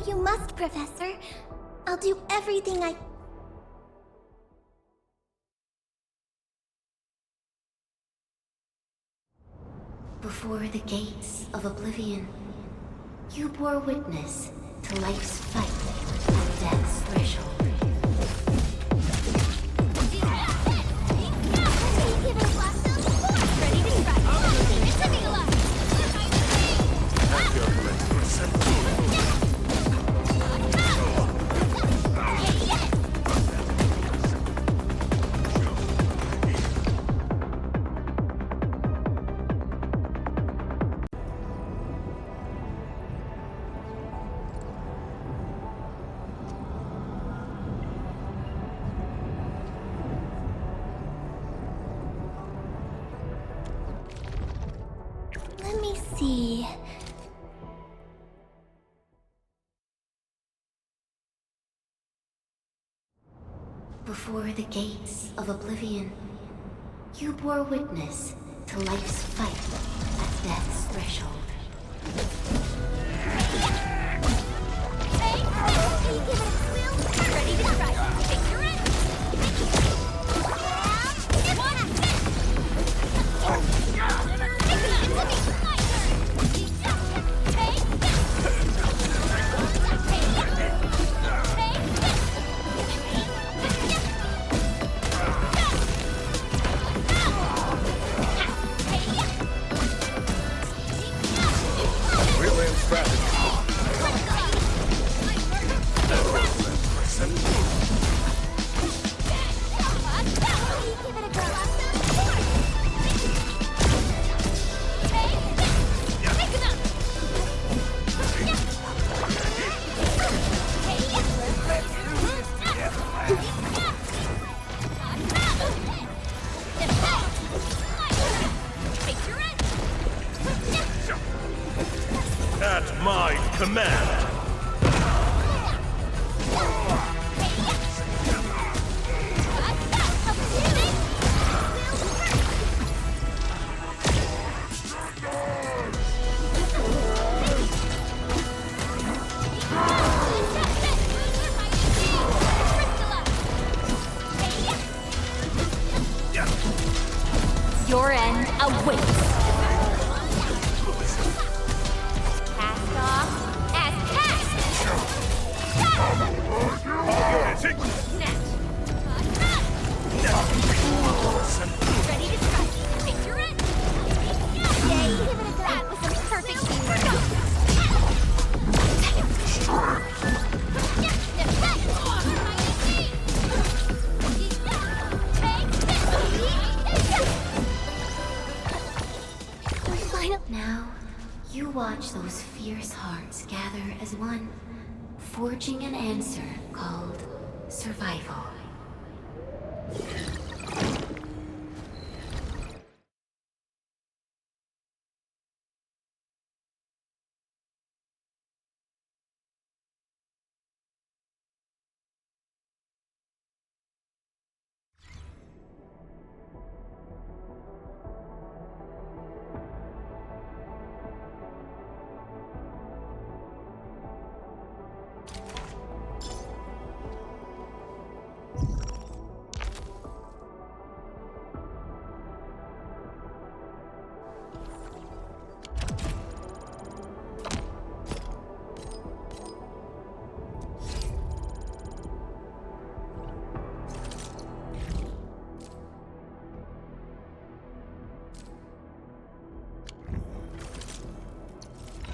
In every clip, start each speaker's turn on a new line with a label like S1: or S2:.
S1: You must, Professor. I'll do everything I... Before the gates of oblivion, you bore witness to life's fight at death's threshold. Let me see. Before the gates of oblivion, you bore witness to life's fight at death's threshold. Hey, you give it a squeal? Ready to strike. Take your end.
S2: At my command!
S1: Your end awaits.
S3: Ready to strike. Take your end. Yay! Give it a go. That was a perfect
S1: Now, you watch those fierce hearts gather as one, forging an answer called survival.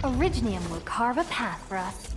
S3: Originium will carve a path for us.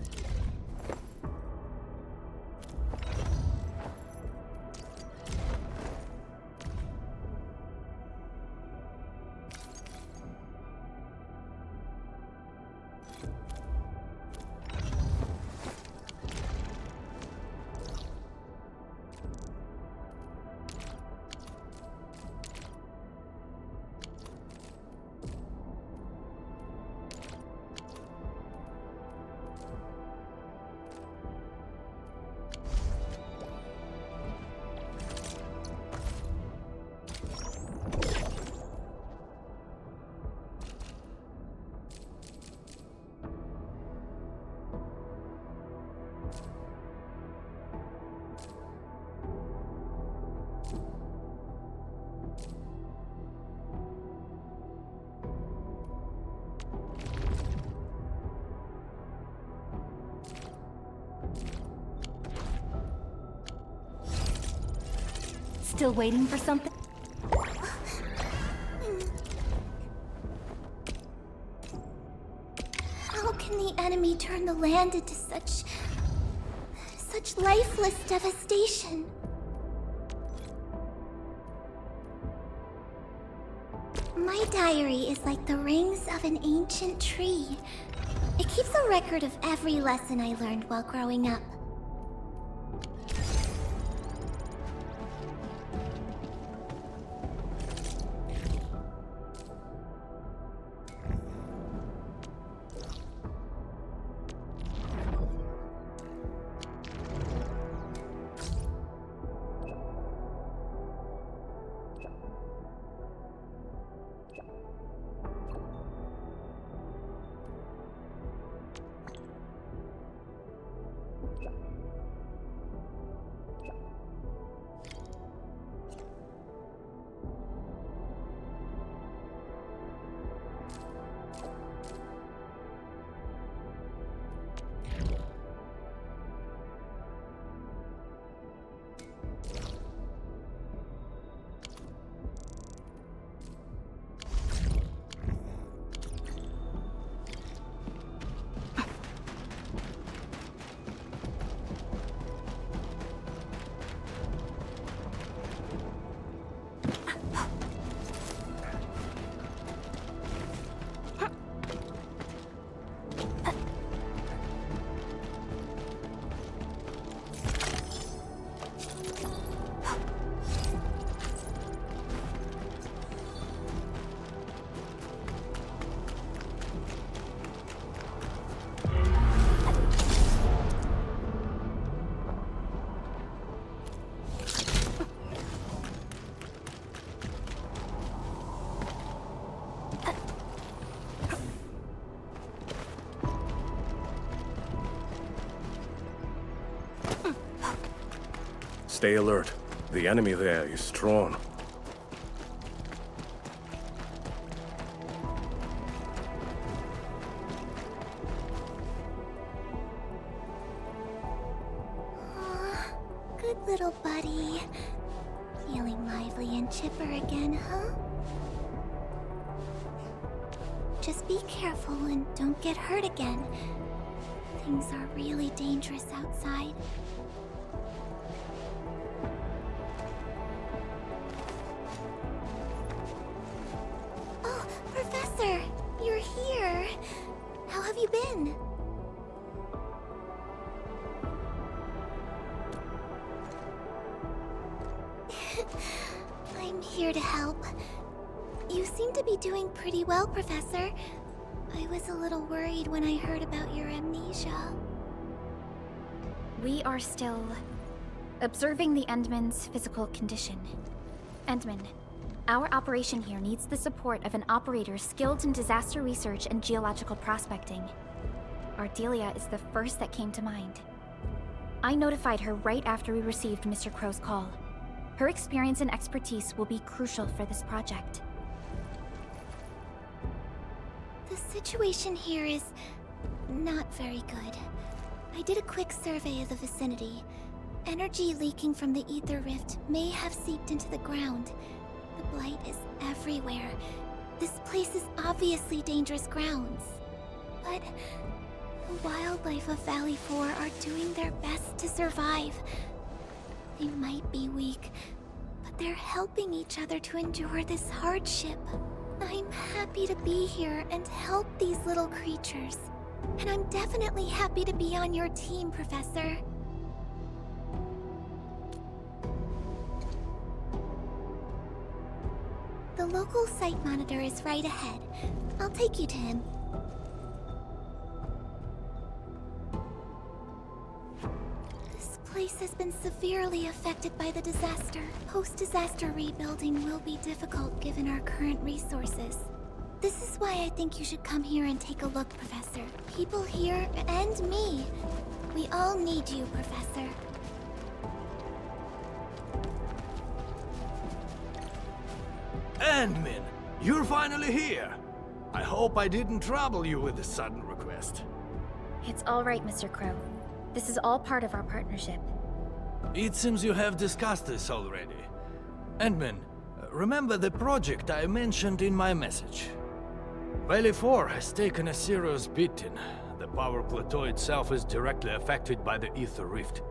S2: Still waiting for something?
S1: How can the enemy turn the land into such lifeless devastation? My diary is like the rings of an ancient tree. It keeps a record of every lesson I learned while growing up.
S4: Stay alert. The enemy there is strong.
S1: Aw, good little buddy. Feeling lively and chipper again, huh? Just be careful and don't get hurt again. Things are really dangerous outside. Oh, Professor! You're here! How have you been? I'm here to help. You seem to be doing pretty well, Professor. I was a little worried when I heard about your amnesia.
S3: We are still observing the Endman's physical condition. Endman, our operation here needs the support of an operator skilled in disaster research and geological prospecting. Ardelia is the first that came to mind. I notified her right after we received Mr. Crow's call. Her experience and expertise will be crucial for this project.
S1: The situation here is not very good. I did a quick survey of the vicinity. Energy leaking from the ether rift may have seeped into the ground. The blight is everywhere. This place is obviously dangerous grounds. But the wildlife of Valley 4 are doing their best to survive. They might be weak, but they're helping each other to endure this hardship. I'm happy to be here and help these little creatures. And I'm definitely happy to be on your team, Professor. The local site monitor is right ahead. I'll take you to him. This place has been severely affected by the disaster. Post-disaster rebuilding will be difficult given our current resources. This is why I think you should come here and take a look, Professor. People here, and me. We all need you, Professor.
S5: Endman, you're finally here. I hope I didn't trouble you with a sudden request.
S3: It's all right, Mr. Crow. This is all part of our partnership.
S5: It seems you have discussed this already. Endman, remember the project I mentioned in my message? Valley 4 has taken a serious beating. The power plateau itself is directly affected by the Ether Rift.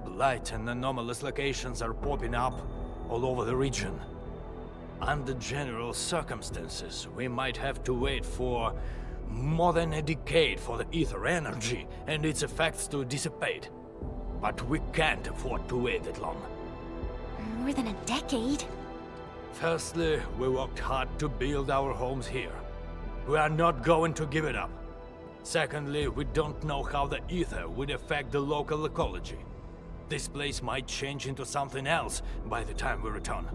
S5: Blight and anomalous locations are popping up all over the region. Under general circumstances, we might have to wait for more than a decade for the ether energy and its effects to dissipate. But we can't afford to wait that long.
S3: More than a decade?
S5: Firstly, we worked hard to build our homes here. We are not going to give it up. Secondly, we don't know how the ether would affect the local ecology. This place might change into something else by the time we return.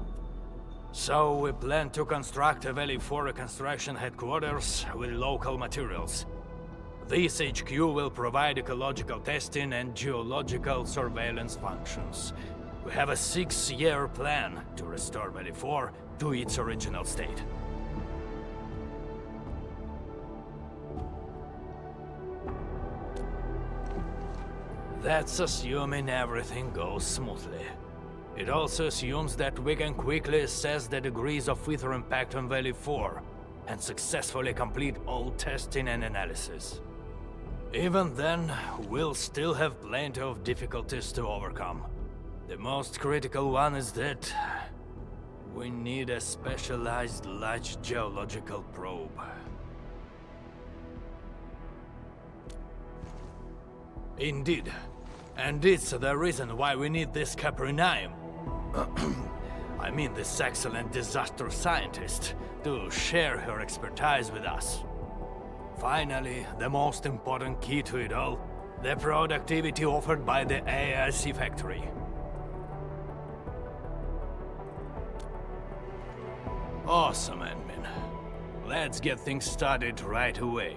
S5: So we plan to construct a Valley 4 reconstruction headquarters with local materials. This HQ will provide ecological testing and geological surveillance functions. We have a 6-year plan to restore Valley 4 to its original state. That's assuming everything goes smoothly. It also assumes that we can quickly assess the degrees of ether impact on Valley 4 and successfully complete all testing and analysis. Even then, we'll still have plenty of difficulties to overcome. The most critical one is that we need a specialized large geological probe. Indeed. And it's the reason why we need this Caprinium. I mean this excellent disaster scientist, to share her expertise with us. Finally, the most important key to it all, the productivity offered by the AIC factory. Awesome, Endman. Let's get things started right away.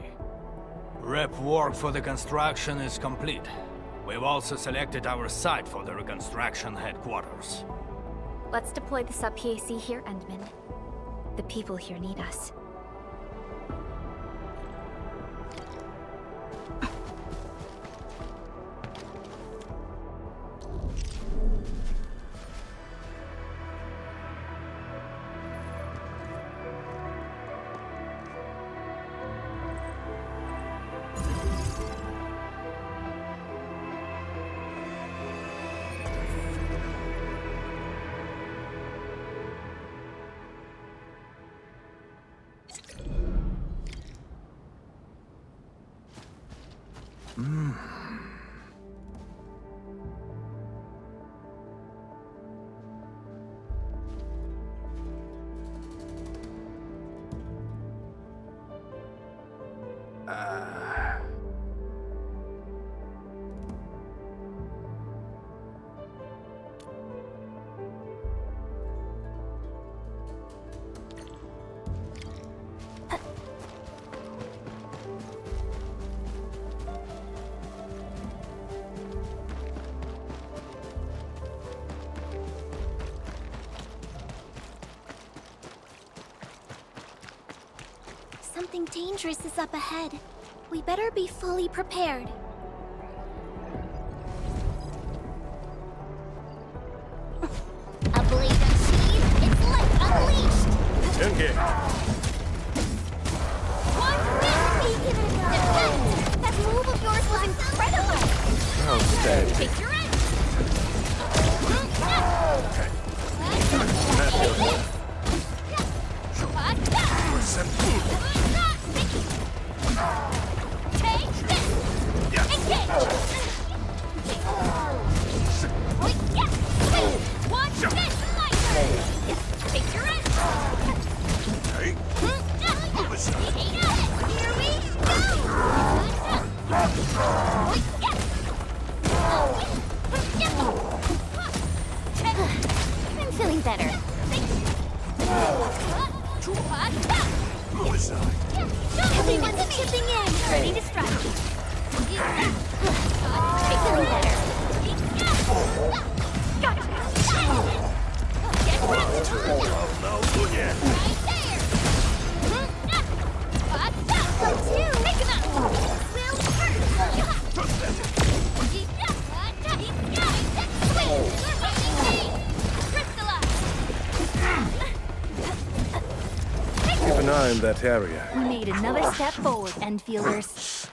S5: Rep work for the construction is complete. We've also selected our site for the reconstruction headquarters.
S3: Let's deploy the sub-PAC here, Endman. The people here need us.
S1: Something dangerous is up ahead. We better be fully prepared.
S2: A blade unsheathed, its life unleashed!
S4: Engage.
S2: That move of yours was incredible!
S4: Outstanding.
S2: Take your end! Take this! Engage! Watch this light! Take your end! Here we go! I'm feeling better. Everyone's chipping in! Ready to strike. I'm feeling better. Gotcha! Get ready! Right there! Go two! Take him out! Will hurt! Crystallize!
S4: eye on that area.
S2: We made another step forward, Endfielders.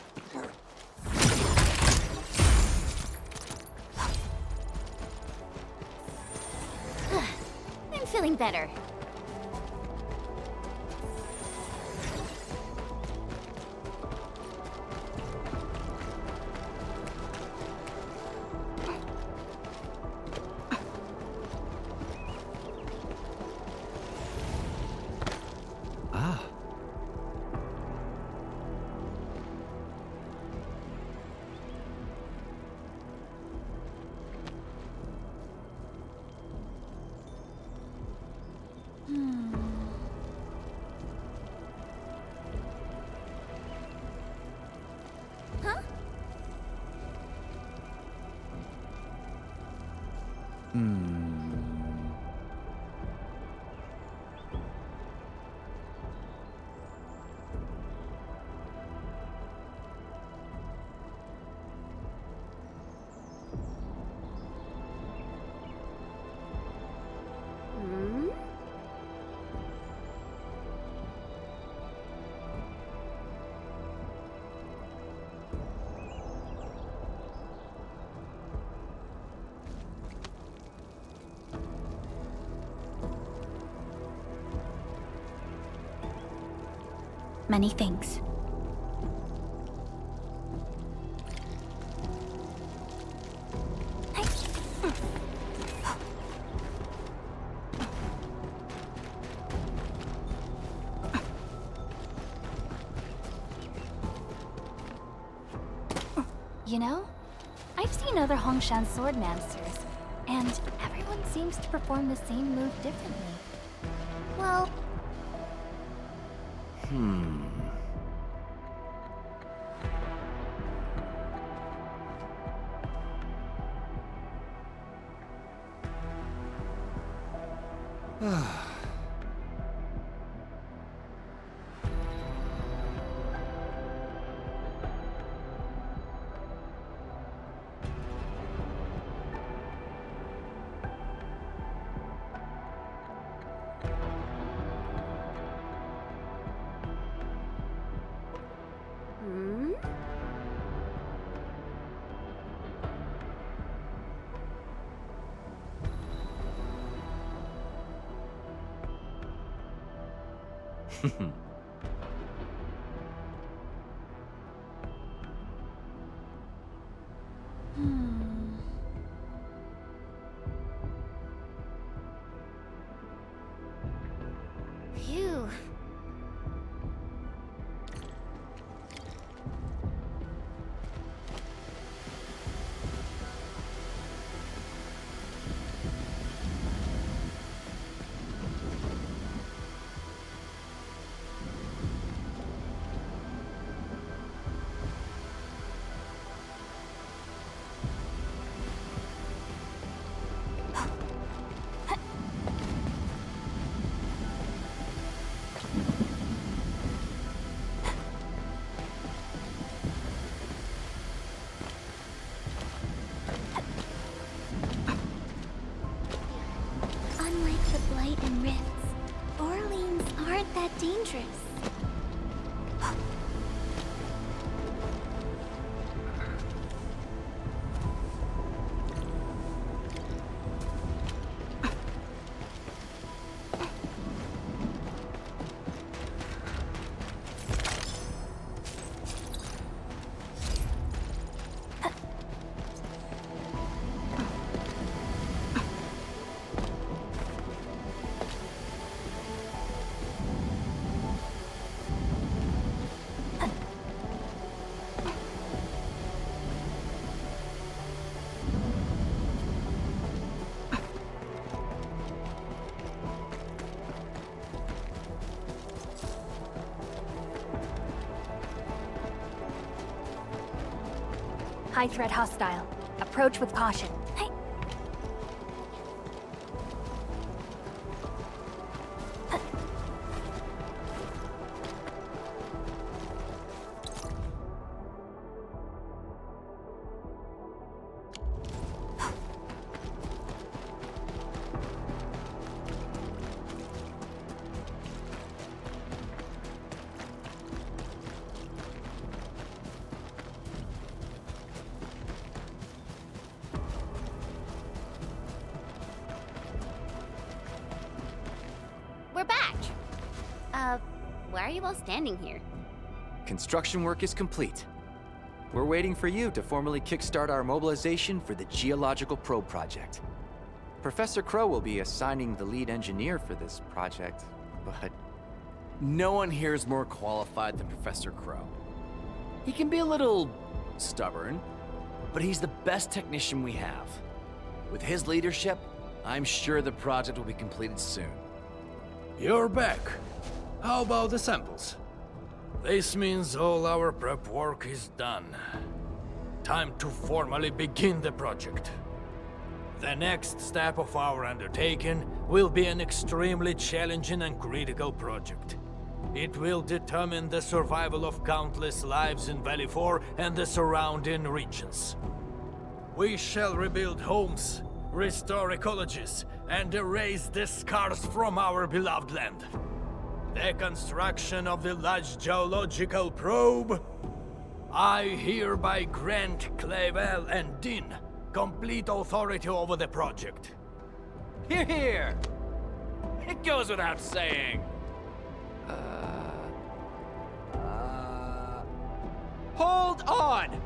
S2: I'm feeling better.
S3: Many thanks.
S2: You know, I've seen other Hongshan sword masters, and everyone seems to perform the same move differently. Well,
S1: Phew. Unlike the Blight and Rifts, Orleans aren't that dangerous.
S2: high threat hostile. Approach with caution. Hey.
S6: Why are you all standing here?
S7: Construction work is complete. We're waiting for you to formally kickstart our mobilization for the Geological Probe project. Professor Crow will be assigning the lead engineer for this project, but...
S8: No one here is more qualified than Professor Crow. He can be a little stubborn, but he's the best technician we have. With his leadership, I'm sure the project will be completed soon.
S5: You're back. How about the samples? This means all our prep work is done. Time to formally begin the project. The next step of our undertaking will be an extremely challenging and critical project. It will determine the survival of countless lives in Valley 4 and the surrounding regions. We shall rebuild homes, restore ecologies, and erase the scars from our beloved land. The construction of the large geological probe. I hereby grant Clavel and Din complete authority over the project.
S8: Hear, hear! It goes without saying. Hold on!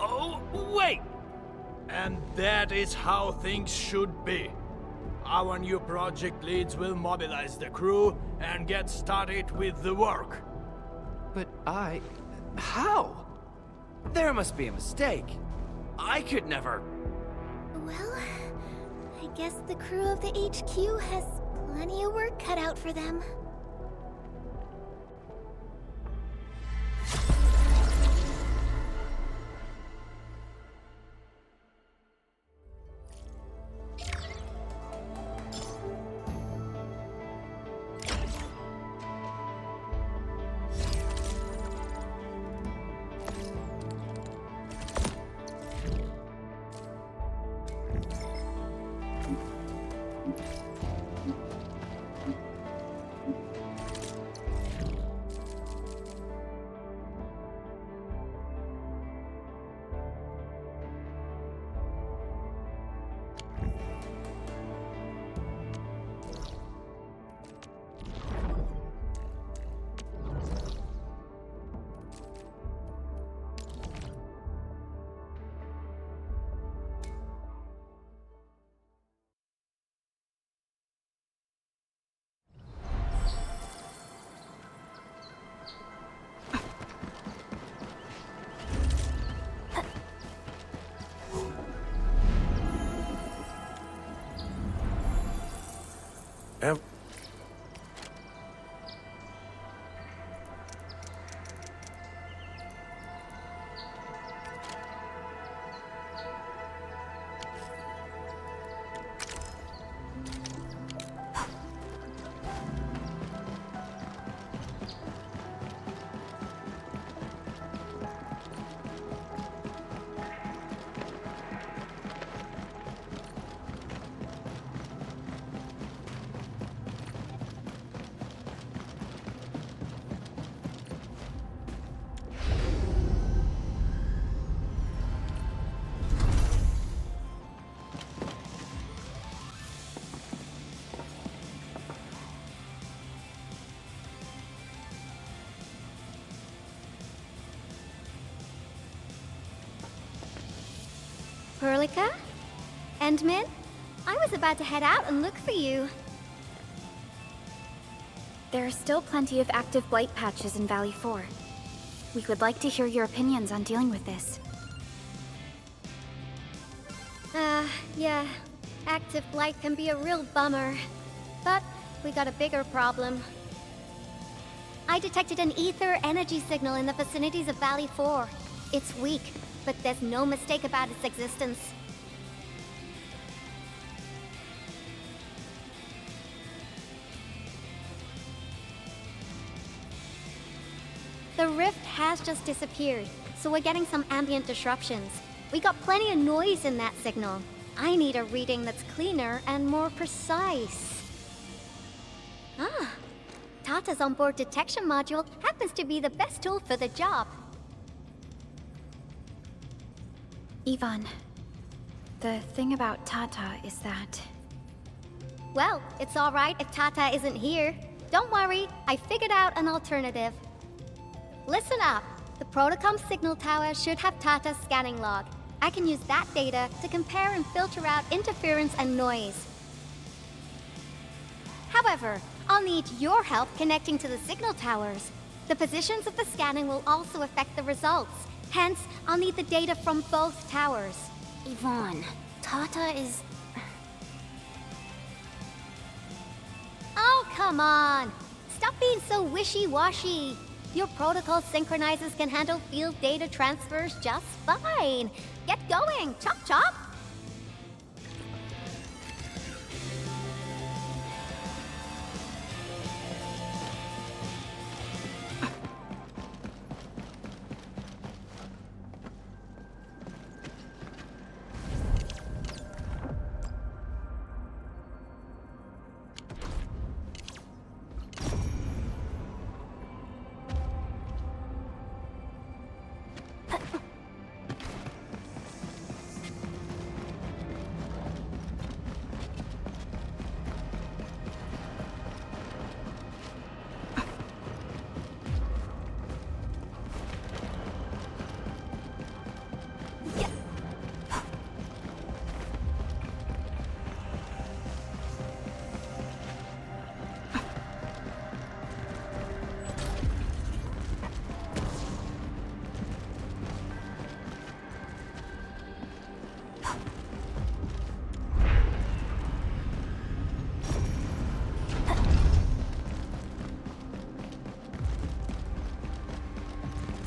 S8: Oh, wait!
S5: And that is how things should be. Our new project leads will mobilize the crew and get started with the work.
S7: But
S8: How? There must be a mistake. I could never...
S1: Well, I guess the crew of the HQ has plenty of work cut out for them.
S3: Perlica? Endman? I was about to head out and look for you. There are still plenty of active blight patches in Valley 4. We would like to hear your opinions on dealing with this. Yeah. Active blight can be a real bummer. But we got a bigger problem. I detected an ether energy signal in the vicinities of Valley 4. It's weak, but there's no mistake about its existence. The rift has just disappeared, so we're getting some ambient disruptions. We got plenty of noise in that signal. I need a reading that's cleaner and more precise. Ah, Tata's onboard detection module happens to be the best tool for the job.
S2: Ivan, the thing about Tata is that...
S3: Well, it's all right if Tata isn't here.
S6: Don't worry, I figured out an alternative. Listen up. The Protocom signal tower should have Tata's scanning log. I can use that data to compare and filter out interference and noise. However, I'll need your help connecting to the signal towers. The positions of the scanning will also affect the results. Hence, I'll need the data from both towers.
S3: Yvonne, Tata is...
S6: Oh, come on! Stop being so wishy-washy! Your protocol synchronizers can handle field data transfers just fine. Get going! Chop chop!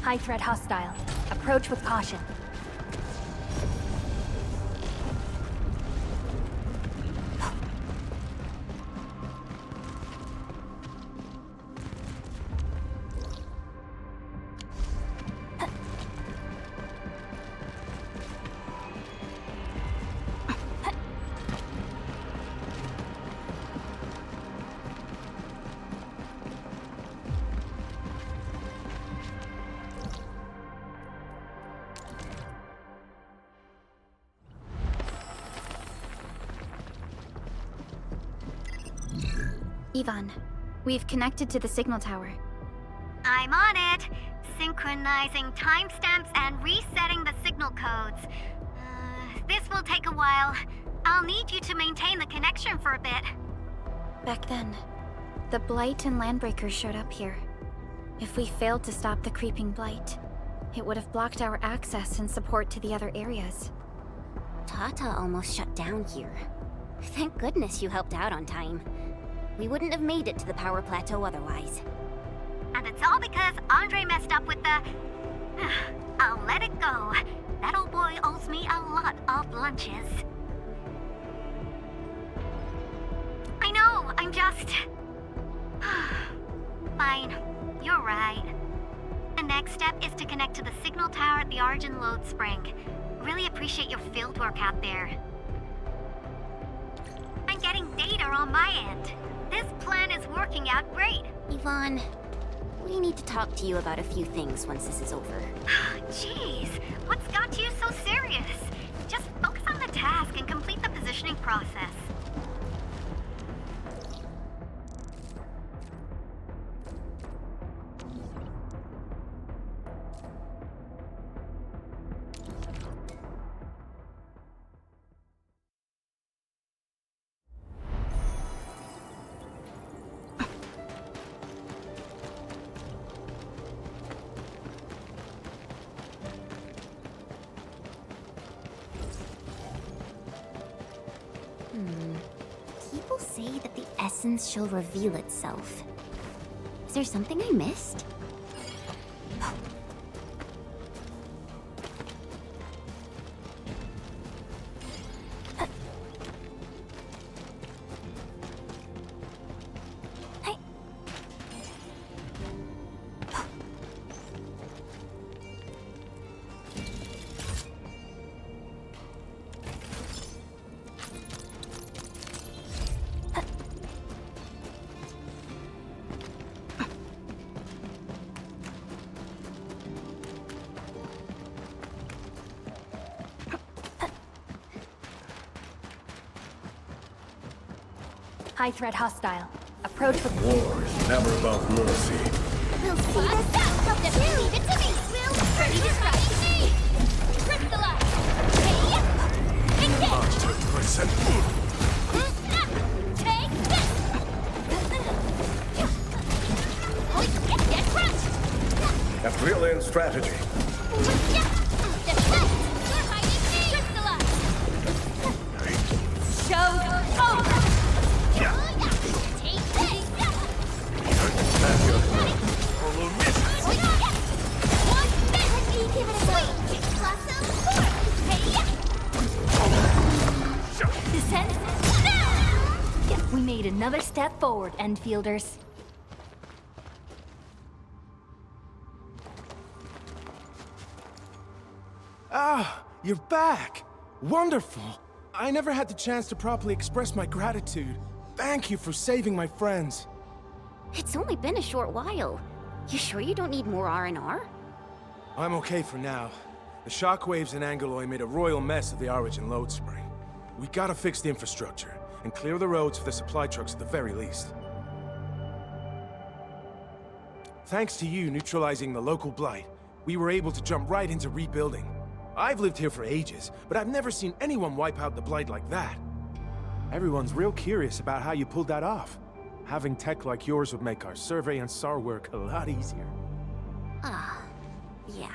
S2: High threat hostile. Approach with caution.
S3: Yvonne, we've connected to the signal tower.
S6: I'm on it! Synchronizing timestamps and resetting the signal codes. This will take a while. I'll need you to maintain the connection for a bit.
S3: Back then, the Blight and Landbreakers showed up here. If we failed to stop the creeping Blight, it would have blocked our access and support to the other areas.
S9: Tata almost shut down here. Thank goodness you helped out on time. We wouldn't have made it to the power plateau otherwise.
S6: And it's all because Andre messed up with the... I'll let it go. That old boy owes me a lot of lunches. I know, I'm just... Fine, you're right. The next step is to connect to the signal tower at the Origin Load Spring. Really appreciate your field work out there. I'm getting data on my end. This plan is working out great.
S9: Yvonne, we need to talk to you about a few things once this is over.
S6: Jeez, what's got you so serious? Just focus on the task and complete the positioning process.
S9: People say that the essence shall reveal itself. Is there something I missed?
S2: High threat hostile. Approach with...
S4: War is never about mercy.
S1: We'll see this out.
S6: Just leave it to me, Will. Ready to strike. Crystallize. Hey!
S4: Monster person.
S6: Take this! Get crushed!
S4: A brilliant strategy.
S2: Show's over!
S6: Take this!
S1: Give it a go. Blossom forth.
S2: Descent! We made another step forward, Endfielders.
S10: Ah, you're back! Wonderful! I never had the chance to properly express my gratitude. Thank you for saving my friends.
S9: It's only been a short while. You sure you don't need more R&R?
S10: I'm okay for now. The shockwaves in Angeloy made a royal mess of the Origin load spring. We gotta fix the infrastructure, and clear the roads for the supply trucks at the very least. Thanks to you neutralizing the local blight, we were able to jump right into rebuilding. I've lived here for ages, but I've never seen anyone wipe out the blight like that. Everyone's real curious about how you pulled that off. Having tech like yours would make our survey and SAR work a lot easier.
S9: Yeah.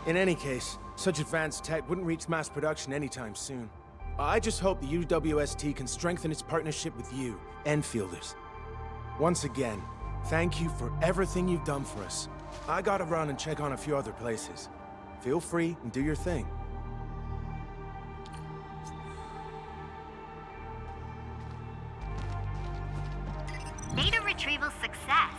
S10: In any case, such advanced tech wouldn't reach mass production anytime soon. I just hope the UWST can strengthen its partnership with you, Endfielders. Once again, thank you for everything you've done for us. I gotta run and check on a few other places. Feel free and do your thing.
S11: Data retrieval success.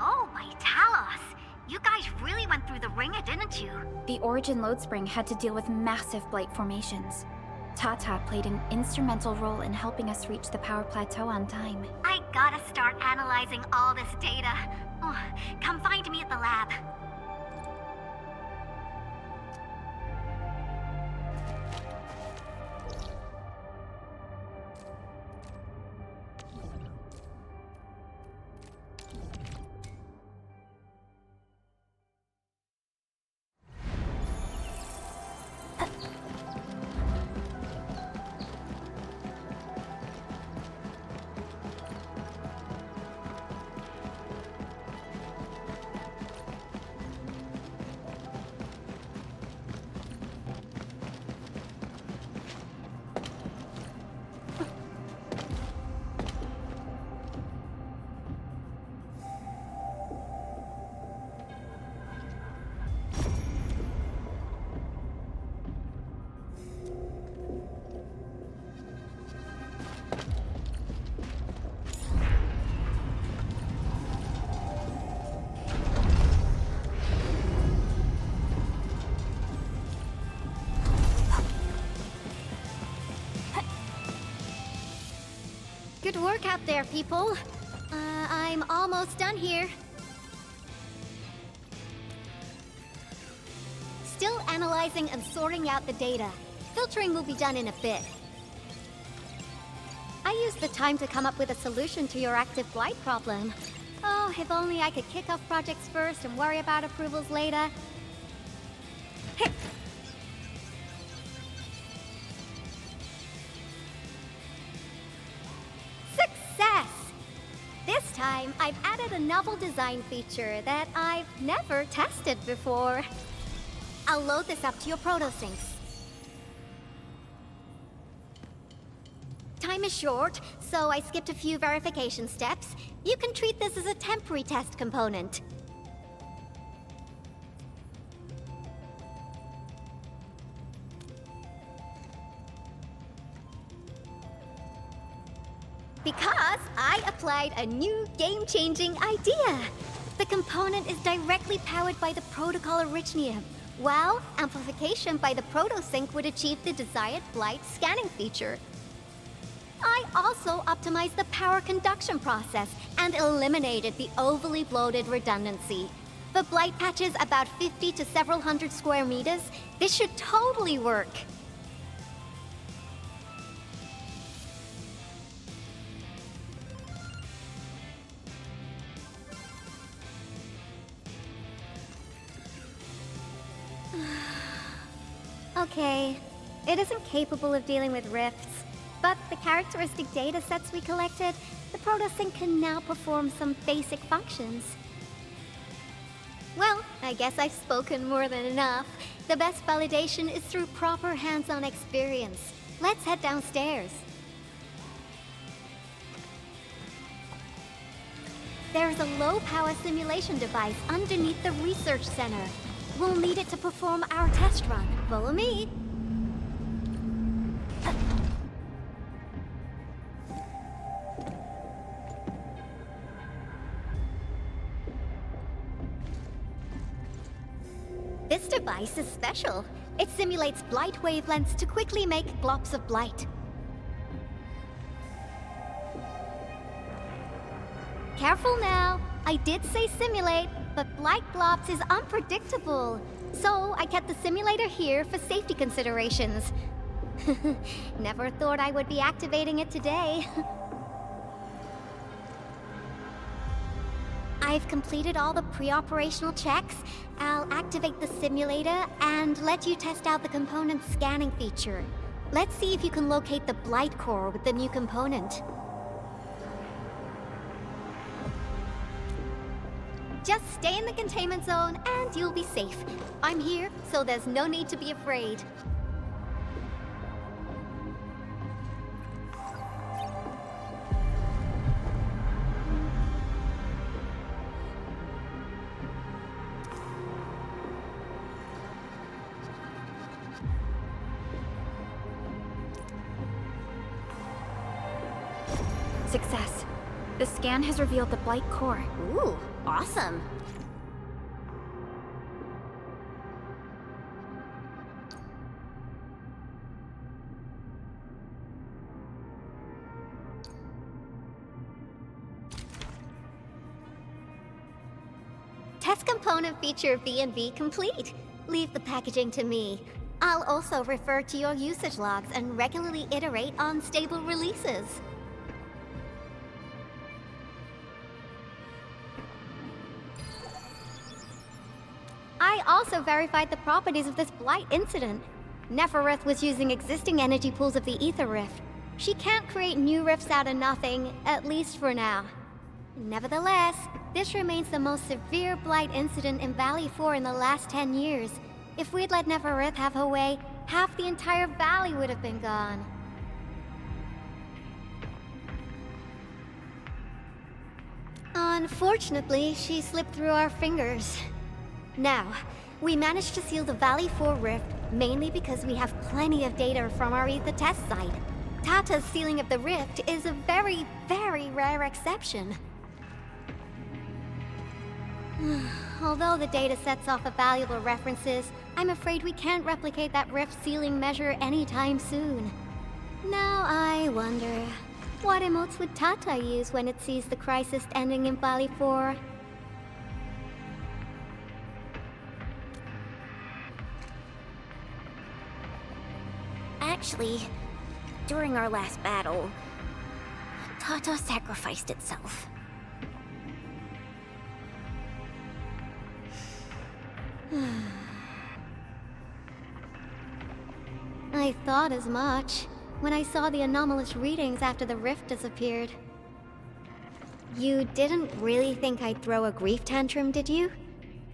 S11: Oh, my Talos! You guys really went through the ringer, didn't you?
S3: The Origin load spring had to deal with massive blight formations. Tata played an instrumental role in helping us reach the power plateau on time.
S11: I gotta start analyzing all this data. Oh, come find me at the lab.
S6: Good work out there, people. I'm almost done here. Still analyzing and sorting out the data. Filtering will be done in a bit. I used the time to come up with a solution to your active blight problem. Oh, if only I could kick off projects first and worry about approvals later. Success! This time, I've added a novel design feature that I've never tested before. I'll load this up to your proto-syncs. Time is short, so I skipped a few verification steps. You can treat this as a temporary test component. Because I applied a new game-changing idea. The component is directly powered by the protocol Arknights, while amplification by the proto-sync would achieve the desired blight scanning feature. I also optimized the power conduction process and eliminated the overly bloated redundancy. For blight patches about 50 to several hundred square meters, this should totally work. okay. It isn't capable of dealing with rifts, but the characteristic data sets we collected, the protosync can now perform some basic functions. Well, I guess I've spoken more than enough. The best validation is through proper hands-on experience. Let's head downstairs. There's a low-power simulation device underneath the research center. We'll need it to perform our test run. Follow me. This device is special. It simulates blight wavelengths to quickly make glops of blight. Careful now. I did say simulate, but blight globs is unpredictable. So I kept the simulator here for safety considerations. Never thought I would be activating it today. I've completed all the pre-operational checks. I'll activate the simulator and let you test out the component scanning feature. Let's see if you can locate the blight core with the new component. Just stay in the containment zone and you'll be safe. I'm here, so there's no need to be afraid.
S3: Success. The scan has revealed the blight core.
S9: Ooh, awesome.
S6: Test component feature V&V complete. Leave the packaging to me. I'll also refer to your usage logs and regularly iterate on stable releases. I also verified the properties of this blight incident. Nefereth was using existing energy pools of the Ether Rift. She can't create new rifts out of nothing, at least for now. Nevertheless, this remains the most severe blight incident in Valley 4 in the last 10 years. If we'd let Nefereth have her way, half the entire valley would have been gone. Unfortunately, she slipped through our fingers. Now, we managed to seal the Valley 4 rift mainly because we have plenty of data from our Ether test site. Tata's sealing of the rift is a very, very rare exception. Although the data sets offer valuable references, I'm afraid we can't replicate that rift sealing measure anytime soon. Now I wonder, what emotes would Tata use when it sees the crisis ending in Valley 4?
S9: Actually, during our last battle, Tata sacrificed itself.
S6: I thought as much when I saw the anomalous readings after the rift disappeared. You didn't really think I'd throw a grief tantrum, did you?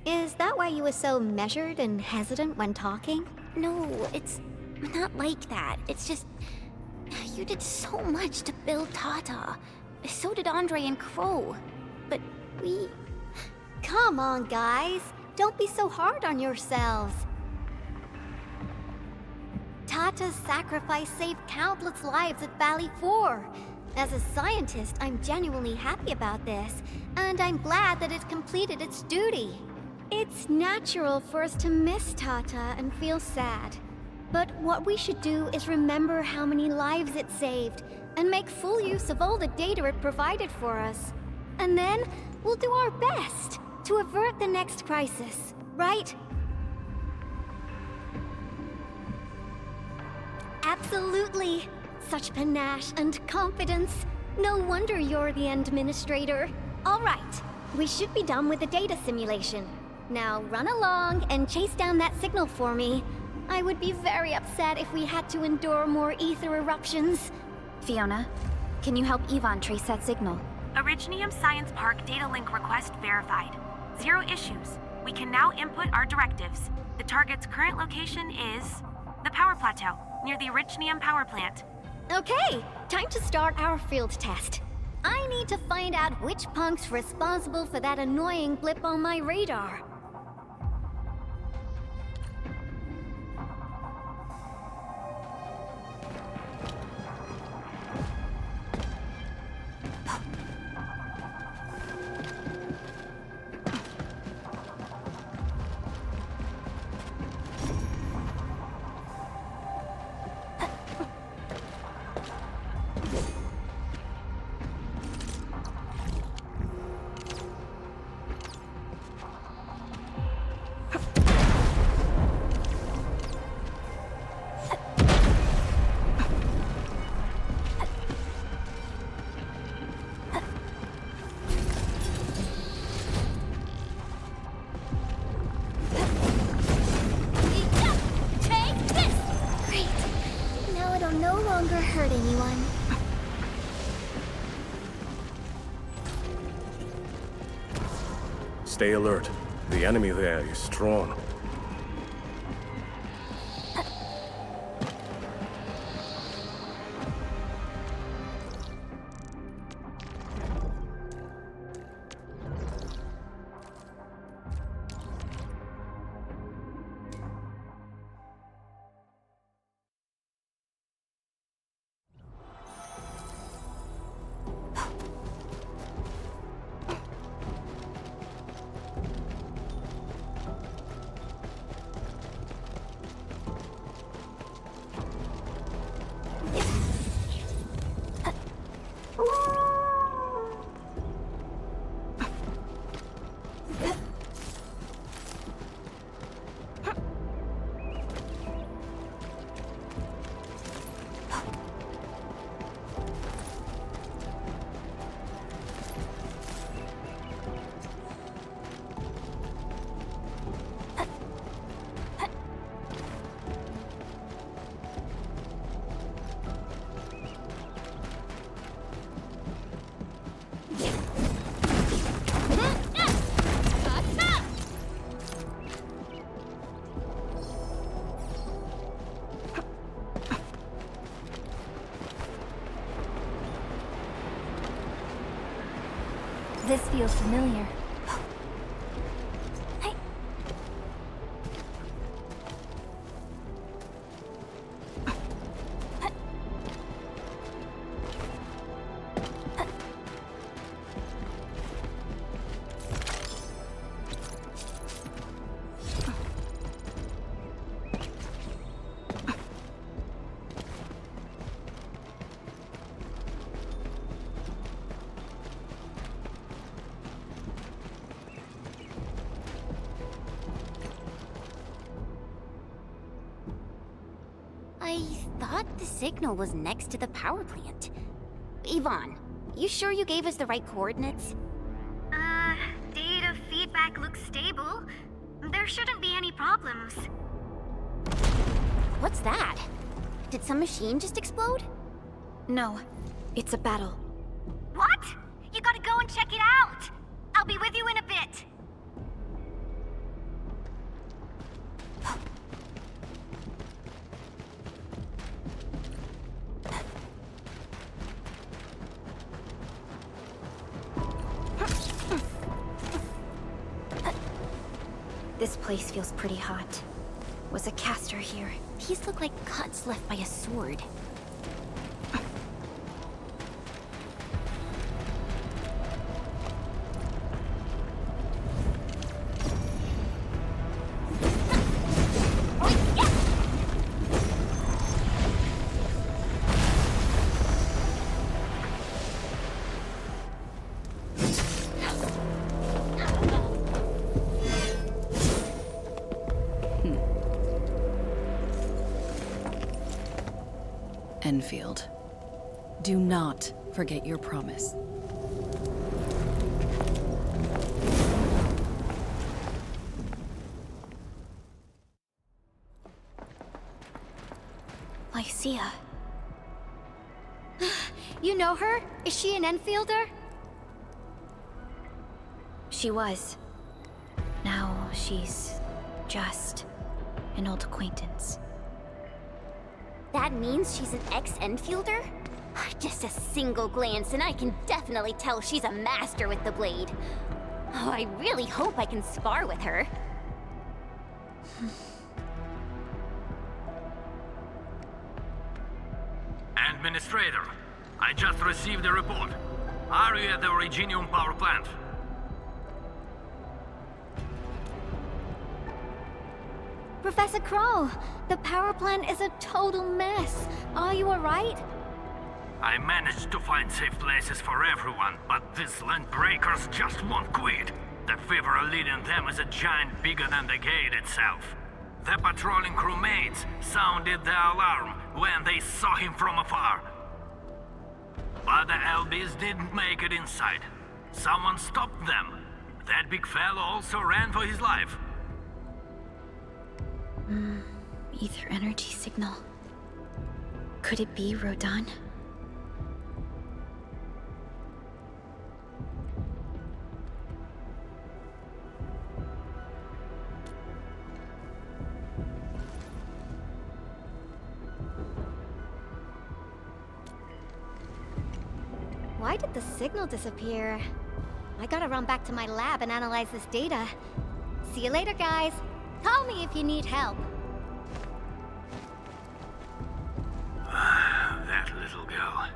S6: Is that why you were so measured and hesitant when talking?
S9: No, it's not like that. It's just... you did so much to build Tata. So did Andre and Crow. But we...
S6: Come on, guys. Don't be so hard on yourselves. Tata's sacrifice saved countless lives at Valley 4. As a scientist, I'm genuinely happy about this, and I'm glad that it completed its duty. It's natural for us to miss Tata and feel sad. But what we should do is remember how many lives it saved, and make full use of all the data it provided for us. And then, we'll do our best to avert the next crisis, right? Absolutely. Such panache and confidence. No wonder you're the administrator. All right, we should be done with the data simulation. Now run along and chase down that signal for me. I would be very upset if we had to endure more ether eruptions.
S3: Fiona, can you help Yvonne trace that signal?
S12: Originium Science Park data link request verified. 0 issues. We can now input our directives. The target's current location is the power plateau, near the Originium power plant.
S6: Okay, time to start our field test. I need to find out which punk's responsible for that annoying blip on my radar.
S1: Hurt anyone.
S4: Stay alert. The enemy there is strong.
S2: This feels familiar.
S9: I thought the signal was next to the power plant. Yvonne, you sure you gave us the right coordinates?
S11: Data feedback looks stable. There shouldn't be any problems.
S9: What's that? Did some machine just explode?
S3: No, it's a battle.
S11: What? You gotta go and check it out! I'll be with you in a bit.
S3: This place feels pretty hot. Was a caster here?
S9: These look like cuts left by a sword.
S13: Endfield. Do not forget your promise.
S3: Lycia.
S6: You know her? Is she an Enfielder?
S3: She was. Now she's just an old acquaintance.
S9: That means she's an ex-Enfielder? Just a single glance and I can definitely tell she's a master with the blade. Oh, I really hope I can spar with her.
S5: Administrator, I just received a report. Are you at the Originium power plant?
S6: Professor Crow, the power plant is a total mess. Are you alright?
S5: I managed to find safe places for everyone, but these land breakers just won't quit. The fever leading them is a giant bigger than the gate itself. The patrolling crewmates sounded the alarm when they saw him from afar. But the LBs didn't make it inside. Someone stopped them. That big fellow also ran for his life.
S3: Ether energy signal. Could it be Rodan?
S6: Why did the signal disappear? I gotta run back to my lab and analyze this data. See you later, guys. Call me if you need help.
S5: That little girl.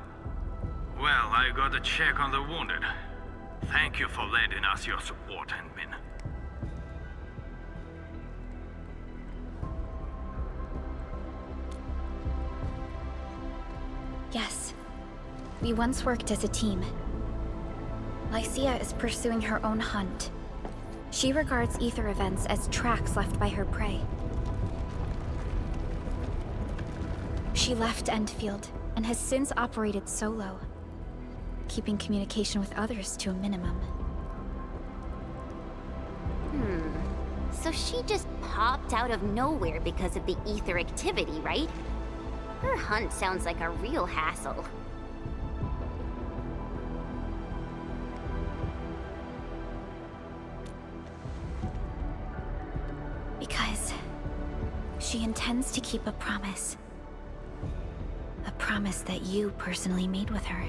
S5: Well, I gotta check on the wounded. Thank you for lending us your support, Endmin.
S3: Yes. We once worked as a team. Lycia is pursuing her own hunt. She regards ether events as tracks left by her prey. She left Endfield and has since operated solo, keeping communication with others to a minimum.
S9: So she just popped out of nowhere because of the ether activity, right? Her hunt sounds like a real hassle.
S3: Because she intends to keep a promise. A promise that you personally made with her.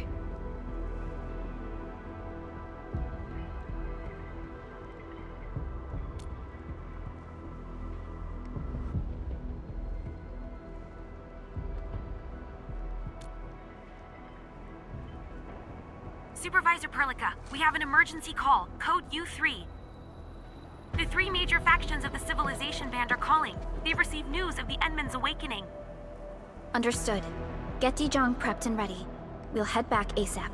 S12: Supervisor Perlica, we have an emergency call, code U3. The three major factions of the Civilization Band are calling. They've received news of the Endman's awakening.
S3: Understood. Get Dijong prepped and ready. We'll head back ASAP.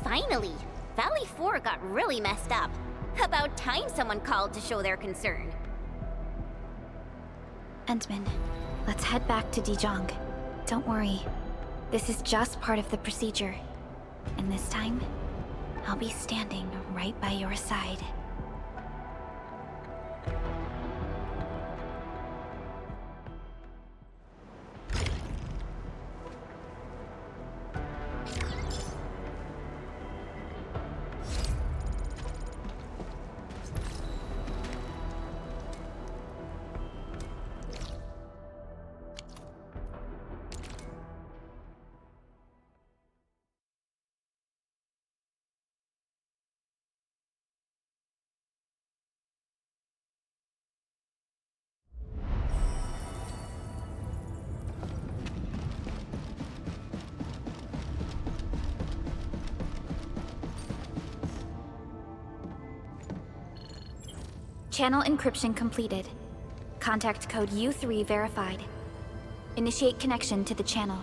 S9: Finally! Valley 4 got really messed up. About time someone called to show their concern.
S3: Endman, let's head back to Dijong. Don't worry. This is just part of the procedure. And this time, I'll be standing right by your side. Channel encryption completed. Contact code U3 verified. Initiate connection to the channel.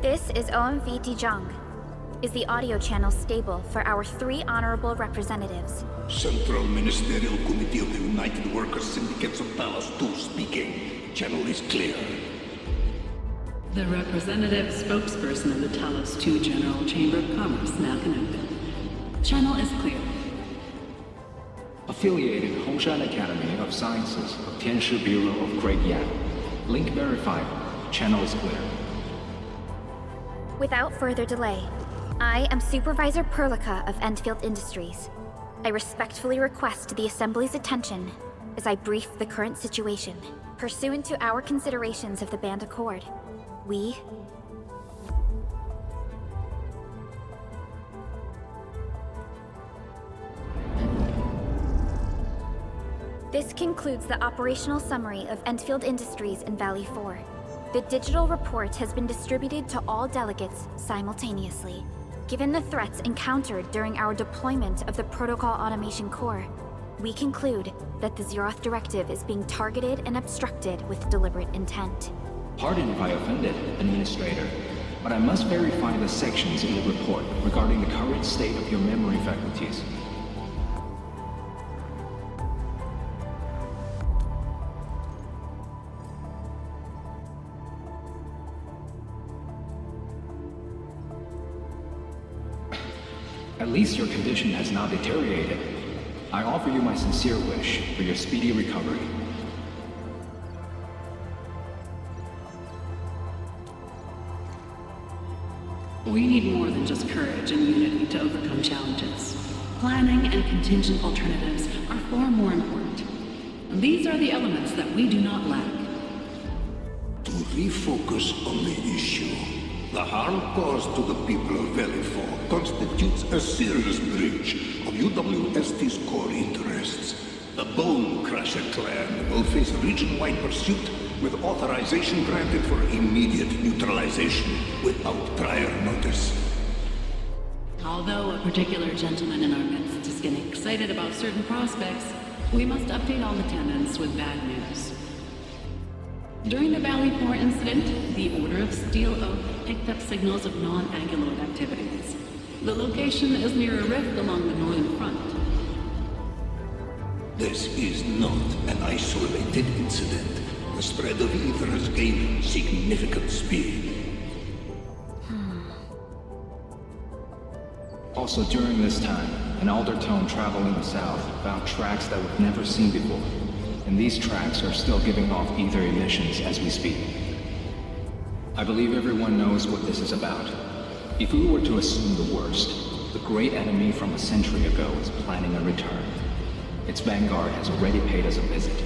S3: This This is OMV Dijong. Is the audio channel stable for our 3 honorable representatives?
S14: Central Ministerial Committee of the United Workers Syndicates of Talos-II speaking. Channel is clear.
S15: The representative spokesperson of the Talos-II General Chamber of Commerce now connected. Channel is clear.
S16: Affiliated Hongshan Academy of Sciences of Tianshi Bureau of Great Yan. Link verified. Channel is clear.
S3: Without further delay, I am Supervisor Perlica of Endfield Industries. I respectfully request the Assembly's attention as I brief the current situation. Pursuant to our considerations of the Band Accord, we... This concludes the operational summary of Endfield Industries in Valley 4. The digital report has been distributed to all delegates simultaneously. Given the threats encountered during our deployment of the Protocol Automation Core, we conclude that the Zeroth Directive is being targeted and obstructed with deliberate intent.
S16: Pardon if I offended, Administrator, but I must verify the sections in the report regarding the current state of your memory faculties. At least your condition has not deteriorated. I offer you my sincere wish for your speedy recovery.
S15: We need more than just courage and unity to overcome challenges. Planning and contingent alternatives are far more important. These are the elements that we do not lack.
S14: To refocus on the issue, the harm caused to the people of Valley 4 constitutes a serious breach of UWST's core interests. The Bone Crusher clan will face region-wide pursuit with authorization granted for immediate neutralization without prior notice.
S15: Although a particular gentleman in our midst is getting excited about certain prospects, we must update all attendants with bad news. During the Valley 4 incident, the Order of Steel Oak picked up signals of non-Anguloid activities. The location is near a rift along the northern front.
S14: This is not an isolated incident. The spread of ether has gained significant speed.
S16: Also during this time, an Aldertone traveling south found tracks that we've never seen before. And these tracks are still giving off ether emissions as we speak. I believe everyone knows what this is about. If we were to assume the worst, the great enemy from a century ago is planning a return. Its vanguard has already paid us a visit.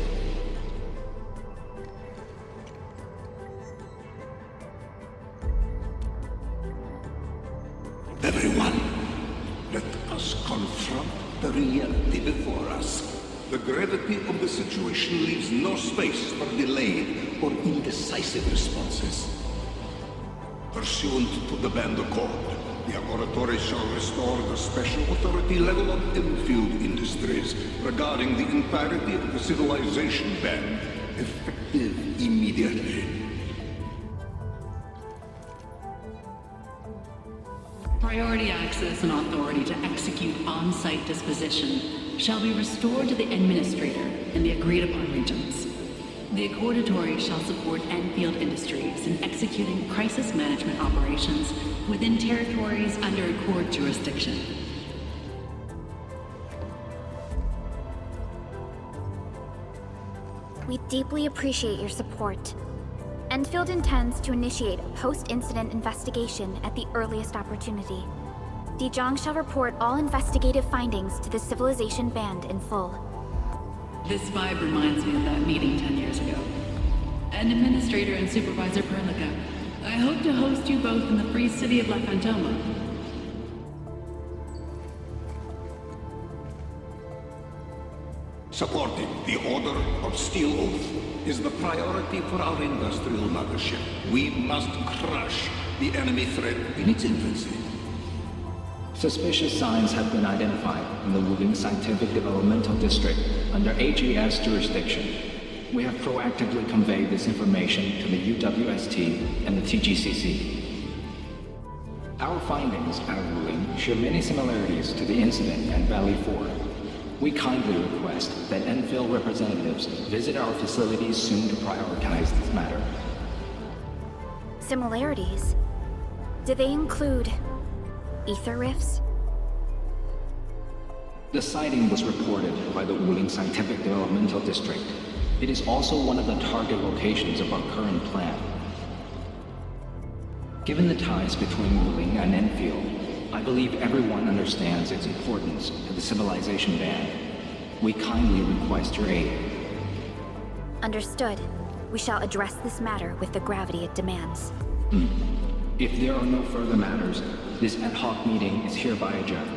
S14: Everyone, let us confront the reality before us. The gravity of the situation leaves no space for delayed or indecisive responses. Pursuant to the Band Accord, the Laboratory shall restore the special authority level of Endfield Industries regarding the entirety of the civilization band, effective immediately.
S15: Priority access and authority to execute on-site disposition shall be restored to the Administrator in the agreed-upon regions. The Accordatory shall support Endfield Industries in executing crisis management operations within territories under Accord jurisdiction.
S3: We deeply appreciate your support. Endfield intends to initiate a post-incident investigation at the earliest opportunity. Dijong shall report all investigative findings to the Civilization Band in full.
S15: This vibe reminds me of that meeting 10 years ago. And Administrator and Supervisor Perlica, I hope to host you both in the free city of La Fantoma.
S14: Supporting the Order of Steel Oath is the priority for our industrial mothership. We must crush the enemy threat in its infancy.
S16: Suspicious signs have been identified in the Wuding Scientific Developmental District under AGS jurisdiction. We have proactively conveyed this information to the UWST and the TGCC. Our findings, our ruling, share many similarities to the incident at Valley 4. We kindly request that Endfield representatives visit our facilities soon to prioritize this matter.
S3: Similarities? Do they include ether rifts?
S16: The sighting was reported by the Wuling Scientific Developmental District. It is also one of the target locations of our current plan. Given the ties between Wuling and Endfield, I believe everyone understands its importance to the civilization band. We kindly request your aid.
S3: Understood. We shall address this matter with the gravity it demands.
S16: If there are no further matters, this ad hoc meeting is hereby adjourned.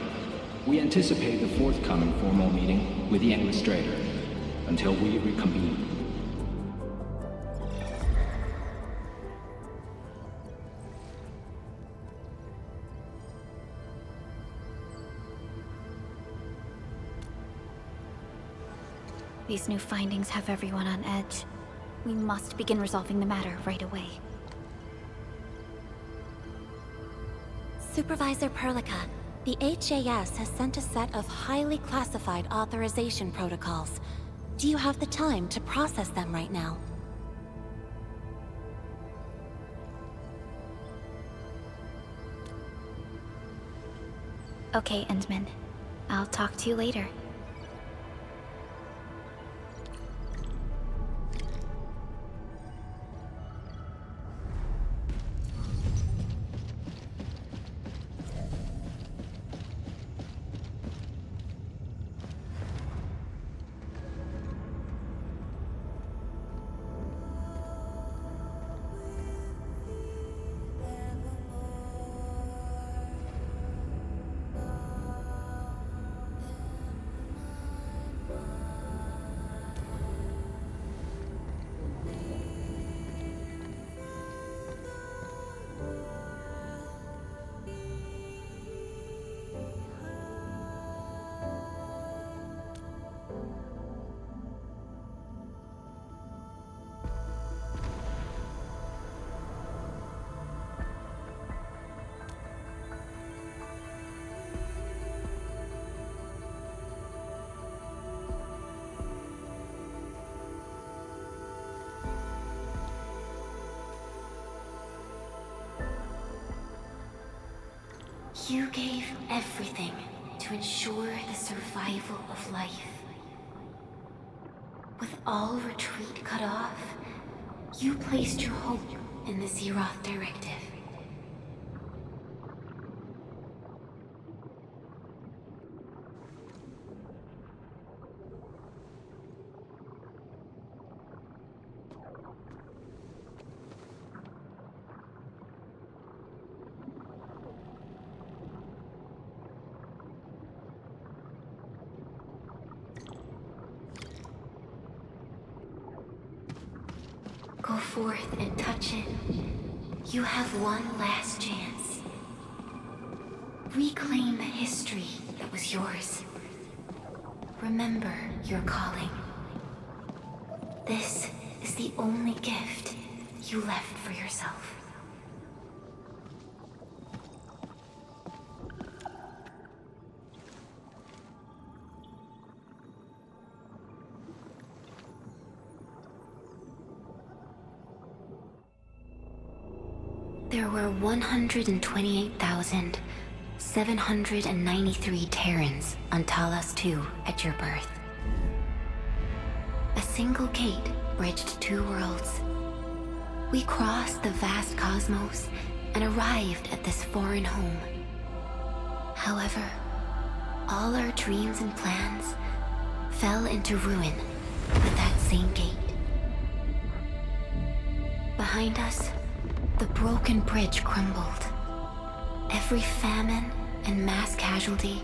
S16: We anticipate the forthcoming formal meeting with the Administrator until we reconvene.
S3: These new findings have everyone on edge. We must begin resolving the matter right away.
S1: Supervisor Perlica, the HAS has sent a set of highly classified authorization protocols. Do you have the time to process them right now?
S3: Okay, Endman. I'll talk to you later.
S17: You gave everything to ensure the survival of life. With all retreat cut off, you placed your hope in the Zeroth Directive. Go forth and touch it. You have one last chance. Reclaim the history that was yours. Remember your calling. This is the only gift you left for yourself. There were 128,793 Terrans on Talos-II at your birth. A single gate bridged two worlds. We crossed the vast cosmos and arrived at this foreign home. However, all our dreams and plans fell into ruin at that same gate. Behind us, the broken bridge crumbled. Every famine and mass casualty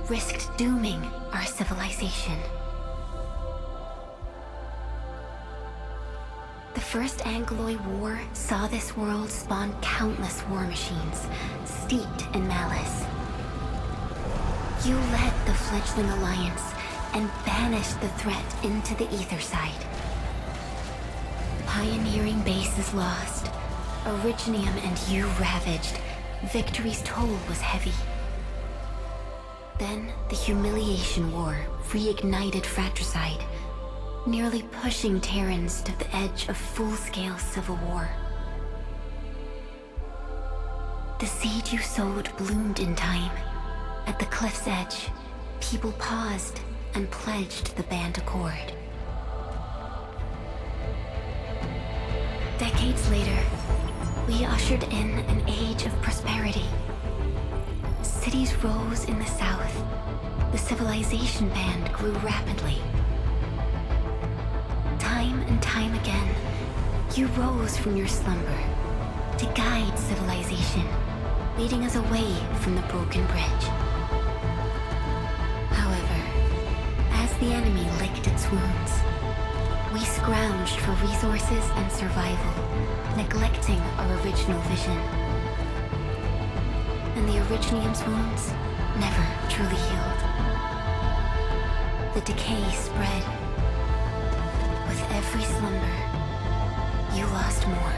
S17: risked dooming our civilization. The First Angloid War saw this world spawn countless war machines, steeped in malice. You led the fledgling alliance and banished the threat into the ether side. Pioneering bases lost, Originium and you ravaged, victory's toll was heavy. Then the humiliation war reignited fratricide, nearly pushing Terrans to the edge of full-scale civil war. The seed you sowed bloomed in time. At the cliff's edge, people paused and pledged the band accord. Decades later, we ushered in an age of prosperity. Cities rose in the south. The civilization band grew rapidly. Time and time again, you rose from your slumber to guide civilization, leading us away from the broken bridge. However, as the enemy licked its wounds, we scrounged for resources and survival, neglecting our original vision. And the Originium's wounds never truly healed. The decay spread. With every slumber, you lost more.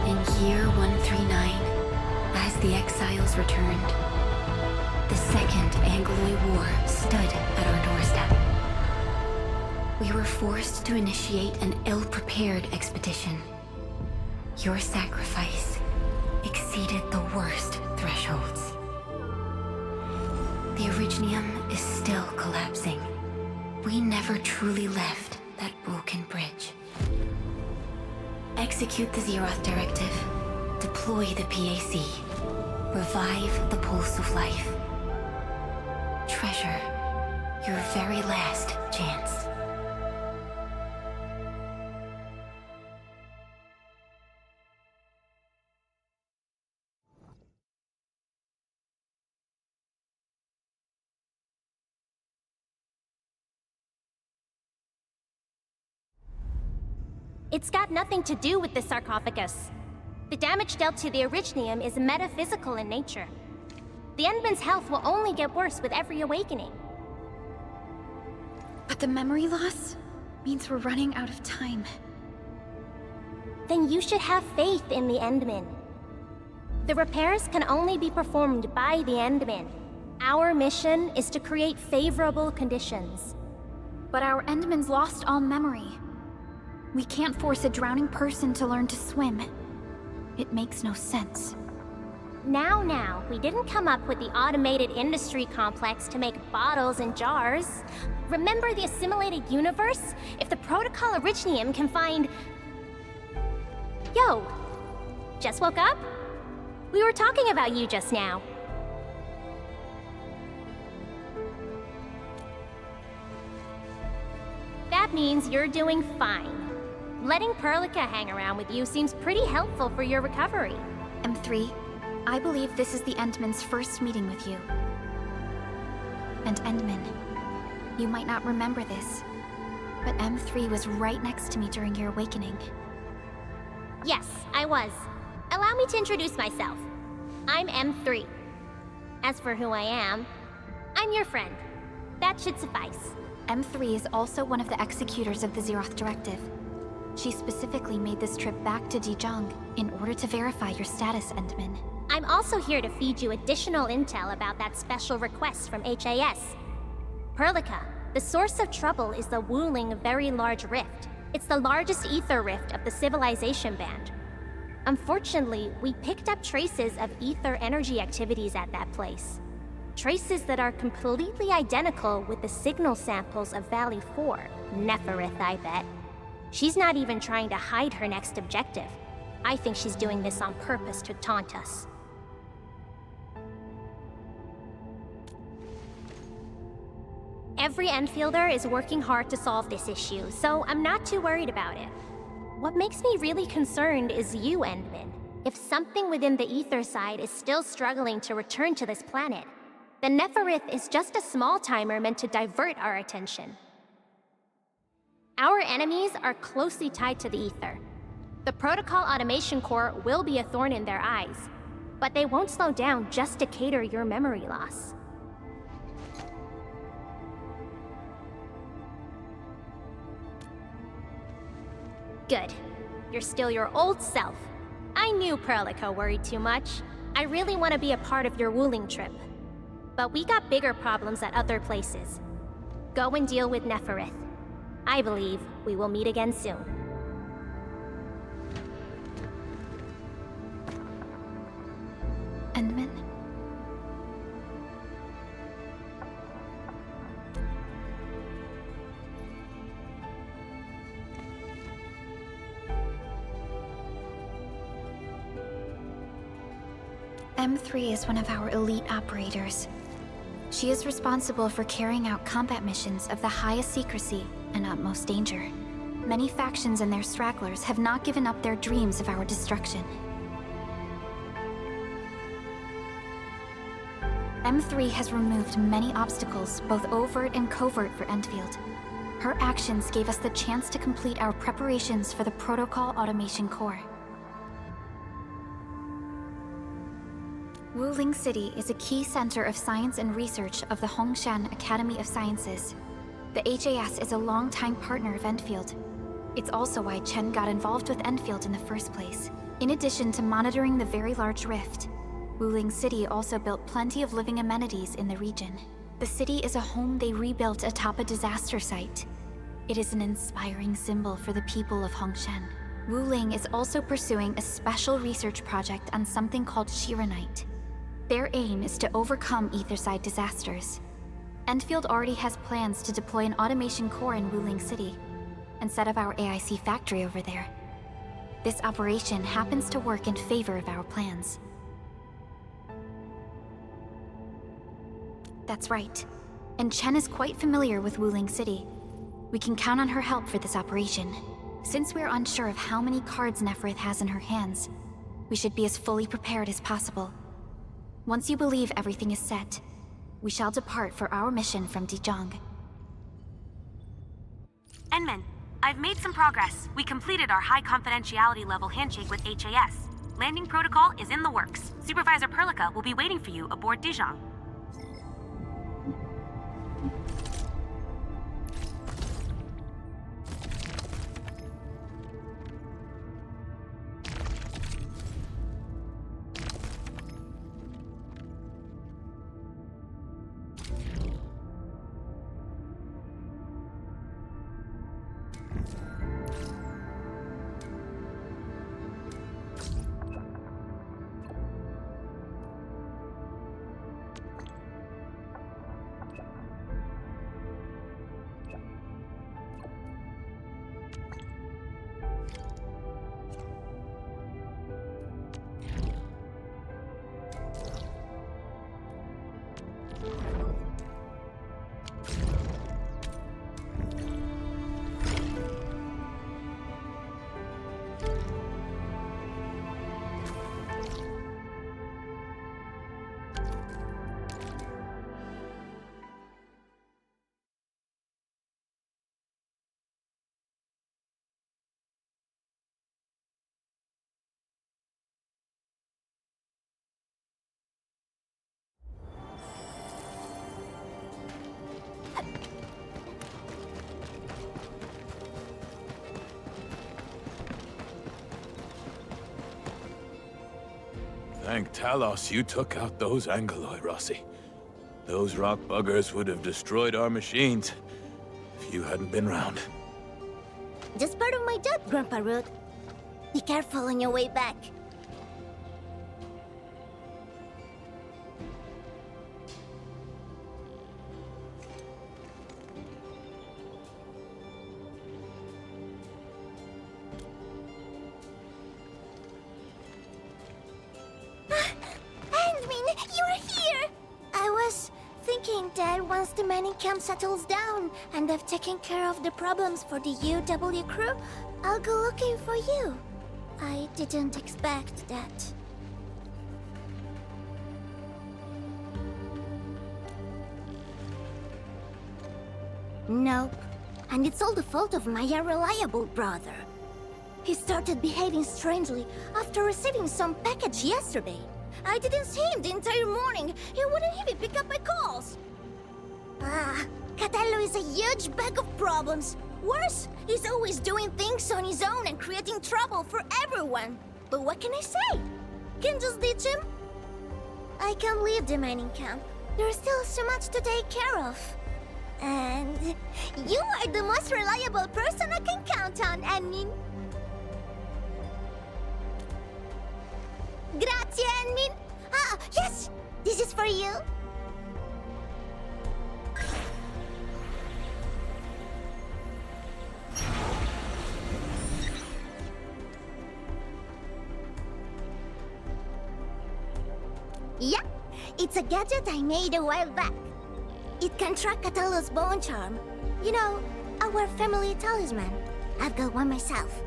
S17: In year 139, as the exiles returned, the Second Angloid War stood at our doorstep. We were forced to initiate an ill-prepared expedition. Your sacrifice exceeded the worst thresholds. The Originium is still collapsing. We never truly left that broken bridge. Execute the Zeroth Directive. Deploy the PAC. Revive the pulse of life. Treasure your very last chance.
S6: It's got nothing to do with the sarcophagus. The damage dealt to the Originium is metaphysical in nature. The Endman's health will only get worse with every awakening.
S3: But the memory loss means we're running out of time.
S6: Then you should have faith in the Endman. The repairs can only be performed by the Endman. Our mission is to create favorable conditions.
S3: But our Endman's lost all memory. We can't force a drowning person to learn to swim. It makes no sense.
S6: Now, we didn't come up with the automated industry complex to make bottles and jars. Remember the assimilated universe? If the Protocol Originium can find... Yo! Just woke up? We were talking about you just now. That means you're doing fine. Letting Perlica hang around with you seems pretty helpful for your recovery.
S3: M3, I believe this is the Endman's first meeting with you. And Endman, you might not remember this, but M3 was right next to me during your awakening.
S6: Yes, I was. Allow me to introduce myself. I'm M3. As for who I am, I'm your friend. That should suffice.
S3: M3 is also one of the executors of the Zeroth Directive. She specifically made this trip back to Dijiang in order to verify your status, Endman.
S6: I'm also here to feed you additional intel about that special request from HAS. Perlica, the source of trouble is the Wuling Very Large Rift. It's the largest ether rift of the Civilization Band. Unfortunately, we picked up traces of ether energy activities at that place. Traces that are completely identical with the signal samples of Valley 4. Neferith, I bet. She's not even trying to hide her next objective. I think she's doing this on purpose to taunt us. Every Enfielder is working hard to solve this issue, so I'm not too worried about it. What makes me really concerned is you, Endman. If something within the ether side is still struggling to return to this planet, then Neferith is just a small timer meant to divert our attention. Our enemies are closely tied to the ether. The Protocol Automation Core will be a thorn in their eyes, but they won't slow down just to cater your memory loss. Good. You're still your old self.
S18: I knew Perlica worried too much. I really want to be a part of your Wuling trip. But we got bigger problems at other places. Go and deal with Neferith. I believe we will meet again soon.
S3: Endman? M3 is one of our elite operators. She is responsible for carrying out combat missions of the highest secrecy and utmost danger. Many factions and their stragglers have not given up their dreams of our destruction. M3 has removed many obstacles, both overt and covert, for Endfield. Her actions gave us the chance to complete our preparations for the Protocol Automation Core. Wuling City is a key center of science and research of the Hongshan Academy of Sciences. The HAS is a longtime partner of Endfield. It's also why Chen got involved with Endfield in the first place. In addition to monitoring the very large rift, Wuling City also built plenty of living amenities in the region. The city is a home they rebuilt atop a disaster site. It is an inspiring symbol for the people of Hongshan. Wuling is also pursuing a special research project on something called Shiranite. Their aim is to overcome Etherside disasters. Endfield already has plans to deploy an automation core in Wuling City and set up our AIC factory over there. This operation happens to work in favor of our plans. That's right. And Chen is quite familiar with Wuling City. We can count on her help for this operation. Since we're unsure of how many cards Neferith has in her hands, we should be as fully prepared as possible. Once you believe everything is set, we shall depart for our mission from Dijiang.
S12: Endman, I've made some progress. We completed our high confidentiality level handshake with HAS. Landing protocol is in the works. Supervisor Perlica will be waiting for you aboard Dijiang.
S4: Thank Talos you took out those Angoloi, Rossi. Those rock buggers would have destroyed our machines if you hadn't been round.
S6: Just part of my job, Grandpa Root. Be careful on your way back.
S1: Once the mining camp settles down and I've taken care of the problems for the UW crew, I'll go looking for you. I didn't expect that. Nope. And it's all the fault of my unreliable brother. He started behaving strangely after receiving some package yesterday. I didn't see him the entire morning. He wouldn't even pick up my calls. Catello is a huge bag of problems. Worse, he's always doing things on his own and creating trouble for everyone. But what can I say? Can just ditch him? I can't leave the mining camp. There's still so much to take care of. And you are the most reliable person I can count on, Enmin. Grazie, Enmin. Ah, yes! This is for you. Yeah, it's a gadget I made a while back. It can track a Talos bone charm. You know, our family talisman. I've got one myself.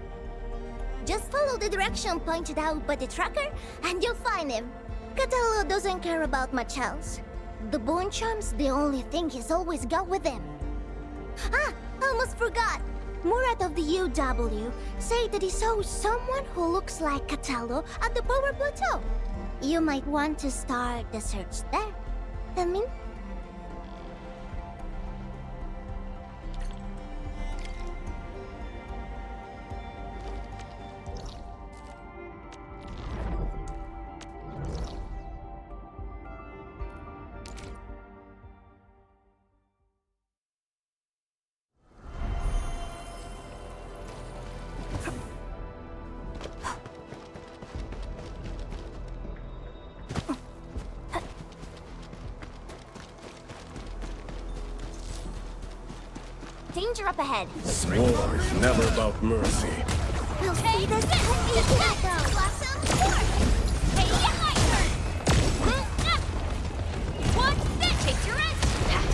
S1: Just follow the direction pointed out by the tracker, and you'll find him. Catalo doesn't care about much else. The bone charm's the only thing he's always got with him. Ah, almost forgot. Murat of the UW said that he saw someone who looks like Catalo at the power plateau. You might want to start the search there. Enmin?
S9: Danger up ahead.
S19: War is never about mercy.
S1: We'll see this.
S9: Blossom, hey, yeah, my turn. What's this? Take your end.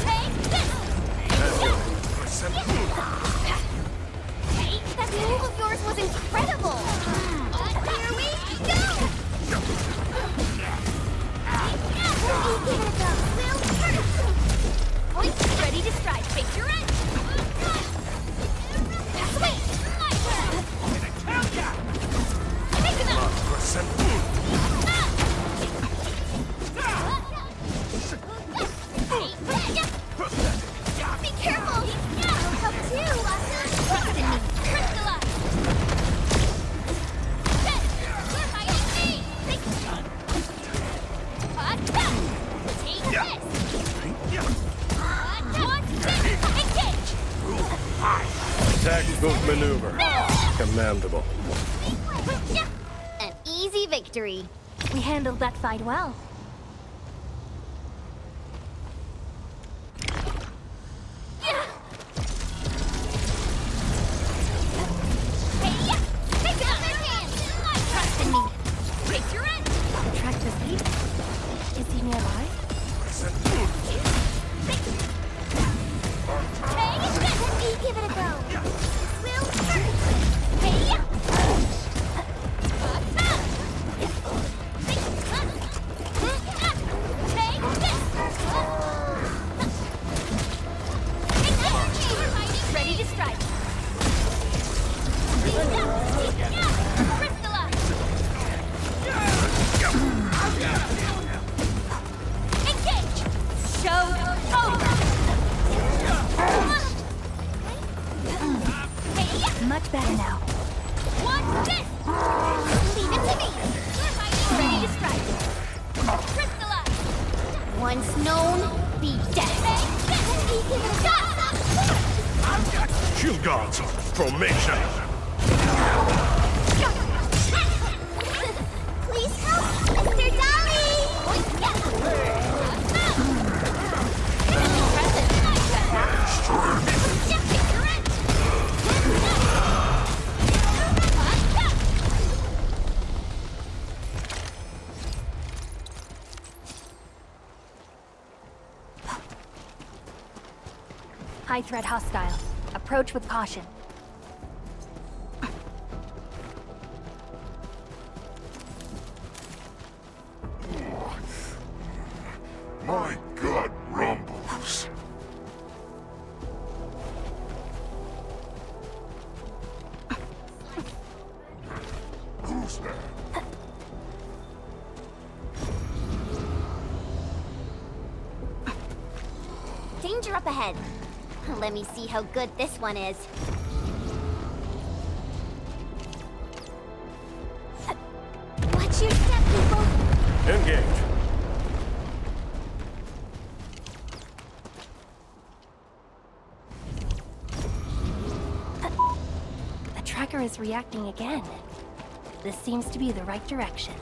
S9: Take this. Hey, that move of yours was incredible. Here we go.
S1: Give it a go.
S9: Point ready to strike. Take your end. Sweet. My turn. Take him out. Be careful. I'll help too, Blossom. Trust in me. Crystallize. We're fighting me. Take this.
S19: Tactical maneuver. Commendable.
S9: An easy victory.
S2: We handled that fight well.
S9: Trust in me. Take your end.
S2: Track this lead. Is he nearby?
S1: Give it a go. We'll
S9: ready to strike. Engage. Show over.
S2: Much better now.
S9: What's this? Leave it to me. Ready to strike. Crystallize. Once known, be dead.
S19: Shield guards, formation.
S1: please help, Mr. Dolly.
S2: High threat hostile. Approach with caution.
S19: My gut rumbles. Who's that?
S9: Danger up ahead. Let me see how good this one is.
S2: is reacting again. This seems to be the right direction.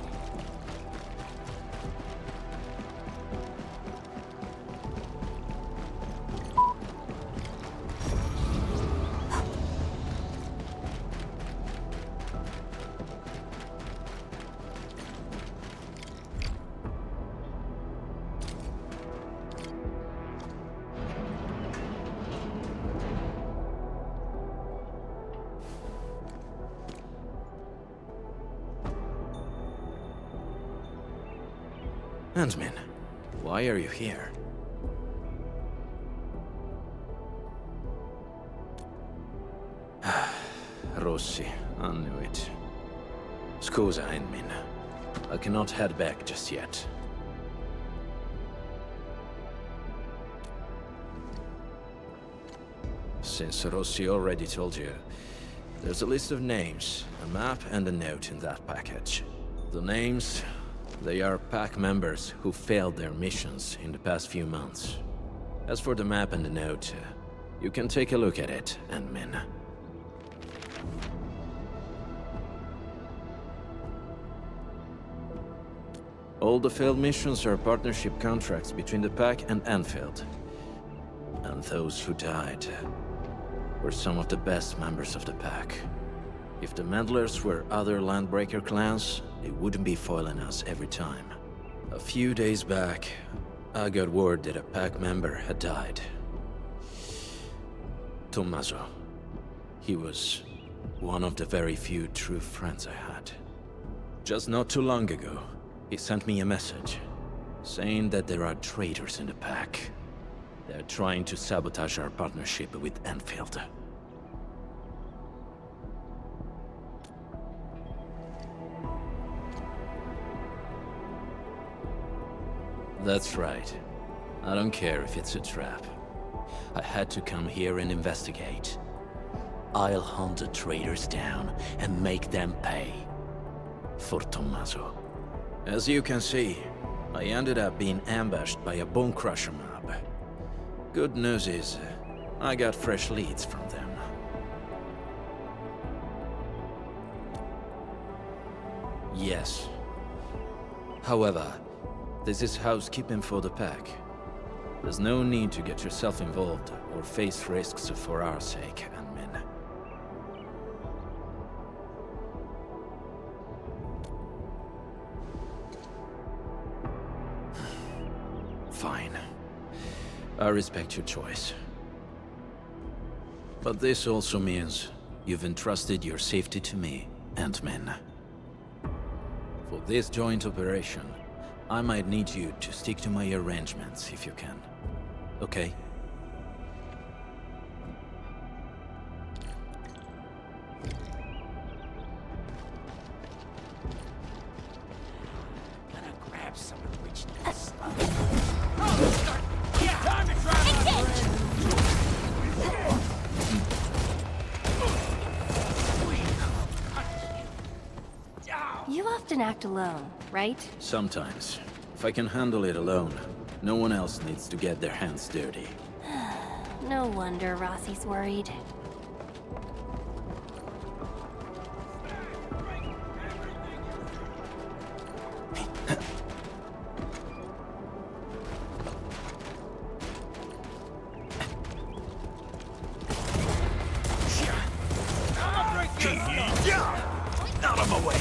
S7: Endmin, why are you here? Rossi, I knew it. Scusa, Endmin. I cannot head back just yet. Since Rossi already told you, there's a list of names, a map and a note in that package. The names, they are pack members who failed their missions in the past few months. As for the map and the note, you can take a look at it, Endmin. All the failed missions are partnership contracts between the pack and Endfield. And those who died were some of the best members of the pack. If the meddlers were other Landbreaker clans, they wouldn't be foiling us every time. A few days back, I got word that a pack member had died. Tommaso. He was one of the very few true friends I had. Just not too long ago, he sent me a message, saying that there are traitors in the pack. They're trying to sabotage our partnership with Endfield. That's right. I don't care if it's a trap. I had to come here and investigate. I'll hunt the traitors down and make them pay. For Tommaso. As you can see, I ended up being ambushed by a Bone Crusher mob. Good news is, I got fresh leads from them. Yes. However, this is housekeeping for the pack. There's no need to get yourself involved or face risks for our sake, Endmin. Fine. I respect your choice. But this also means you've entrusted your safety to me, Endmin. For this joint operation, I might need you to stick to my arrangements if you can. Okay?
S8: Gonna grab some original stuff. Yeah, time to try
S2: You often act alone, right?
S7: Sometimes. If I can handle it alone, no one else needs to get their hands dirty.
S2: No wonder Rossi's worried.
S8: Out of my way!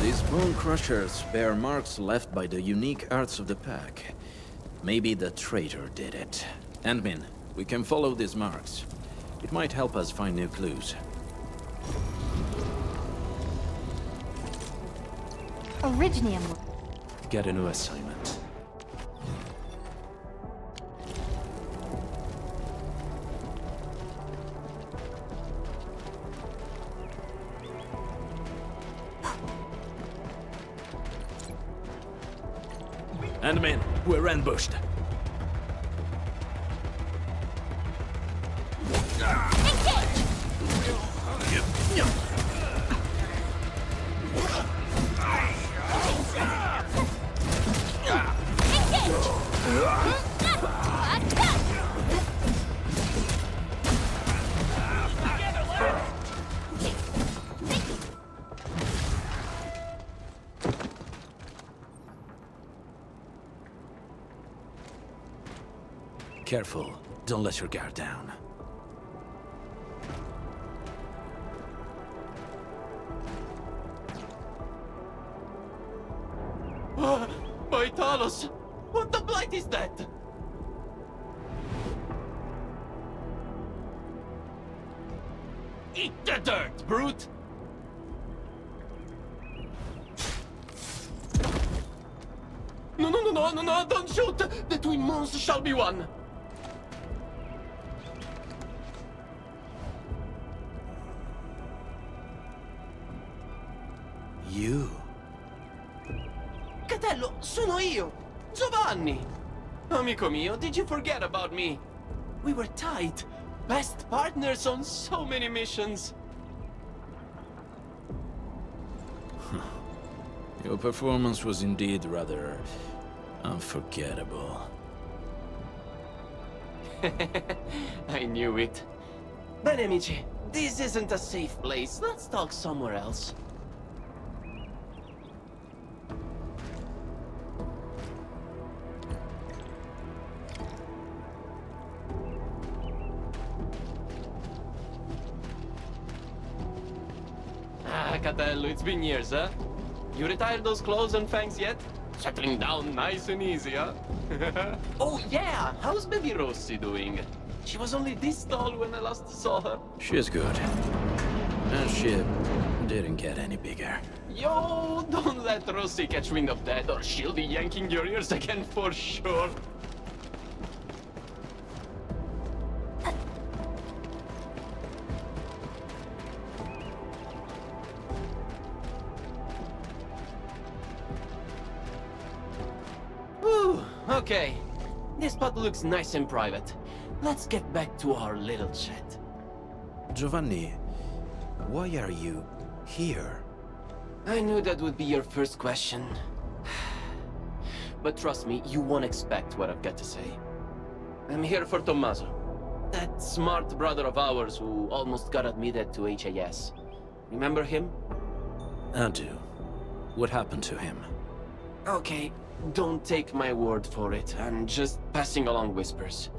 S7: These Bone Crushers bear marks left by the unique arts of the pack. Maybe the traitor did it. Endmin, we can follow these marks. It might help us find new clues.
S2: Originium.
S7: Get a new assignment.
S8: Endmin, we're ambushed.
S20: Careful, don't let your guard down.
S8: My Talos! What the blight is that? Eat the dirt, brute! No, don't shoot! The twin moons shall be one!
S20: You?
S8: Catello, sono io! Giovanni! Amico mio, did you forget about me? We were tight. Best partners on so many missions.
S20: Your performance was indeed rather unforgettable.
S8: I knew it. Bene, amici, this isn't a safe place. Let's talk somewhere else. Catello, it's been years, huh? You retired those clothes and fangs yet? Settling down nice and easy, huh? Oh yeah, how's baby Rossi doing? She was only this tall when I last saw her.
S20: She's good. And she didn't get any bigger.
S8: Yo, don't let Rossi catch wind of that or she'll be yanking your ears again for sure. Okay, this spot looks nice and private. Let's get back to our little chat.
S20: Giovanni, why are you here?
S8: I knew that would be your first question. But trust me, you won't expect what I've got to say. I'm here for Tommaso. That smart brother of ours who almost got admitted to HAS. Remember him?
S20: I do. What happened to him?
S8: Okay, don't take my word for it. I'm just passing along whispers.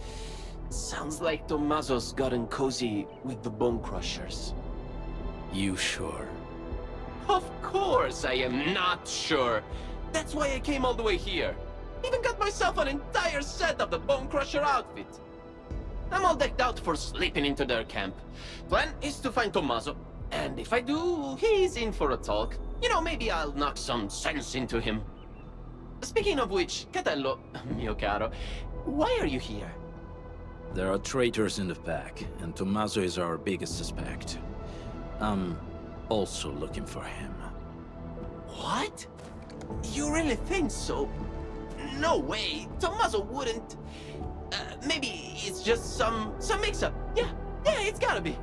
S8: Sounds like Tommaso's gotten cozy with the Bone Crushers.
S20: You sure?
S8: Of course I am not sure. That's why I came all the way here. Even got myself an entire set of the Bone Crusher outfit. I'm all decked out for slipping into their camp. Plan is to find Tommaso. And if I do, he's in for a talk. You know, maybe I'll knock some sense into him. Speaking of which, Catello, mio caro, why are you here?
S20: There are traitors in the pack, and Tommaso is our biggest suspect. I'm also looking for him.
S8: What? You really think so? No way, Tommaso wouldn't... maybe it's just some mix-up. Yeah, it's gotta be.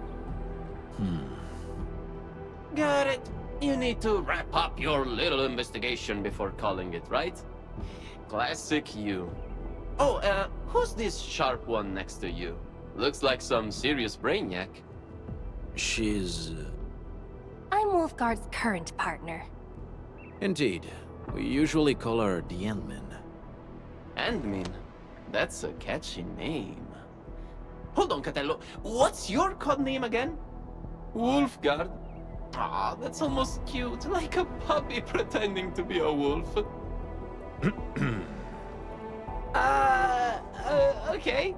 S8: Got it. You need to wrap up your little investigation before calling it, right? Classic you. Oh, who's this sharp one next to you? Looks like some serious brainiac.
S20: She's...
S2: I'm Wolfguard's current partner.
S20: Indeed. We usually call her the Endmin.
S8: Endmin? That's a catchy name. Hold on, Catello. What's your code name again? Wolfguard? Aw, that's almost cute, like a puppy pretending to be a wolf. Okay.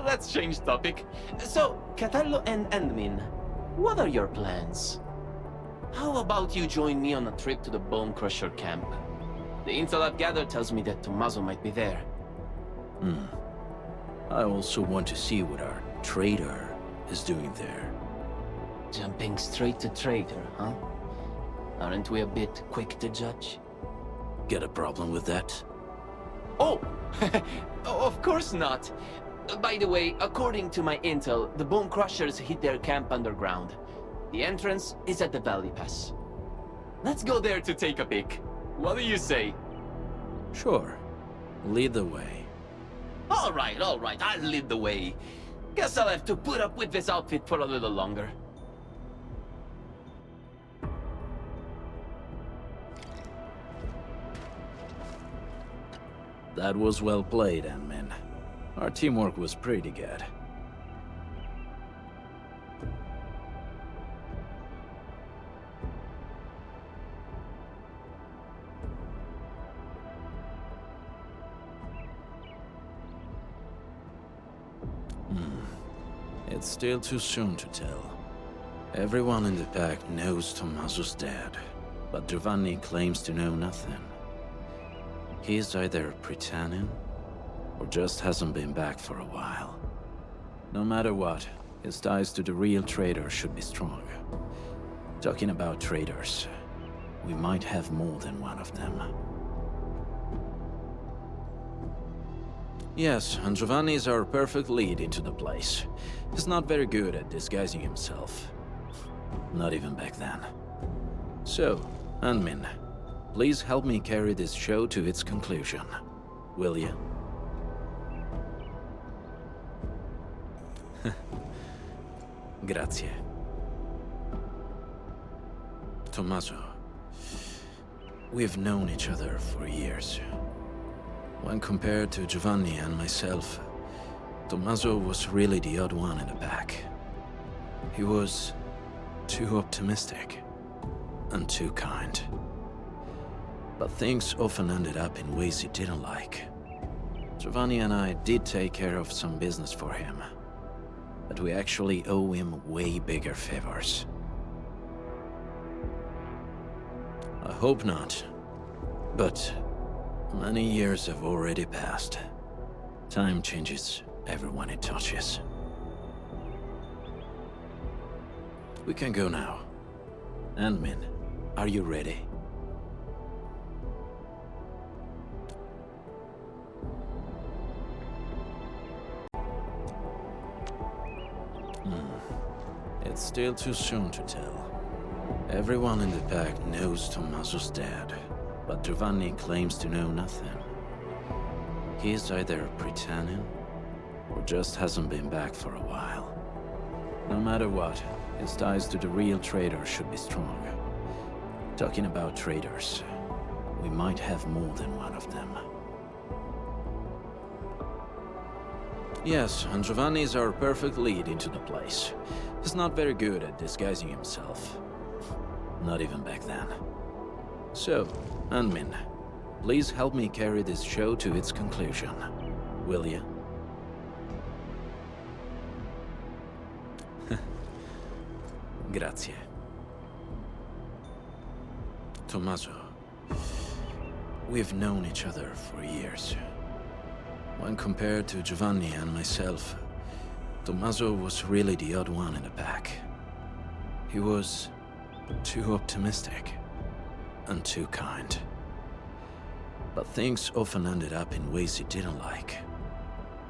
S8: Let's change topic. So, Catello and Endmin, what are your plans? How about you join me on a trip to the Bone Crusher camp? The intel I've gathered tells me that Tommaso might be there.
S20: I also want to see what our traitor is doing there.
S8: Jumping straight to traitor, huh? Aren't we a bit quick to judge?
S20: Get a problem with that?
S8: Oh! Of course not! By the way, according to my intel, the Bone Crushers hid their camp underground. The entrance is at the Valley Pass. Let's go there to take a peek. What do you say?
S20: Sure. Lead the way.
S8: Alright, I'll lead the way. Guess I'll have to put up with this outfit for a little longer.
S20: That was well played, Endmin. Our teamwork was pretty good. It's still too soon to tell. Everyone in the pack knows Tommaso's dead, but Giovanni claims to know nothing. He's either pretending, or just hasn't been back for a while. No matter what, his ties to the real traitor should be strong. Talking about traitors, we might have more than one of them. Yes, and Giovanni is our perfect lead into the place. He's not very good at disguising himself. Not even back then. So, Anmin, please help me carry this show to its conclusion. Will you? Grazie. Tommaso, we've known each other for years. When compared to Giovanni and myself, Tommaso was really the odd one in the pack. He was too optimistic and too kind. But things often ended up in ways he didn't like. Giovanni and I did take care of some business for him, but we actually owe him way bigger favors. I hope not, but many years have already passed. Time changes everyone it touches. We can go now. Anmin, are you ready? It's still too soon to tell. Everyone in the pack knows Tommaso's dead, but Giovanni claims to know nothing. He's either pretending, or just hasn't been back for a while. No matter what, his ties to the real traitor should be strong. Talking about traitors, we might have more than one of them. Yes, and Giovanni is our perfect lead into the place. He's not very good at disguising himself. Not even back then. So, Anmin, please help me carry this show to its conclusion. Will you? Grazie. Tommaso, we've known each other for years. When compared to Giovanni and myself, Tommaso was really the odd one in the pack. He was too optimistic and too kind. But things often ended up in ways he didn't like.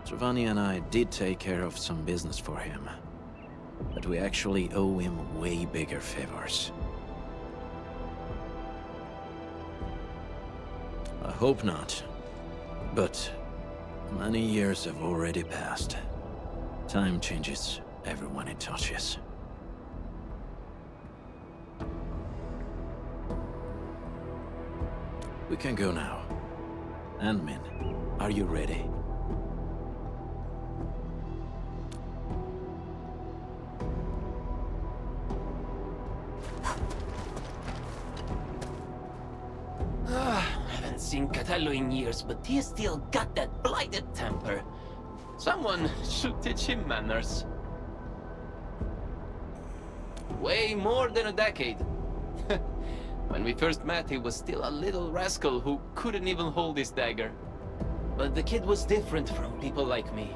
S20: Giovanni and I did take care of some business for him, but we actually owe him way bigger favors. I hope not, but many years have already passed. Time changes everyone it touches. We can go now. Anmin, are you ready?
S21: Haven't seen Catello in years, but he still got that blighted temper. Someone should teach him manners. Way more than a decade. When we first met, he was still a little rascal who couldn't even hold his dagger. But the kid was different from people like me.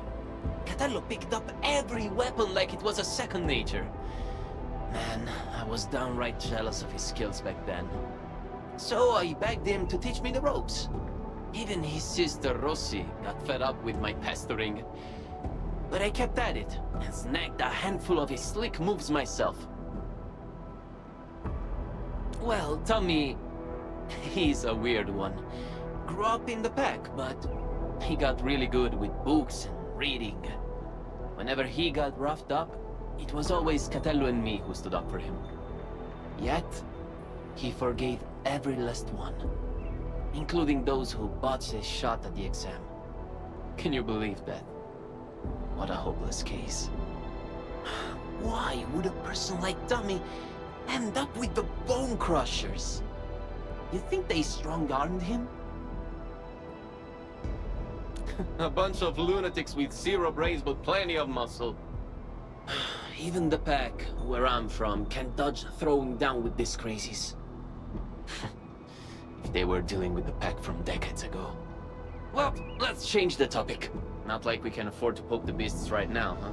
S21: Catello picked up every weapon like it was a second nature. Man, I was downright jealous of his skills back then. So I begged him to teach me the ropes. Even his sister Rossi got fed up with my pestering. But I kept at it, and snagged a handful of his slick moves myself. Well, Tommy, he's a weird one. Grew up in the pack, but he got really good with books and reading. Whenever he got roughed up, it was always Catello and me who stood up for him. Yet, he forgave every last one, including those who botched his shot at the exam. Can you believe that? What a hopeless case. Why would a person like Dummy end up with the Bone Crushers? You think they strong-armed him? A bunch of lunatics with zero brains but plenty of muscle. Even the pack, where I'm from, can dodge throwing down with these crazies. If they were dealing with the pack from decades ago. Well, let's change the topic. Not like we can afford to poke the beasts right now, huh?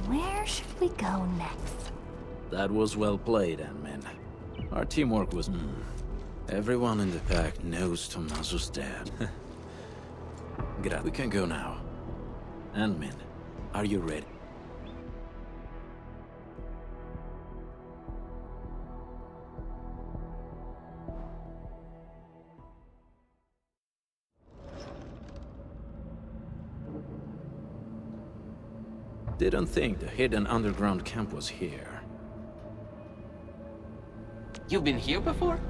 S2: Where should we go next?
S20: That was well played, Admin. Our teamwork was... Everyone in the pack knows Tommaso's dead. We can go now. Admin, are you ready? Didn't think the hidden underground camp was here.
S21: You've been here before?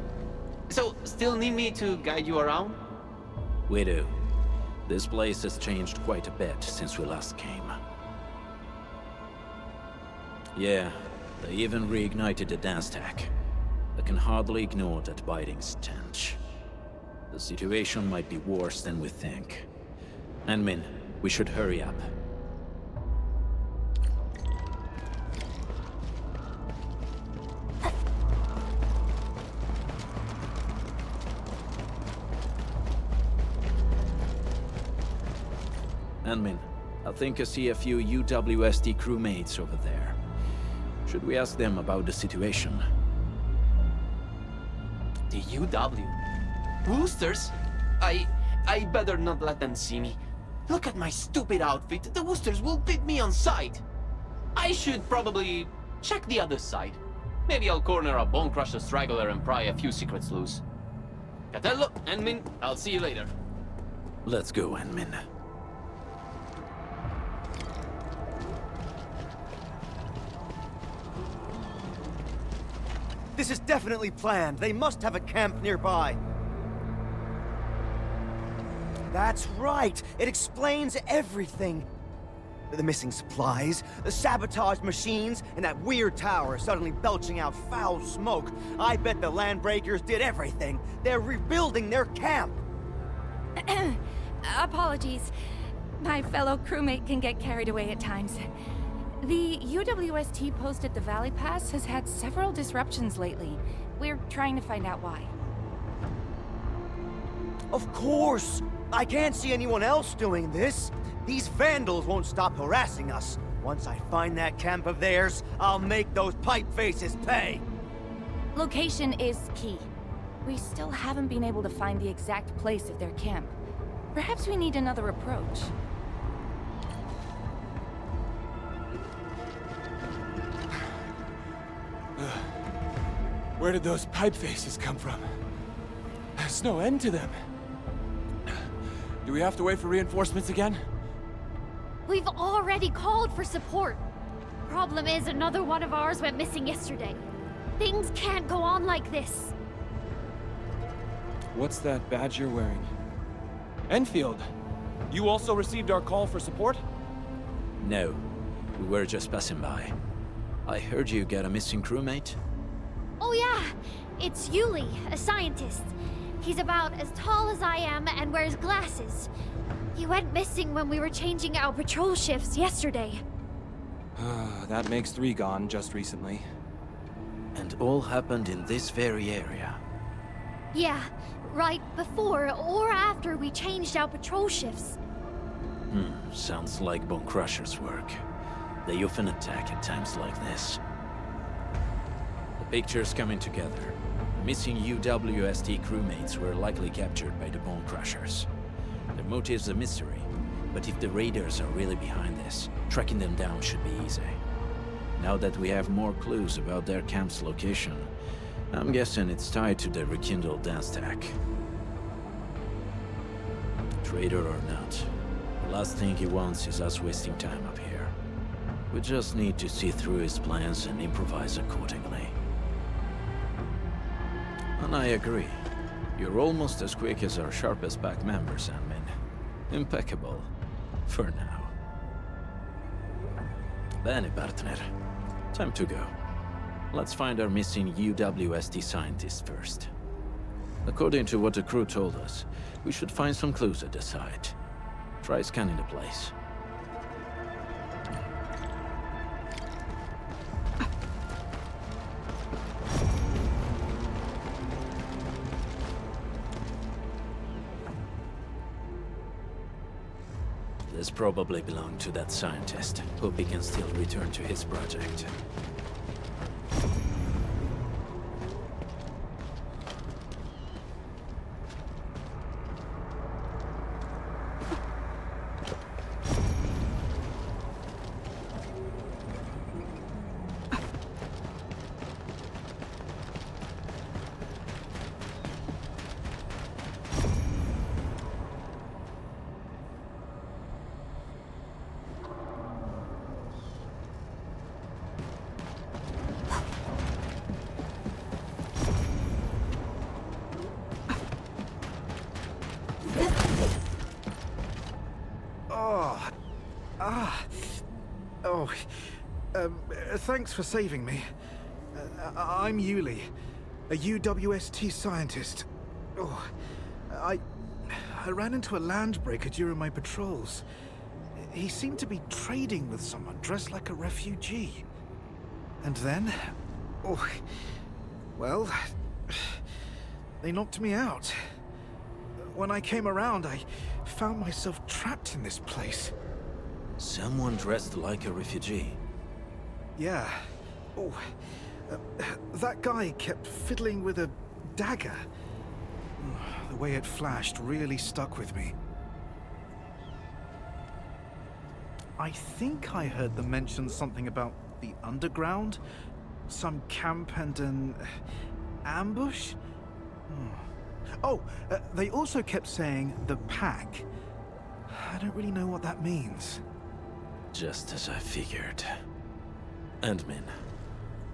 S21: So, still need me to guide you around?
S20: We do. This place has changed quite a bit since we last came. Yeah, they even reignited the dance tech. I can hardly ignore that biting stench. The situation might be worse than we think. Admin, we should hurry up. Admin, I think I see a few UWST crewmates over there. Should we ask them about the situation?
S21: The UW? Woosters? I better not let them see me. Look at my stupid outfit. The Woosters will beat me on sight. I should probably check the other side. Maybe I'll corner a Bone Crusher straggler and pry a few secrets loose. Catello, Admin, I'll see you later.
S20: Let's go, Admin.
S10: This is definitely planned. They must have a camp nearby. That's right. It explains everything. The missing supplies, the sabotaged machines, and that weird tower suddenly belching out foul smoke. I bet the Landbreakers did everything. They're rebuilding their camp.
S22: Apologies. My fellow crewmate can get carried away at times. The UWST post at the Valley Pass has had several disruptions lately. We're trying to find out why.
S10: Of course! I can't see anyone else doing this. These vandals won't stop harassing us. Once I find that camp of theirs, I'll make those pipe faces pay.
S22: Location is key. We still haven't been able to find the exact place of their camp. Perhaps we need another approach.
S23: Where did those pipe faces come from? There's no end to them. Do we have to wait for reinforcements again?
S6: We've already called for support. Problem is, another one of ours went missing yesterday. Things can't go on like this.
S23: What's that badge you're wearing? Endfield, you also received our call for support?
S20: No, we were just passing by. I heard you got a missing crewmate?
S6: Oh yeah, it's Yuli, a scientist. He's about as tall as I am and wears glasses. He went missing when we were changing our patrol shifts yesterday.
S23: That makes 3 gone just recently.
S20: And all happened in this very area.
S6: Yeah, right before or after we changed our patrol shifts.
S20: Sounds like Bone Crusher's work. They often attack at times like this. The picture's coming together. The missing UWST crewmates were likely captured by the Bone Crushers. Their motive's a mystery, but if the raiders are really behind this, tracking them down should be easy. Now that we have more clues about their camp's location, I'm guessing it's tied to the rekindled dance tech. Traitor or not, the last thing he wants is us wasting time up here. We just need to see through his plans and improvise accordingly. And I agree. You're almost as quick as our sharpest back members, Admin. Impeccable. For now. Bene, partner. Time to go. Let's find our missing UWST scientist first. According to what the crew told us, we should find some clues at the site. Try scanning the place. This probably belonged to that scientist. Hope he can still return to his project.
S5: Thanks for saving me. I'm Yuli, a UWST scientist. Oh, I ran into a landbreaker during my patrols. He seemed to be trading with someone dressed like a refugee. And then, well, they knocked me out. When I came around, I found myself trapped in this place.
S20: Someone dressed like a refugee?
S5: Yeah. That guy kept fiddling with a dagger. The way it flashed really stuck with me. I think I heard them mention something about the underground, some camp and an ambush. They also kept saying the pack. I don't really know what that means.
S20: Just as I figured. Endmin,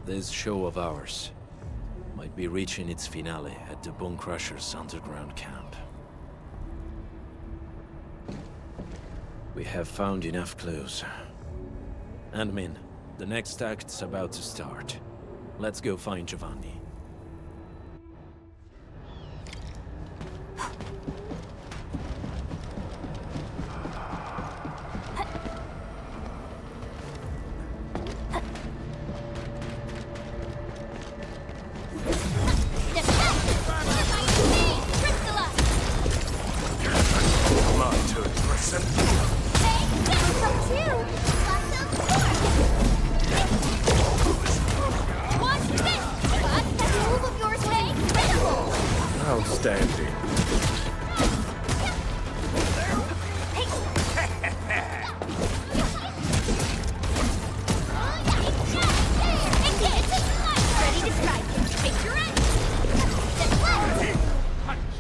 S20: this show of ours might be reaching its finale at the Bone Crusher's underground camp. We have found enough clues. Endmin, the next act's about to start. Let's go find Giovanni.
S19: Outstanding.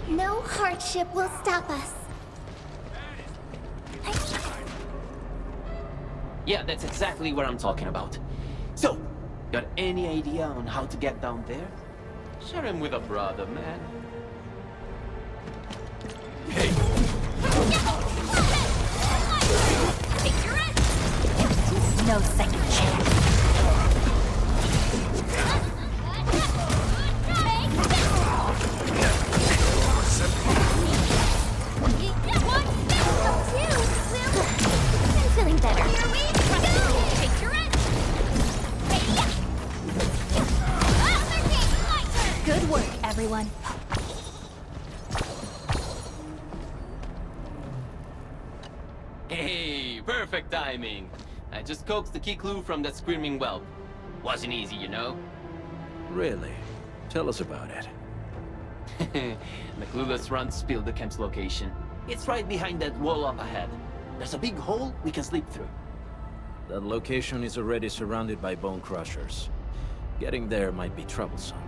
S1: No hardship will stop us.
S21: Yeah, that's exactly what I'm talking about. So, got any idea on how to get down there? Share him with a brother, man. Hey!
S2: No second chance.
S1: I'm feeling better.
S6: Here we go! Take your end!
S2: Good work, everyone.
S21: Hey, perfect timing. I just coaxed the key clue from that screaming whelp. Wasn't easy, you know?
S20: Really? Tell us about it.
S21: The clueless runt spilled the camp's location. It's right behind that wall up ahead. There's a big hole we can slip through.
S20: That location is already surrounded by bone crushers. Getting there might be troublesome.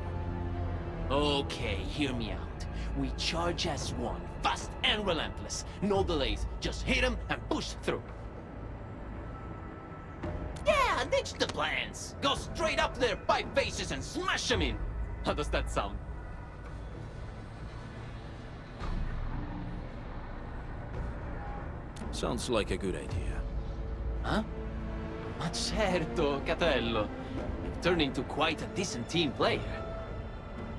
S21: Okay, hear me out. We charge as one, fast and relentless. No delays, just hit them and push through. Yeah, ditch the plans. Go straight up to their pipe faces and smash them in. How does that sound?
S20: Sounds like a good idea.
S21: Huh? Ma certo, Catello. You've turned into quite a decent team player.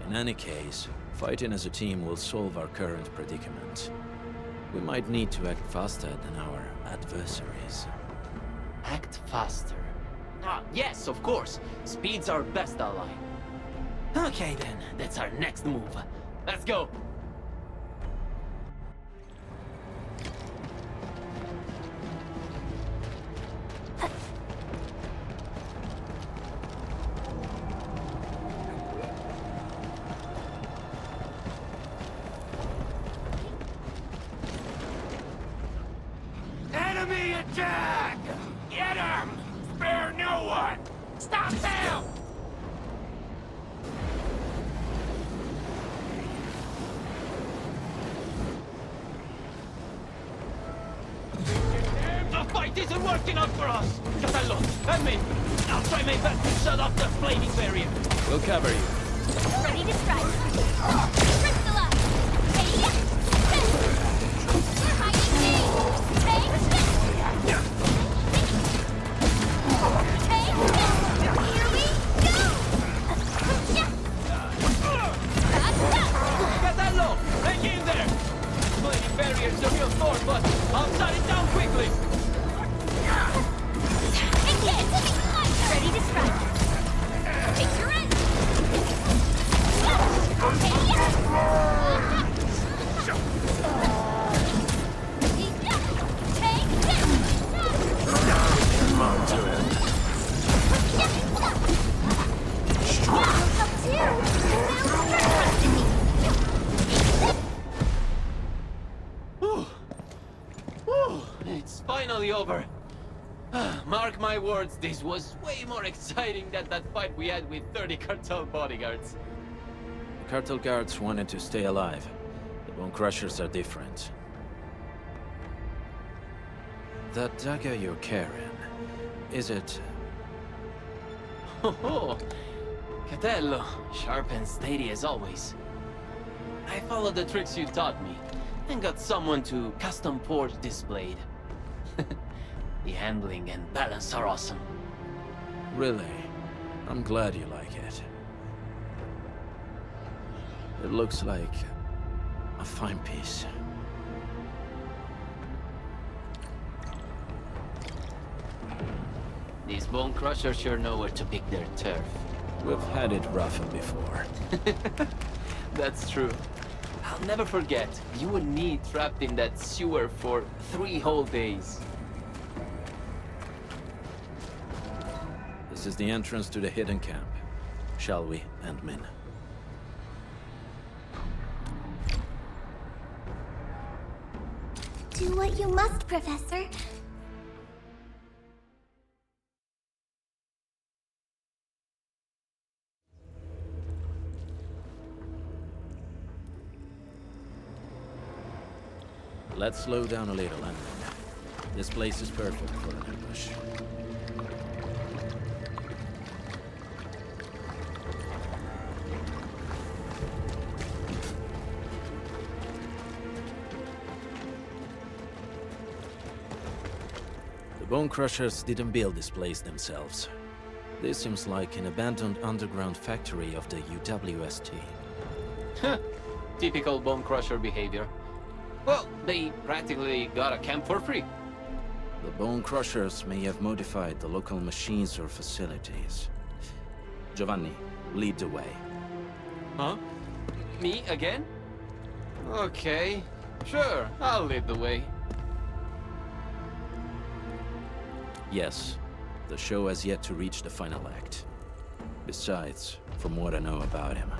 S20: In any case, fighting as a team will solve our current predicament. We might need to act faster than our adversaries.
S21: Act faster. Ah, yes, of course. Speed's our best ally. Okay then, that's our next move. Let's go!
S19: Enemy attack! Get him! Spare no one! Stop them!
S21: The fight isn't working out for us! Catello, and me! I'll try my best to shut off the flaming barrier.
S20: We'll cover you.
S9: Ready to strike. Crystallize. Hey, yeah. We're hiding me. Hey, here we go.
S21: Catello, hang in there! Flaming barrier's a real thorn, but I'll shut it down quickly.
S9: Ready to strike. Picture it.
S21: It's finally over. Mark my words, this was way more exciting than that fight we had with 30 cartel bodyguards.
S20: The cartel guards wanted to stay alive. The Bone Crushers are different. That dagger you're carrying, is it...
S21: Oh, Catello, sharp and steady as always. I followed the tricks you taught me, and got someone to custom forge this blade. The handling and balance are awesome.
S20: Really? I'm glad you like it. It looks like a fine piece.
S21: These Bone Crushers sure know where to pick their turf.
S20: We've had it rougher before.
S21: That's true. I'll never forget, you and me trapped in that sewer for 3 whole days.
S20: This is the entrance to the hidden camp. Shall we, Endmin?
S1: Do what you must, Professor.
S20: Let's slow down a little, Endmin. This place is perfect for an ambush. The Bone Crushers didn't build this place themselves. This seems like an abandoned underground factory of the UWST.
S21: Typical Bone Crusher behavior. Well, they practically got a camp for free.
S20: The Bone Crushers may have modified the local machines or facilities. Giovanni, lead the way.
S21: Huh? Me again? Okay, sure, I'll lead the way.
S20: Yes, the show has yet to reach the final act. Besides, from what I know about him,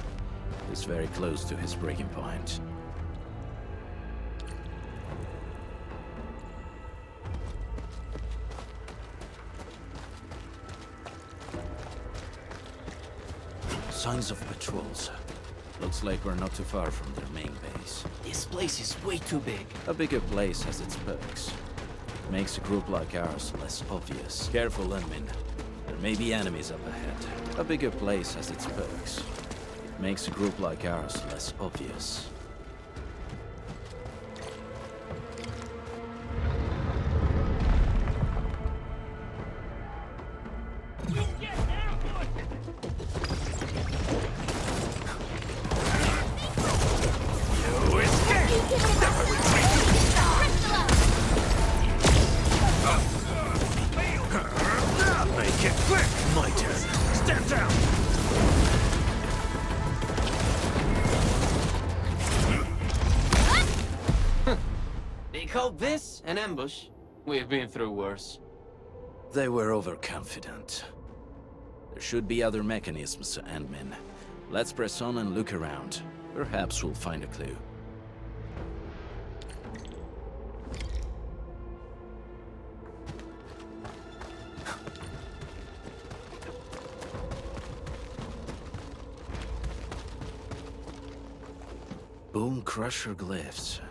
S20: he's very close to his breaking point. Signs of patrols. Looks like we're not too far from their main base.
S21: This place is way too big.
S20: A bigger place has its perks. Makes a group like ours less obvious. Careful, Unmin. There may be enemies up ahead. A bigger place has its perks. Makes a group like ours less obvious.
S21: This an ambush? We've been through worse.
S20: They were overconfident. There should be other mechanisms, Endmin. Let's press on and look around. Perhaps we'll find a clue. Bone Crusher glyphs.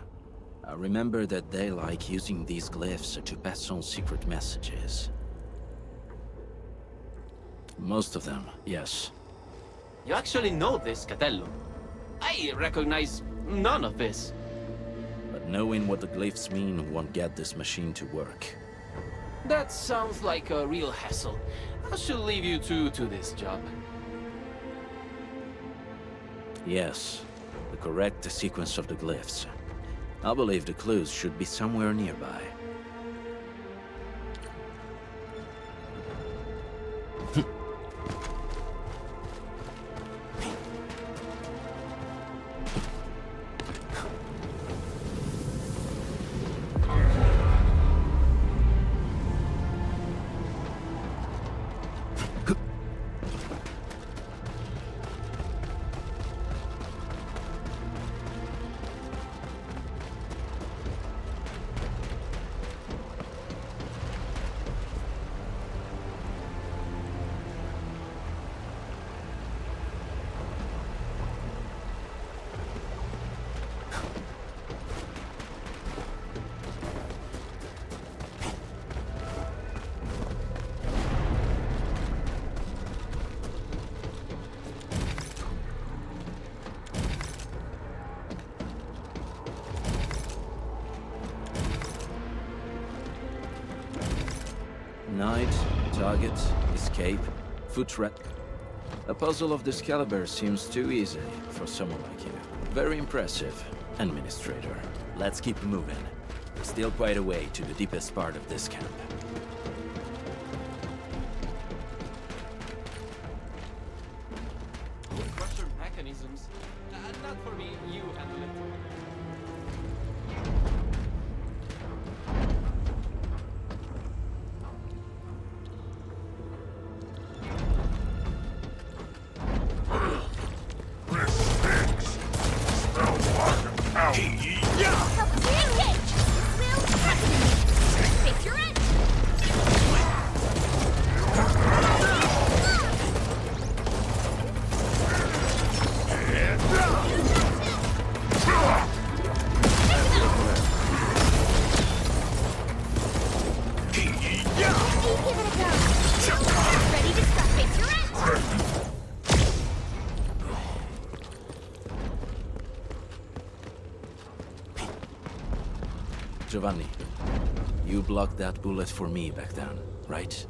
S20: I remember that they like using these glyphs to pass on secret messages. Most of them, yes.
S21: You actually know this, Catello. I recognize none of this.
S20: But knowing what the glyphs mean won't get this machine to work.
S21: That sounds like a real hassle. I should leave you two to this job.
S20: Yes, the correct sequence of the glyphs. I believe the clues should be somewhere nearby. Night, target, escape, foot threat. A puzzle of this caliber seems too easy for someone like you. Very impressive, Administrator. Let's keep moving. We're still quite a way to the deepest part of this camp.
S21: Crusher mechanisms? Not for me, you handle it.
S20: Giovanni, you blocked that bullet for me back then, right?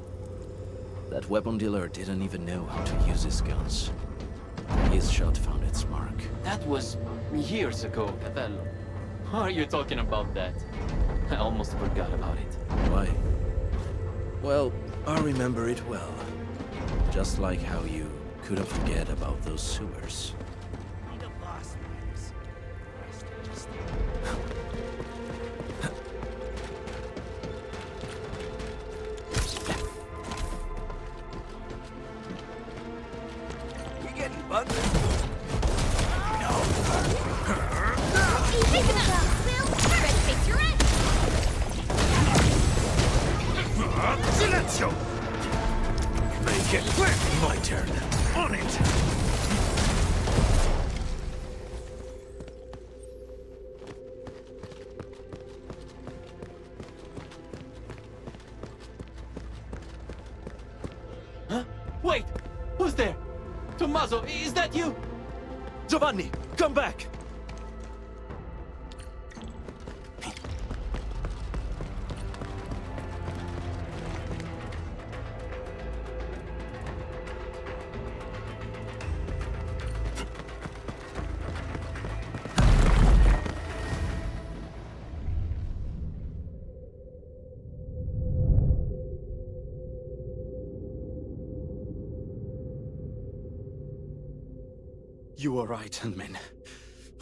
S20: That weapon dealer didn't even know how to use his guns. His shot found its mark.
S21: That was years ago, Catello. Why are you talking about that? I almost forgot about it.
S20: Why? Well, I remember it well. Just like how you couldn't forget about those sewers.
S19: Make it quick! My turn. On it!
S8: Wait! Who's there? Tommaso, is that you?
S20: Giovanni, come back! You were right, Endmin.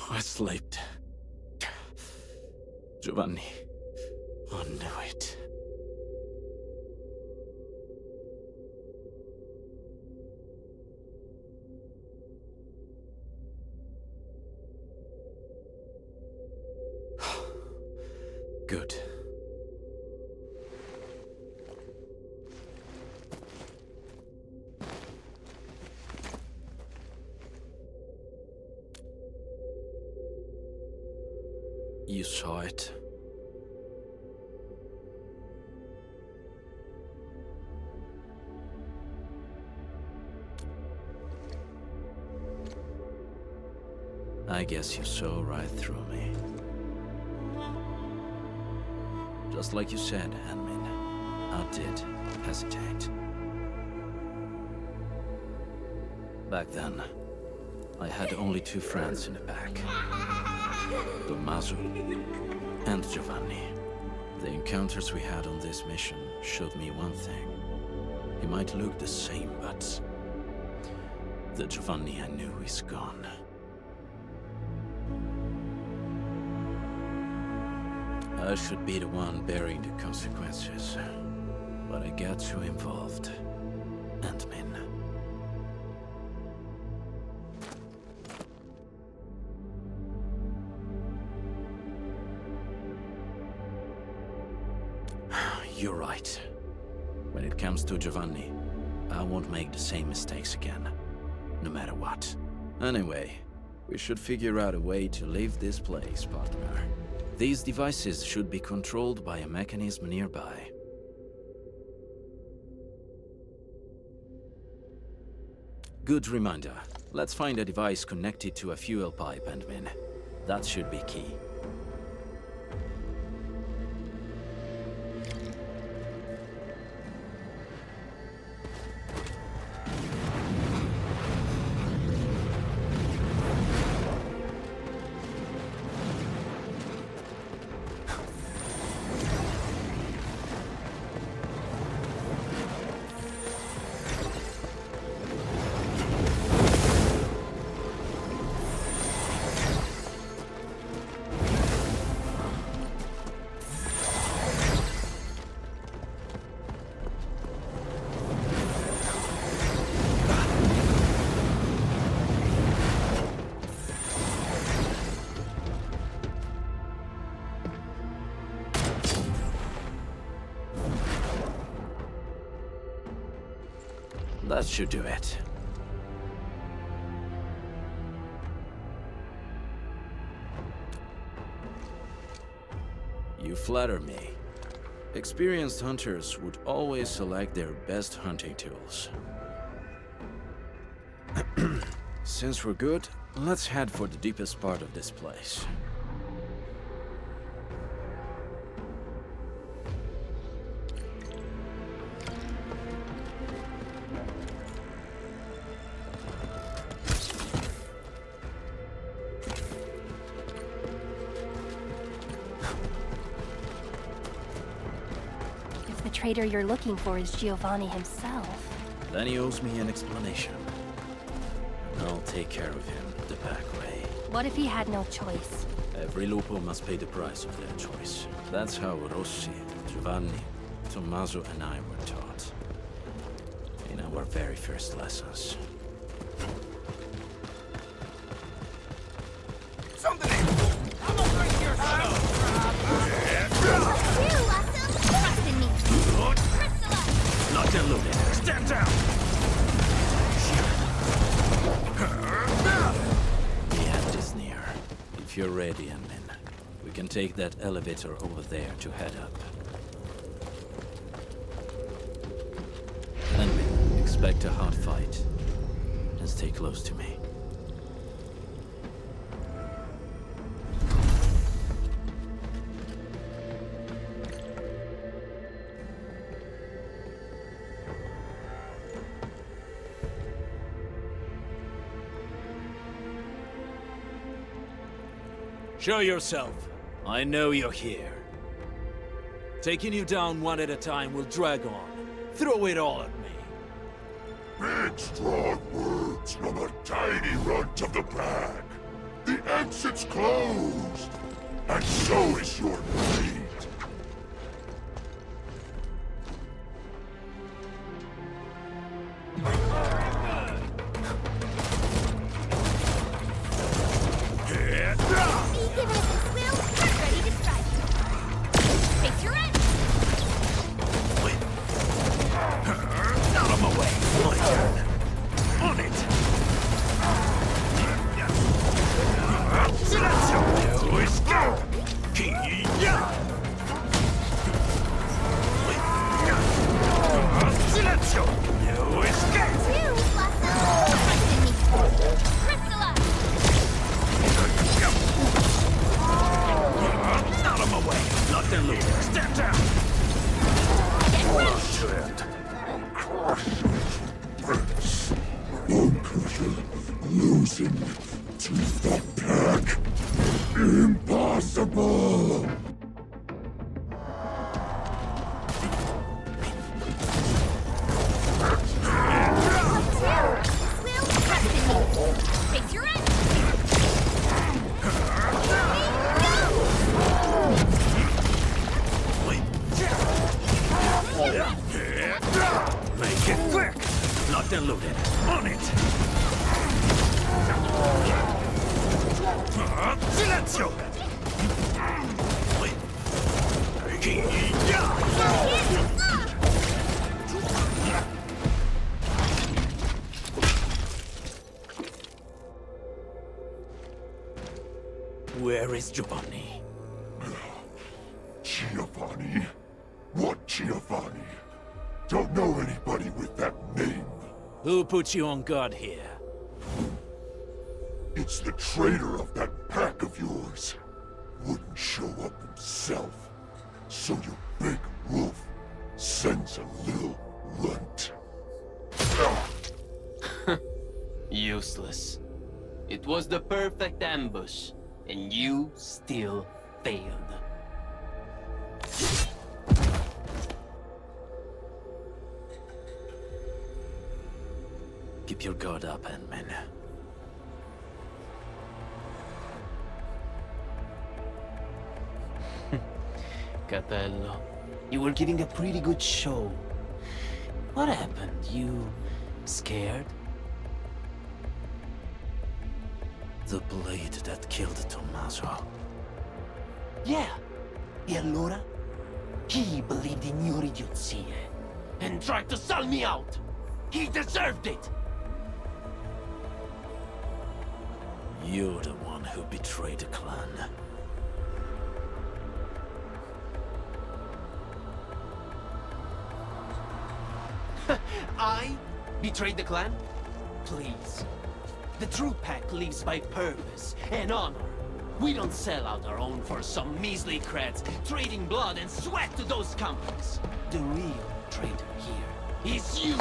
S20: I slept. Giovanni, I knew it. Good. You saw it. I guess you saw right through me. Just like you said, Endmin, I did hesitate. Back then, I had only 2 friends in the pack. Tommaso and Giovanni. The encounters we had on this mission showed me one thing. He might look the same, but the Giovanni I knew is gone. I should be the one bearing the consequences, but I got too involved. Endmin. You're right. When it comes to Giovanni, I won't make the same mistakes again, no matter what. Anyway, we should figure out a way to leave this place, partner. These devices should be controlled by a mechanism nearby. Good reminder. Let's find a device connected to a fuel pipe, Endmin. That should be key. That should do it. You flatter me. Experienced hunters would always select their best hunting tools. Since we're good, let's head for the deepest part of this place.
S2: The traitor you're looking for is Giovanni himself.
S20: Then he owes me an explanation. I'll take care of him the back way.
S2: What if he had no choice?
S20: Every lupo must pay the price of their choice. That's how Rossi, Giovanni, Tommaso and I were taught. In our very first lessons.
S19: Something! I'm gonna break your
S20: Locked and loaded. Stand down! The end is near. If you're ready, Endmin, we can take that elevator over there to head up. Endmin, expect expect a hard fight, then stay close to me.
S11: Show yourself. I know you're here. Taking you down one at a time will drag on. Throw it all at me.
S13: Big, strong words from a tiny runt of the pack. The exit's closed, and so is your fate. Losing to the pack. Impossible!
S11: Make it quick! Locked and loaded. On it! Silenzio! Where is Giovanni?
S13: Giovanni? What Giovanni? Don't know anybody with that name.
S11: Who put you on guard here?
S13: It's the traitor of that pack of yours. Wouldn't show up himself. So your big wolf sends a little runt.
S21: Useless. It was the perfect ambush, and you still failed.
S20: Keep your guard up, Ant-Man.
S21: Capello, you were giving a pretty good show. What happened? You scared?
S20: The blade that killed Tommaso.
S21: Yeah. E allora? He believed in your idiozie and tried to sell me out. He deserved it.
S20: You're the one who betrayed the clan.
S21: I betrayed the clan? Please. The true pack lives by purpose and honor. We don't sell out our own for some measly creds, trading blood and sweat to those companies. The real traitor here is you!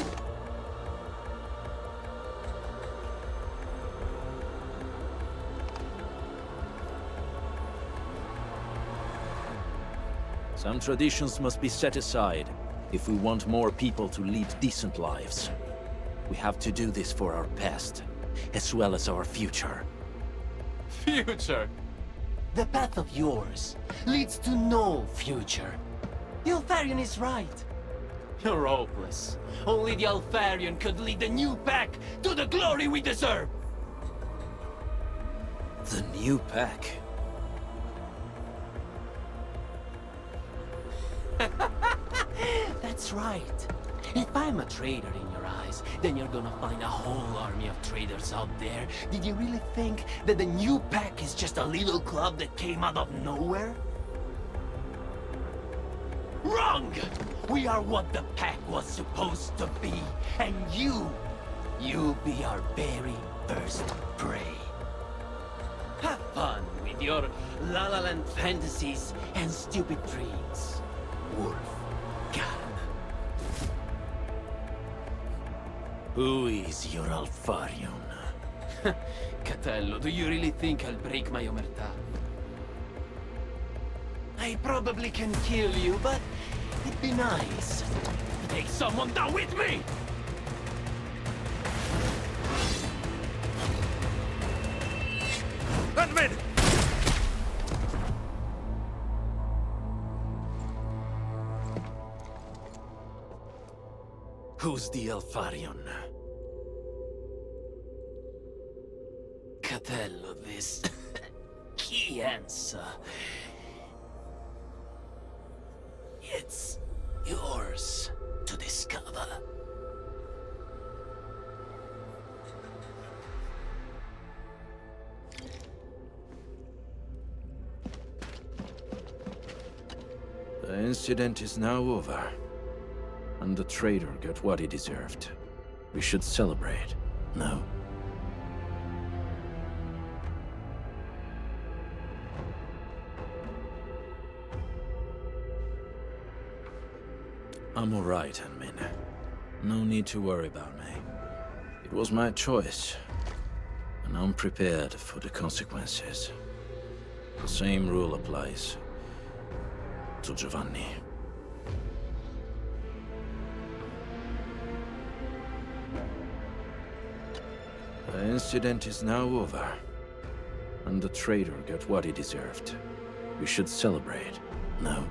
S20: Some traditions must be set aside if we want more people to lead decent lives. We have to do this for our past, as well as our future.
S21: Future? The path of yours leads to no future. The Alfarian is right. You're hopeless. Only the Alfarian could lead the new pack to the glory we deserve!
S20: The new pack?
S21: That's right. If I'm a traitor in your eyes, then you're gonna find a whole army of traitors out there. Did you really think that the new pack is just a little club that came out of nowhere? Wrong!
S19: We are what the pack was supposed to be, and you'll be our very first prey. Have fun with your La La Land fantasies and stupid dreams, Wolf.
S20: Who is your Alfarion?
S19: Catello, do you really think I'll break my omerta? I probably can kill you, but it'd be nice to take someone down with me!
S5: Admin!
S20: Who's the Alfarion?
S19: Catello, this key answer. It's yours to discover.
S20: The incident is now over, and the traitor got what he deserved. We should celebrate, no? I'm alright, Anmin. No need to worry about me. It was my choice, and I'm prepared for the consequences. The same rule applies to Giovanni. The incident is now over, and the traitor got what he deserved. We should celebrate, no?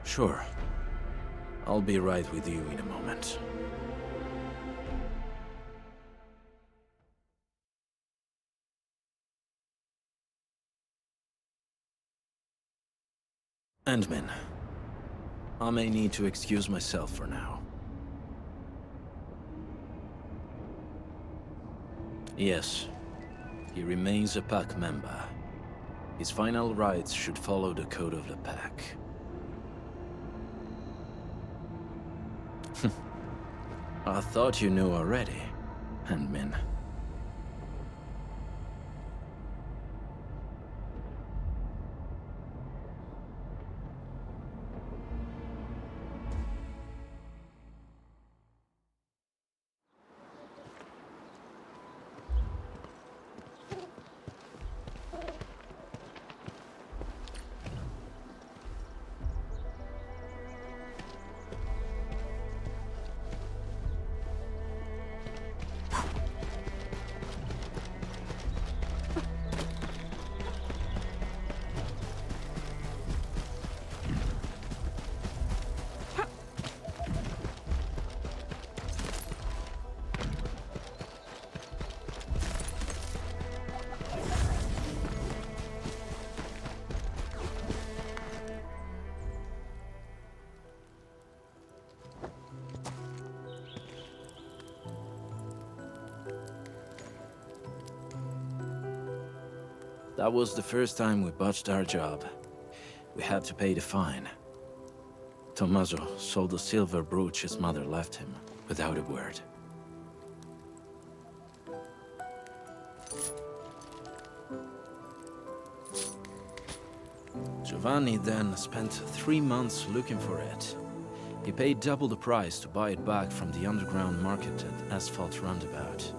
S20: Sure. I'll be right with you in a moment. Endman, I may need to excuse myself for now. Yes, he remains a pack member. His final rites should follow the code of the pack. I thought you knew already, Endman. That was the first time we botched our job. We had to pay the fine. Tommaso sold the silver brooch his mother left him, without a word. Giovanni then spent 3 months looking for it. He paid double the price to buy it back from the underground market at Asphalt Roundabout.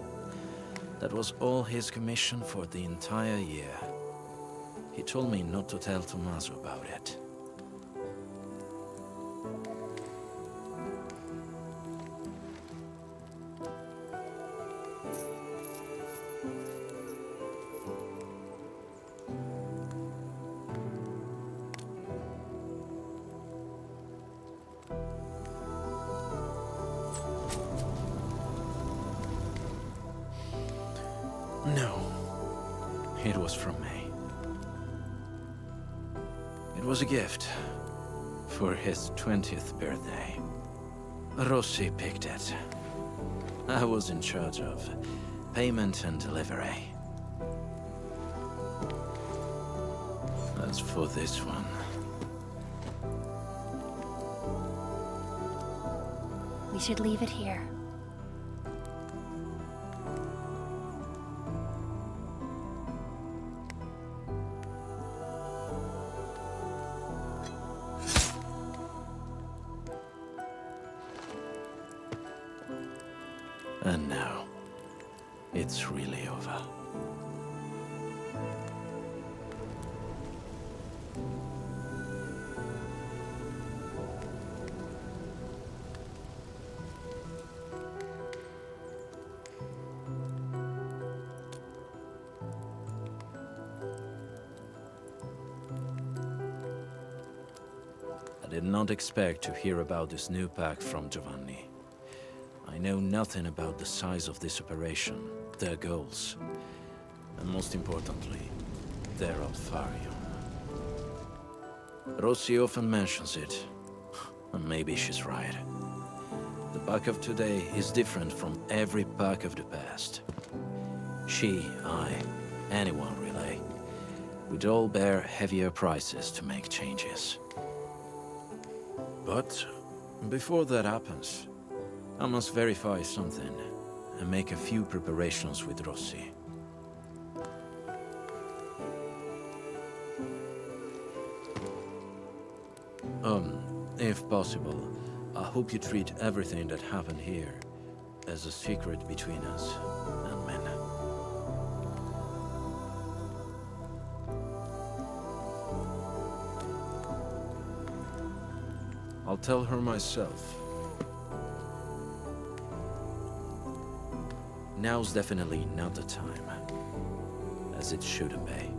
S20: That was all his commission for the entire year. He told me not to tell Tommaso about it. No, it was from me. It was a gift for his 20th birthday. Rossi picked it. I was in charge of payment and delivery. As for this one,
S2: We should leave it here.
S20: And now, it's really over. I did not expect to hear about this new pack from Giovanni. I know nothing about the size of this operation, their goals, and most importantly, their Alfarium. Rossi often mentions it, and maybe she's right. The pack of today is different from every pack of the past. She, I, anyone really, would all bear heavier prices to make changes. But before that happens, I must verify something and make a few preparations with Rossi. If possible, I hope you treat everything that happened here as a secret between us and men. I'll tell her myself. Now's definitely not the time, as it shouldn't be.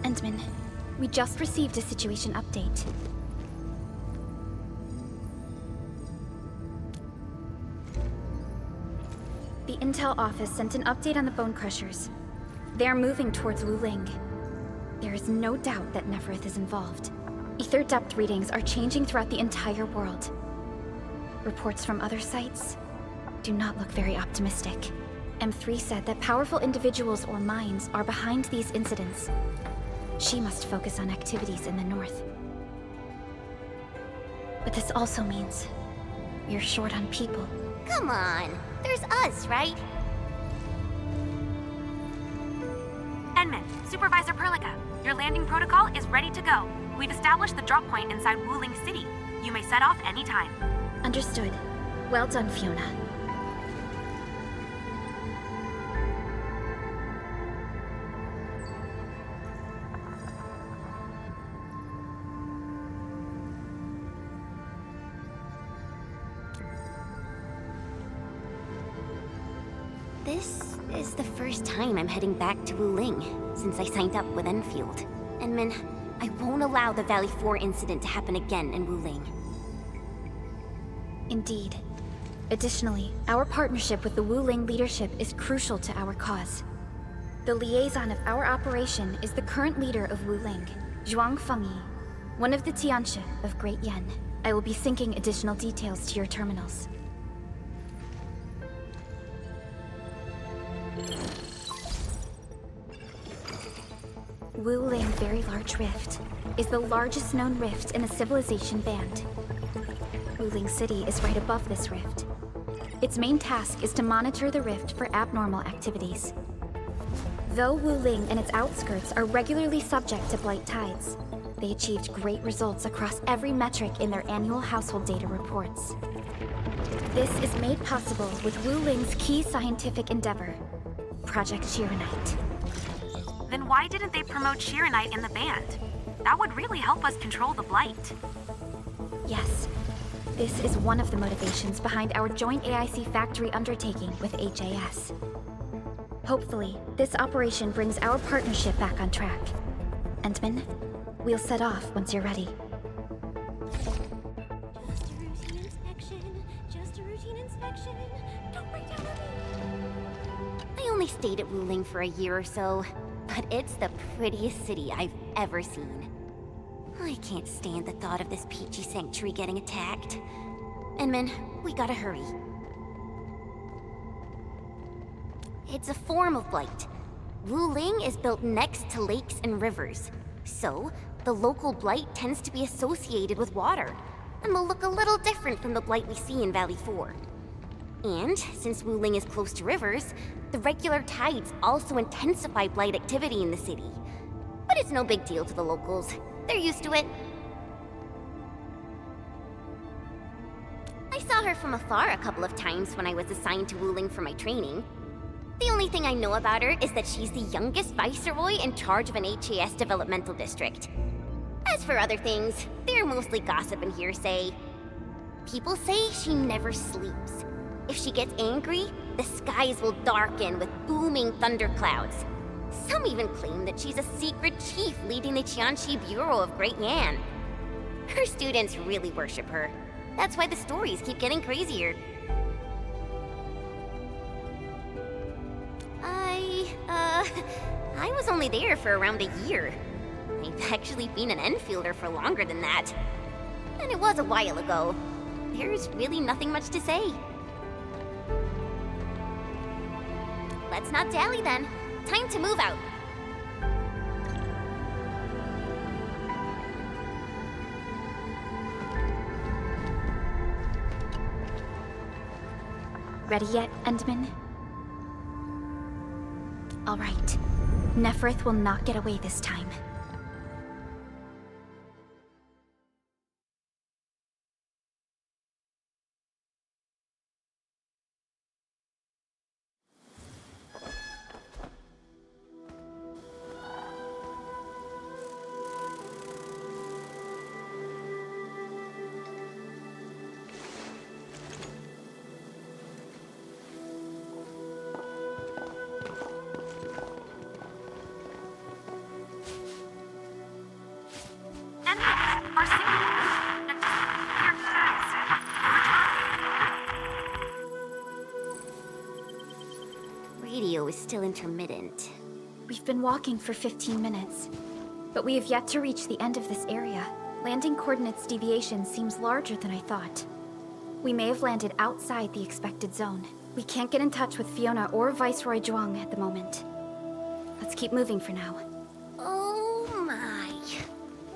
S3: Endman, we just received a situation update. The Intel office sent an update on the Bone Crushers. They are moving towards Wuling. There is no doubt that Neferith is involved. Ether depth readings are changing throughout the entire world. Reports from other sites do not look very optimistic. M3 said that powerful individuals or minds are behind these incidents. She must focus on activities in the north. But this also means we're short on people.
S9: Come on, there's us, right?
S12: Supervisor Perlica, your landing protocol is ready to go. We've established the drop point inside Wuling City. You may set off anytime.
S3: Understood. Well done, Fiona.
S9: This is the first time I'm heading back to Wuling since I signed up with Enfield. Enmin, I won't allow the Valley 4 incident to happen again in Wuling.
S3: Indeed. Additionally, our partnership with the Wuling leadership is crucial to our cause. The liaison of our operation is the current leader of Wuling, Zhuang Fengyi, one of the Tianxia of Great Yen. I will be syncing additional details to your terminals. Wuling Very Large Rift is the largest known rift in the civilization band. Wuling City is right above this rift. Its main task is to monitor the rift for abnormal activities. Though Wuling and its outskirts are regularly subject to blight tides, they achieved great results across every metric in their annual household data reports. This is made possible with Wuling's key scientific endeavor, Project Shiranite.
S12: Then why didn't they promote Shiranite in the band? That would really help us control the blight.
S3: Yes. This is one of the motivations behind our joint AIC factory undertaking with HAS. Hopefully, this operation brings our partnership back on track. Endman, we'll set off once you're ready.
S6: Just a routine inspection. Don't break down on me.
S9: I only stayed at Wuling for a year or so, but it's the prettiest city I've ever seen. I can't stand the thought of this peachy sanctuary getting attacked. Enmin, we gotta hurry. It's a form of blight. Wuling is built next to lakes and rivers, so the local blight tends to be associated with water, and will look a little different from the blight we see in Valley 4. And since Wuling is close to rivers, the regular tides also intensify blight activity in the city. But it's no big deal to the locals. They're used to it. I saw her from afar a couple of times when I was assigned to Wuling for my training. The only thing I know about her is that she's the youngest viceroy in charge of an HAS developmental district. As for other things, they're mostly gossip and hearsay. People say she never sleeps. If she gets angry, the skies will darken with booming thunderclouds. Some even claim that she's a secret chief leading the Qianxi Bureau of Great Yan. Her students really worship her. That's why the stories keep getting crazier. I was only there for around a year. I've actually been an Enfielder for longer than that. And it was a while ago. There's really nothing much to say. Let's not dally then. Time to move out.
S3: Ready yet, Endman? All right. Neferith will not get away this time.
S9: Radio is still intermittent.
S3: We've been walking for 15 minutes, but we have yet to reach the end of this area. Landing coordinates deviation seems larger than I thought. We may have landed outside the expected zone. We can't get in touch with Fiona or Viceroy Zhuang at the moment. Let's keep moving for now.
S9: Oh my.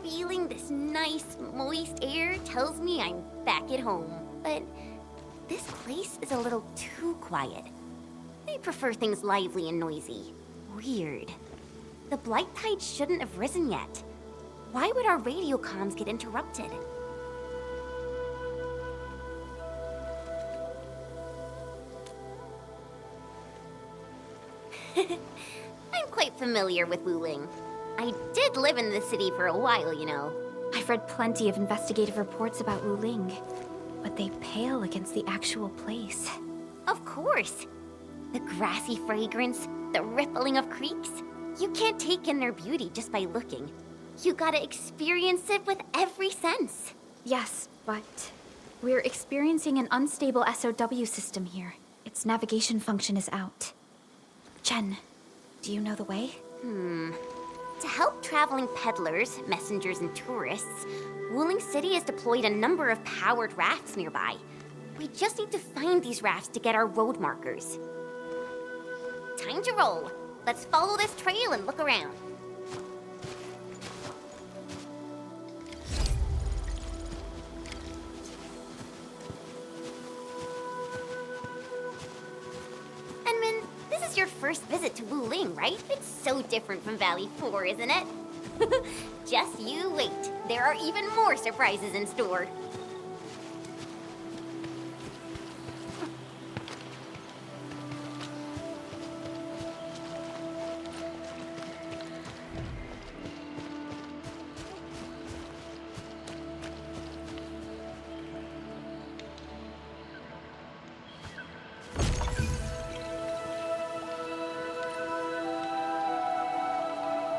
S9: Feeling this nice, moist air tells me I'm back at home. But this place is a little too quiet. I prefer things lively and noisy. Weird. The blight tide shouldn't have risen yet. Why would our radio comms get interrupted? I'm quite familiar with Wuling. I did live in the city for a while, you know.
S3: I've read plenty of investigative reports about Wuling, but they pale against the actual place.
S9: Of course. The grassy fragrance, the rippling of creeks. You can't take in their beauty just by looking. You gotta experience it with every sense.
S3: Yes, but we're experiencing an unstable SOW system here. Its navigation function is out. Chen, do you know the way?
S9: To help traveling peddlers, messengers, and tourists, Wuling City has deployed a number of powered rafts nearby. We just need to find these rafts to get our road markers. Time to roll. Let's follow this trail and look around. Enman, this is your first visit to Wuling, right? It's so different from Valley 4, isn't it? Just you wait. There are even more surprises in store.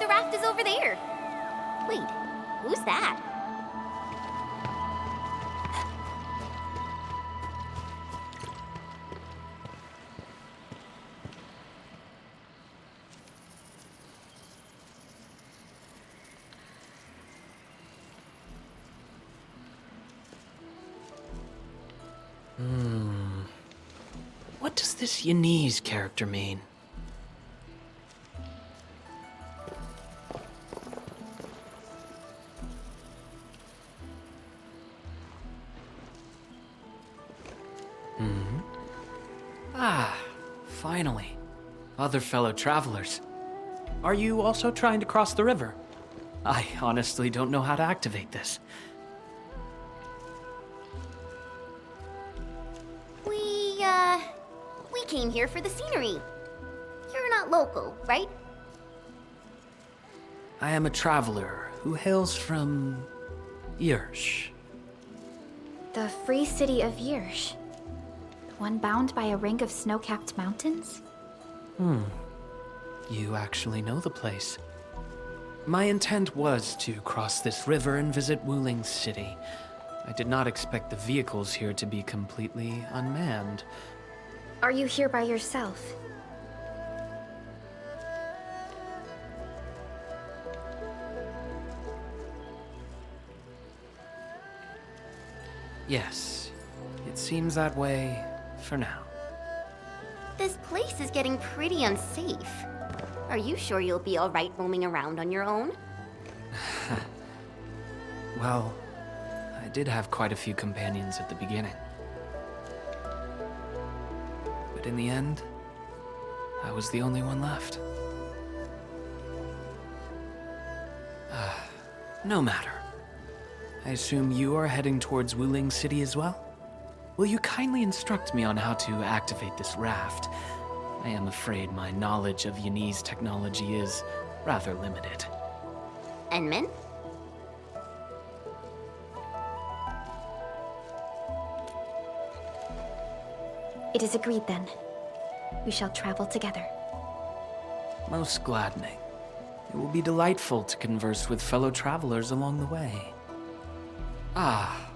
S9: The raft is over there. Wait, who's that?
S14: What does this Yanese character mean? Ah, finally. Other fellow travelers. Are you also trying to cross the river? I honestly don't know how to activate this.
S9: We came here for the scenery. You're not local, right?
S14: I am a traveler who hails from Yirsh.
S3: The free city of Yirsh. The one bound by a ring of snow-capped mountains?
S14: You actually know the place. My intent was to cross this river and visit Wuling City. I did not expect the vehicles here to be completely unmanned.
S3: Are you here by yourself?
S14: Yes, it seems that way for now.
S9: This place is getting pretty unsafe. Are you sure you'll be alright roaming around on your own?
S14: Well, I did have quite a few companions at the beginning. But in the end, I was the only one left. No matter. I assume you are heading towards Wuling City as well? Will you kindly instruct me on how to activate this raft? I am afraid my knowledge of Yanese technology is rather limited.
S9: Enman?
S3: It is agreed then. We shall travel together.
S14: Most gladdening. It will be delightful to converse with fellow travelers along the way. Ah,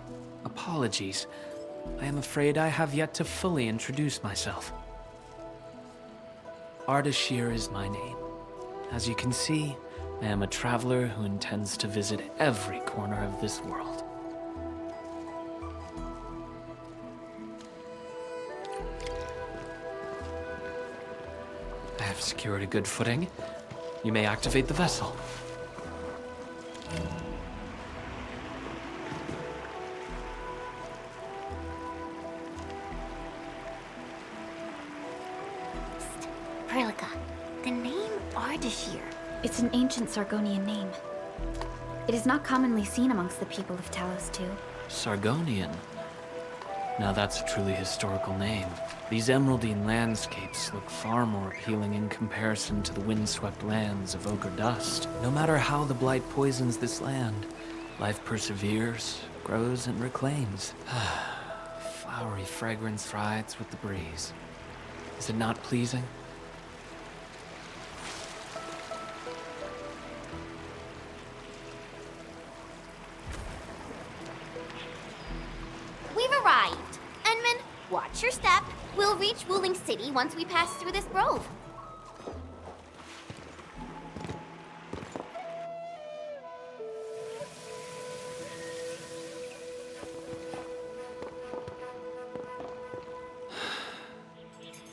S14: apologies. I am afraid I have yet to fully introduce myself. Ardashir is my name. As you can see, I am a traveler who intends to visit every corner of this world. I have secured a good footing. You may activate the vessel.
S9: Psst, Prelika, the name Ardashir.
S3: It's an ancient Sargonian name. It is not commonly seen amongst the people of Talos-II.
S14: Sargonian? Now that's a truly historical name. These emeraldine landscapes look far more appealing in comparison to the windswept lands of ochre dust. No matter how the blight poisons this land, life perseveres, grows, and reclaims. Flowery fragrance rides with the breeze. Is it not pleasing?
S9: We've arrived. Enman, watch your step. We'll reach Wuling City once we pass through this grove.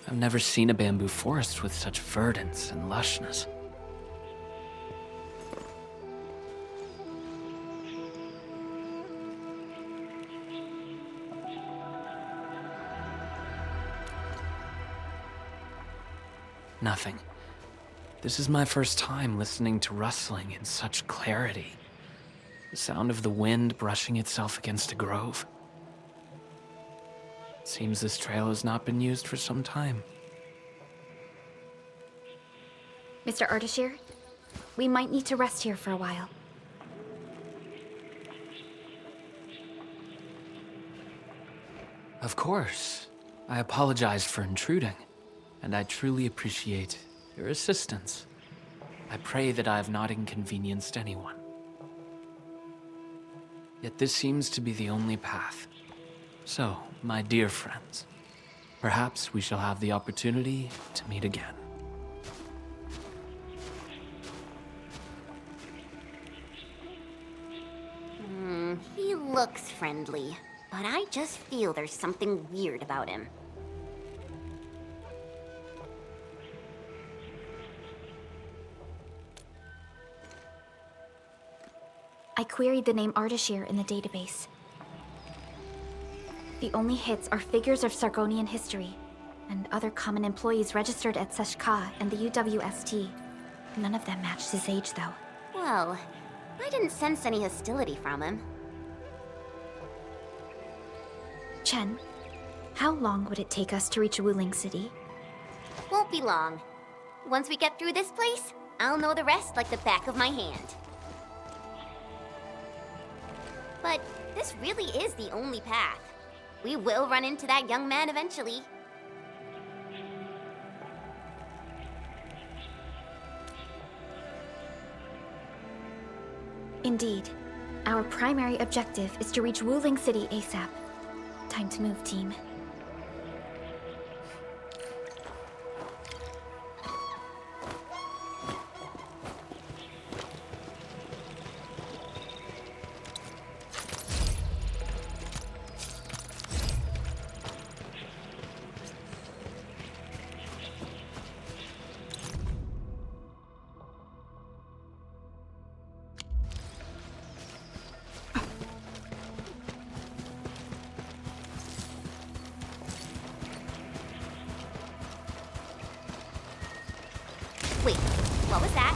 S14: I've never seen a bamboo forest with such verdance and lushness. Nothing. This is my first time listening to rustling in such clarity. The sound of the wind brushing itself against a grove. It seems this trail has not been used for some time.
S3: Mr. Ardashir, we might need to rest here for a while.
S14: Of course. I apologize for intruding, and I truly appreciate your assistance. I pray that I have not inconvenienced anyone. Yet this seems to be the only path. So, my dear friends, perhaps we shall have the opportunity to meet again.
S9: He looks friendly, but I just feel there's something weird about him.
S3: I queried the name Ardashir in the database. The only hits are figures of Sargonian history, and other common employees registered at Seshka and the UWST. None of them matched his age, though.
S9: Well, I didn't sense any hostility from him.
S3: Chen, how long would it take us to reach Wuling City?
S9: Won't be long. Once we get through this place, I'll know the rest like the back of my hand. But this really is the only path. We will run into that young man eventually.
S3: Indeed. Our primary objective is to reach Wuling City ASAP. Time to move, team.
S9: Wait, what was that?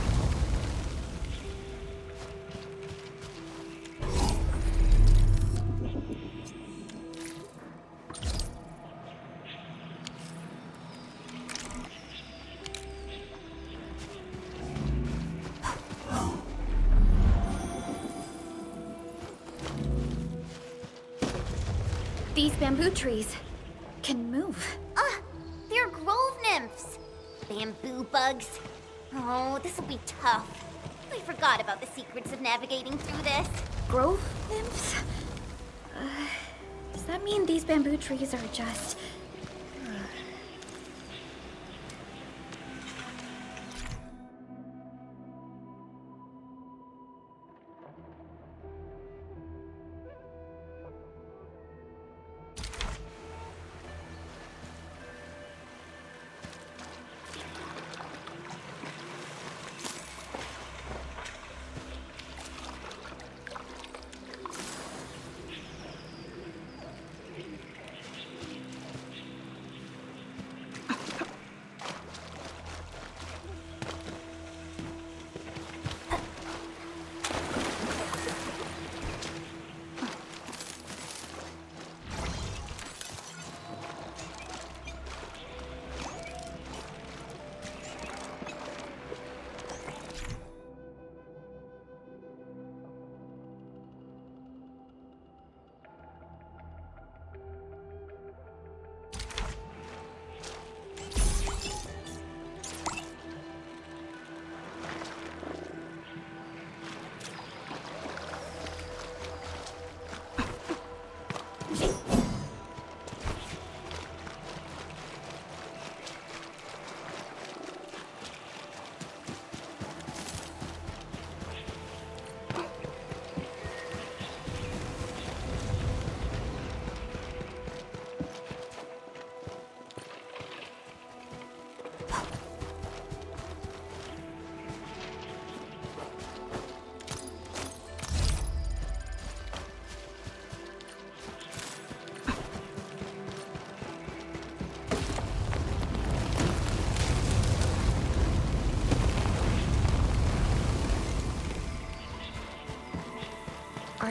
S3: These bamboo trees can move.
S9: They're grove nymphs. Bamboo bugs. Oh, this will be tough. I forgot about the secrets of navigating through this.
S3: Grove nymphs? Does that mean these bamboo trees are just...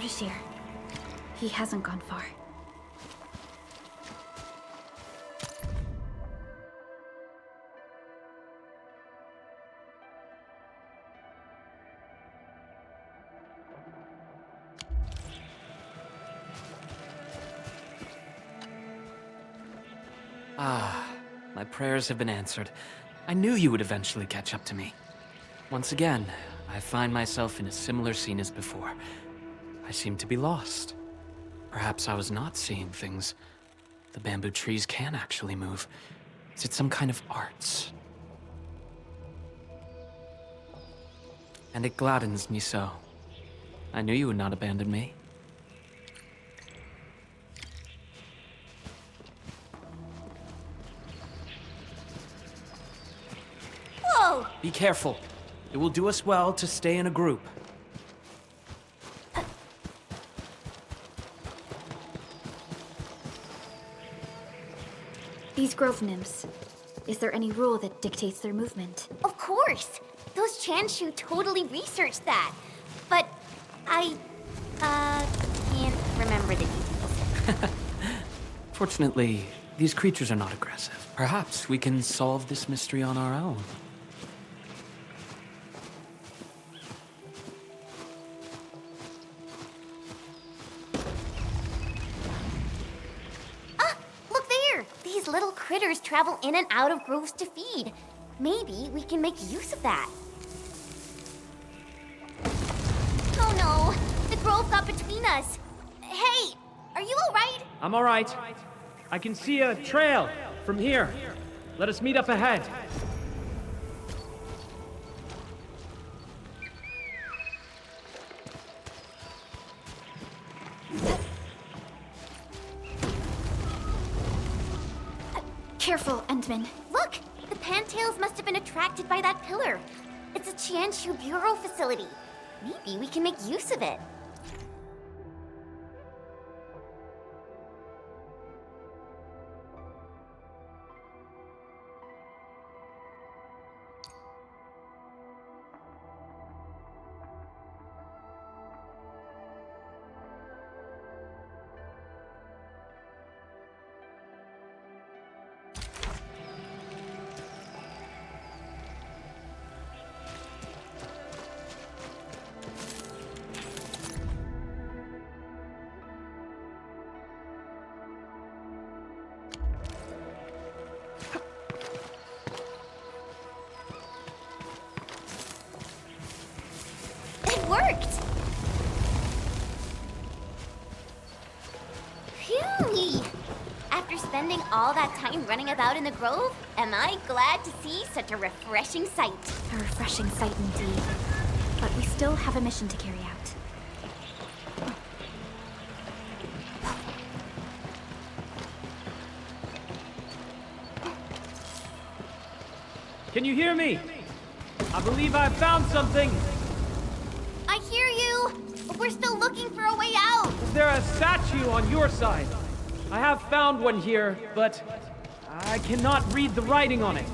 S3: Ardashir. He hasn't gone far.
S14: Ah, my prayers have been answered. I knew you would eventually catch up to me. Once again, I find myself in a similar scene as before. I seem to be lost. Perhaps I was not seeing things. The bamboo trees can actually move. Is it some kind of arts? And it gladdens me so. I knew you would not abandon me.
S9: Whoa!
S14: Be careful. It will do us well to stay in a group.
S3: These grove nymphs. Is there any rule that dictates their movement?
S9: Of course! Those Chanshu totally researched that. But I, can't remember the details.
S14: Fortunately, these creatures are not aggressive. Perhaps we can solve this mystery on our own.
S9: Little critters travel in and out of groves to feed. Maybe we can make use of that. Oh no! The grove got between us. Hey, are you alright?
S15: I'm alright. I can see a trail from here. Let us meet up ahead.
S3: Careful, Endman.
S9: Look! The Pantails must have been attracted by that pillar. It's a Chanshu Bureau facility. Maybe we can make use of it. Worked! Phew! After spending all that time running about in the grove, am I glad to see such a refreshing sight.
S3: A refreshing sight indeed. But we still have a mission to carry out.
S15: Can you hear me? I believe I've found something.
S9: I hear you! But we're still looking for a way out!
S15: Is there a statue on your side? I have found one here, but I cannot read the writing on it.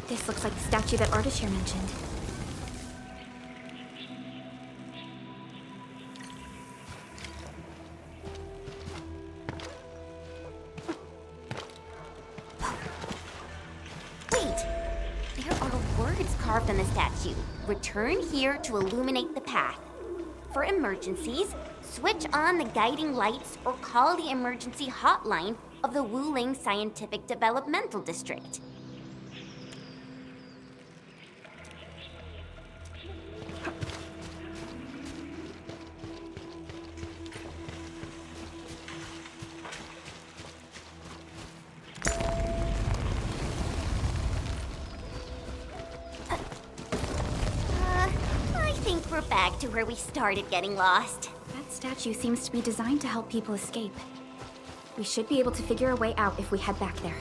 S3: This looks like the statue that Ardashir mentioned.
S9: Wait! There are words carved on the statue. Return here to illuminate the path. For emergencies, switch on the guiding lights or call the emergency hotline of the Wuling Scientific Developmental District. I think we're back to where we started getting lost.
S3: That That statue seems to be designed to help people escape. We should be able to figure a way out if we head back there.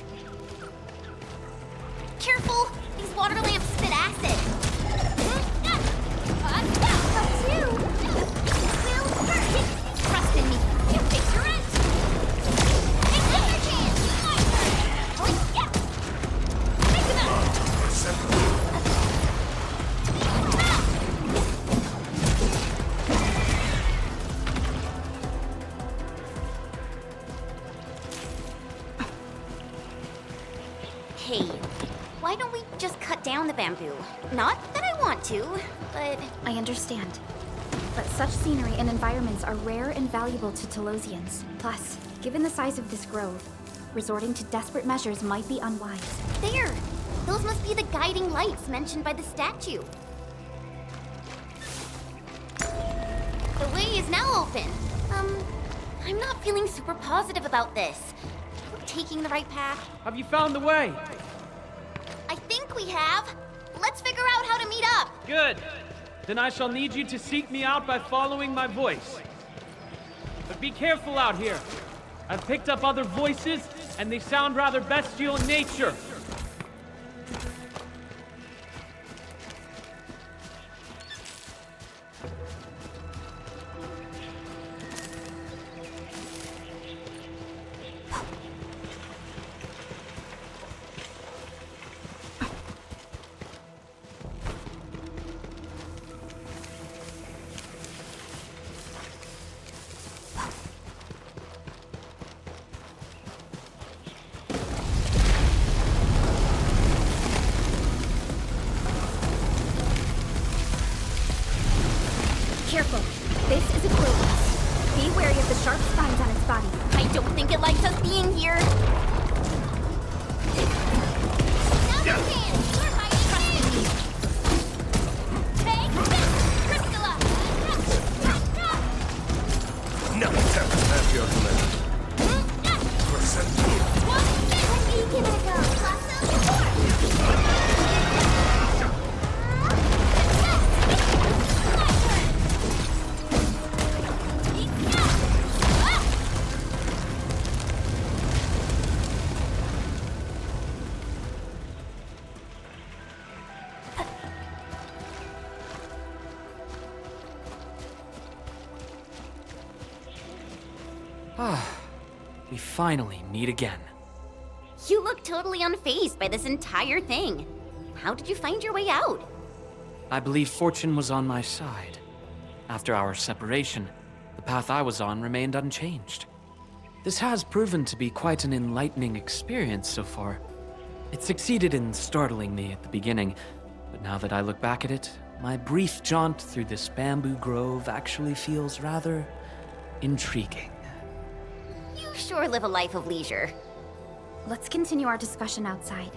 S9: Careful! These water lamps spit acid! Trust in me. You fix your end! Take another chance! My turn! Oh, yeah! Pick him up! Hey, why don't we just cut down the bamboo? Not that I want to, but...
S3: I understand. But such scenery and environments are rare and valuable to Talosians. Plus, given the size of this grove, resorting to desperate measures might be unwise.
S9: There! Those must be the guiding lights mentioned by the statue. The way is now open. I'm not feeling super positive about this. Are we taking the right path?
S15: Have you found the way?
S9: I think we have. Let's figure out how to meet up.
S15: Good. Then I shall need you to seek me out by following my voice. But be careful out here. I've picked up other voices, and they sound rather bestial in nature.
S3: Careful. This is a wilderness. Be wary of the sharp spines on its body.
S9: I don't think it likes us being here. Now's your chance. You're my enemy. Take this, Priscilla.
S13: No attempt to have your command.
S9: Give it a go. Blossom forth.
S14: We finally meet again.
S9: You look totally unfazed by this entire thing. How did you find your way out?
S14: I believe fortune was on my side. After our separation, the path I was on remained unchanged. This has proven to be quite an enlightening experience so far. It succeeded in startling me at the beginning, but now that I look back at it, my brief jaunt through this bamboo grove actually feels rather intriguing.
S9: You sure live a life of leisure.
S3: Let's continue our discussion outside.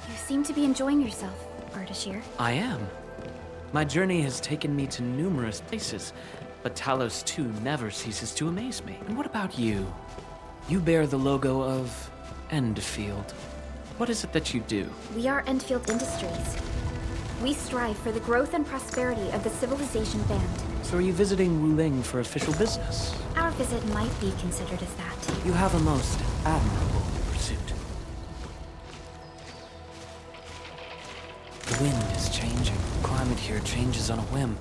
S3: You seem to be enjoying yourself, Ardashir.
S14: I am. My journey has taken me to numerous places, but Talos-II never ceases to amaze me. And what about you? You bear the logo of Endfield. What is it that you do?
S3: We are Endfield Industries. We strive for the growth and prosperity of the Civilization Band.
S14: So are you visiting Wuling for official business?
S3: Our visit might be considered as that.
S14: You have a most admirable pursuit. The wind is changing. The climate here changes on a whim.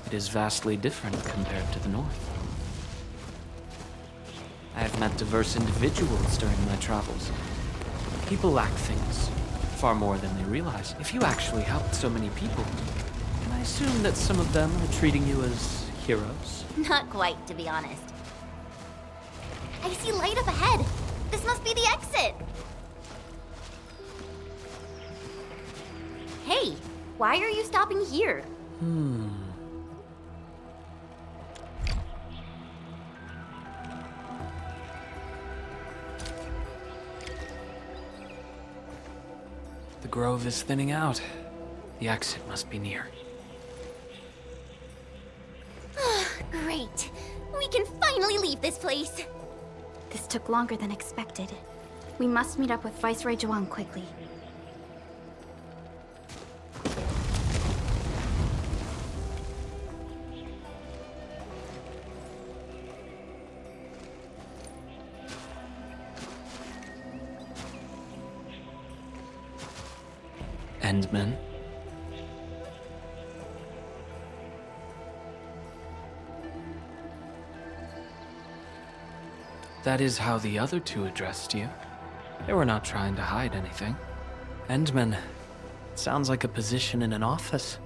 S14: It is vastly different compared to the north. I have met diverse individuals during my travels. People lack things, far more than they realize. If you actually helped so many people, can I assume that some of them are treating you as heroes?
S9: Not quite, to be honest. I see light up ahead. This must be the exit. Hey, why are you stopping here?
S14: The grove is thinning out. The exit must be near.
S9: Great. We can finally leave this place.
S3: This took longer than expected. We must meet up with Viceroy Zhuang quickly.
S14: Endman. That is how the other two addressed you. They were not trying to hide anything. Endman, it sounds like a position in an office.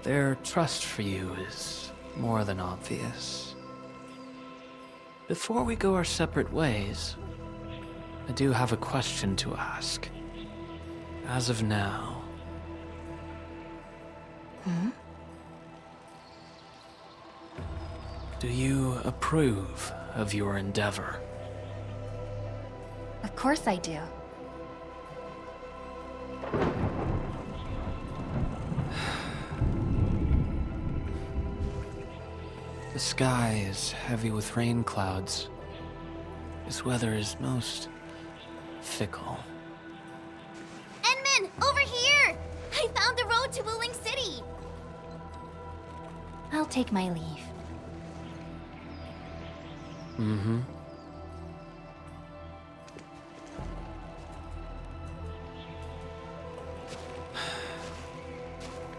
S14: Their trust for you is more than obvious. Before we go our separate ways, I do have a question to ask. As of now... Do you approve of your endeavor?
S2: Of course I do.
S14: The sky is heavy with rain clouds. This weather is most fickle.
S9: Endman, over here! I found the road to Wuling City!
S2: I'll take my leave.
S14: Mm-hmm.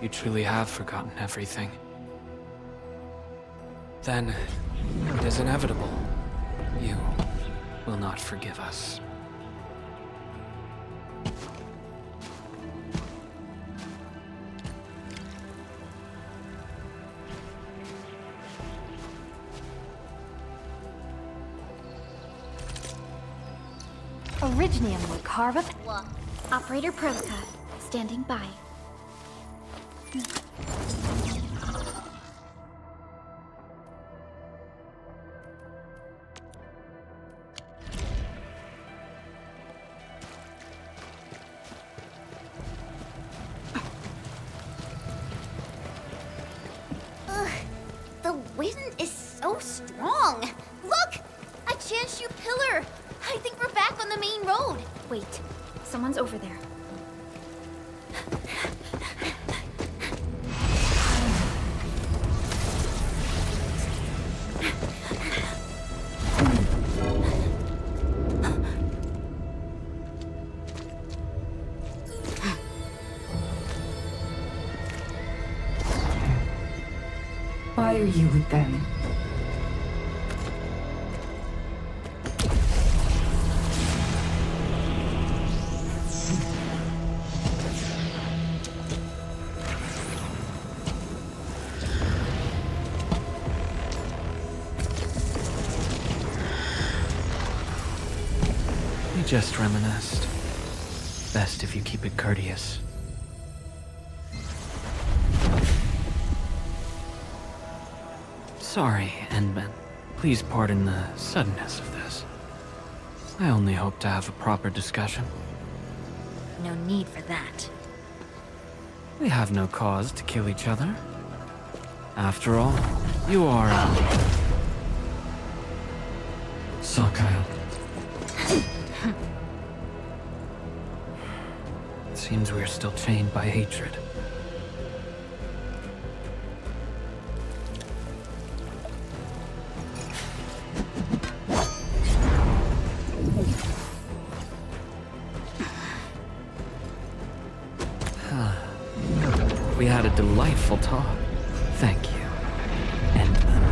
S14: You truly have forgotten everything. Then, it is inevitable. You will not forgive us.
S2: Originium will carve up.
S3: Operator Proka, standing by.
S9: Ugh, the wind is so strong. Look! A Chanshu pillar! I think we're back on the main road.
S3: Wait, someone's over there.
S16: Why are you with them?
S14: We just reminisced. Best if you keep it courteous. Sorry, Endman. Please pardon the suddenness of this. I only hope to have a proper discussion.
S2: No need for that.
S14: We have no cause to kill each other. After all, you are Sakaya. It seems we're still chained by hatred. We had a delightful talk. Thank you, Endman.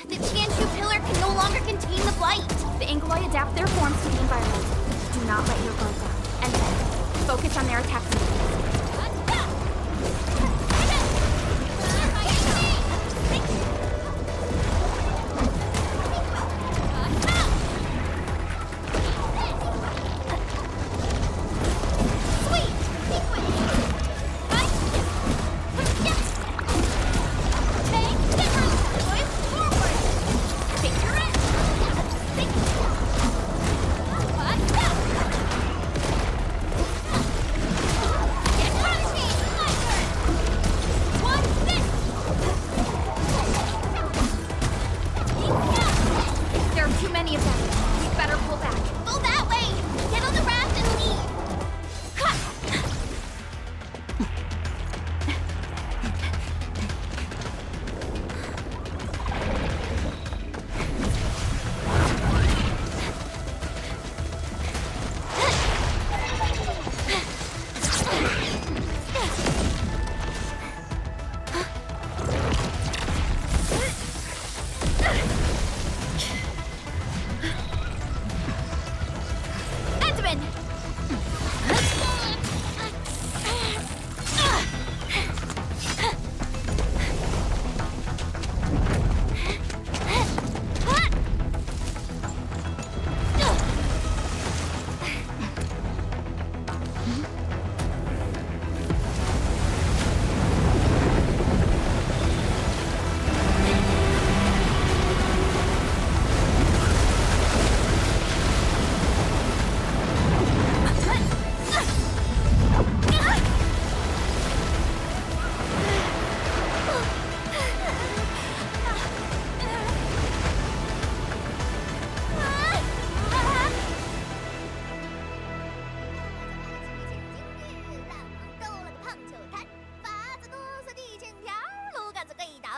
S9: The Chanshu pillar can no longer contain the blight.
S3: The Angoloi adapt their forms to the environment. Do not let your guard down. And then, focus on their attack sequence.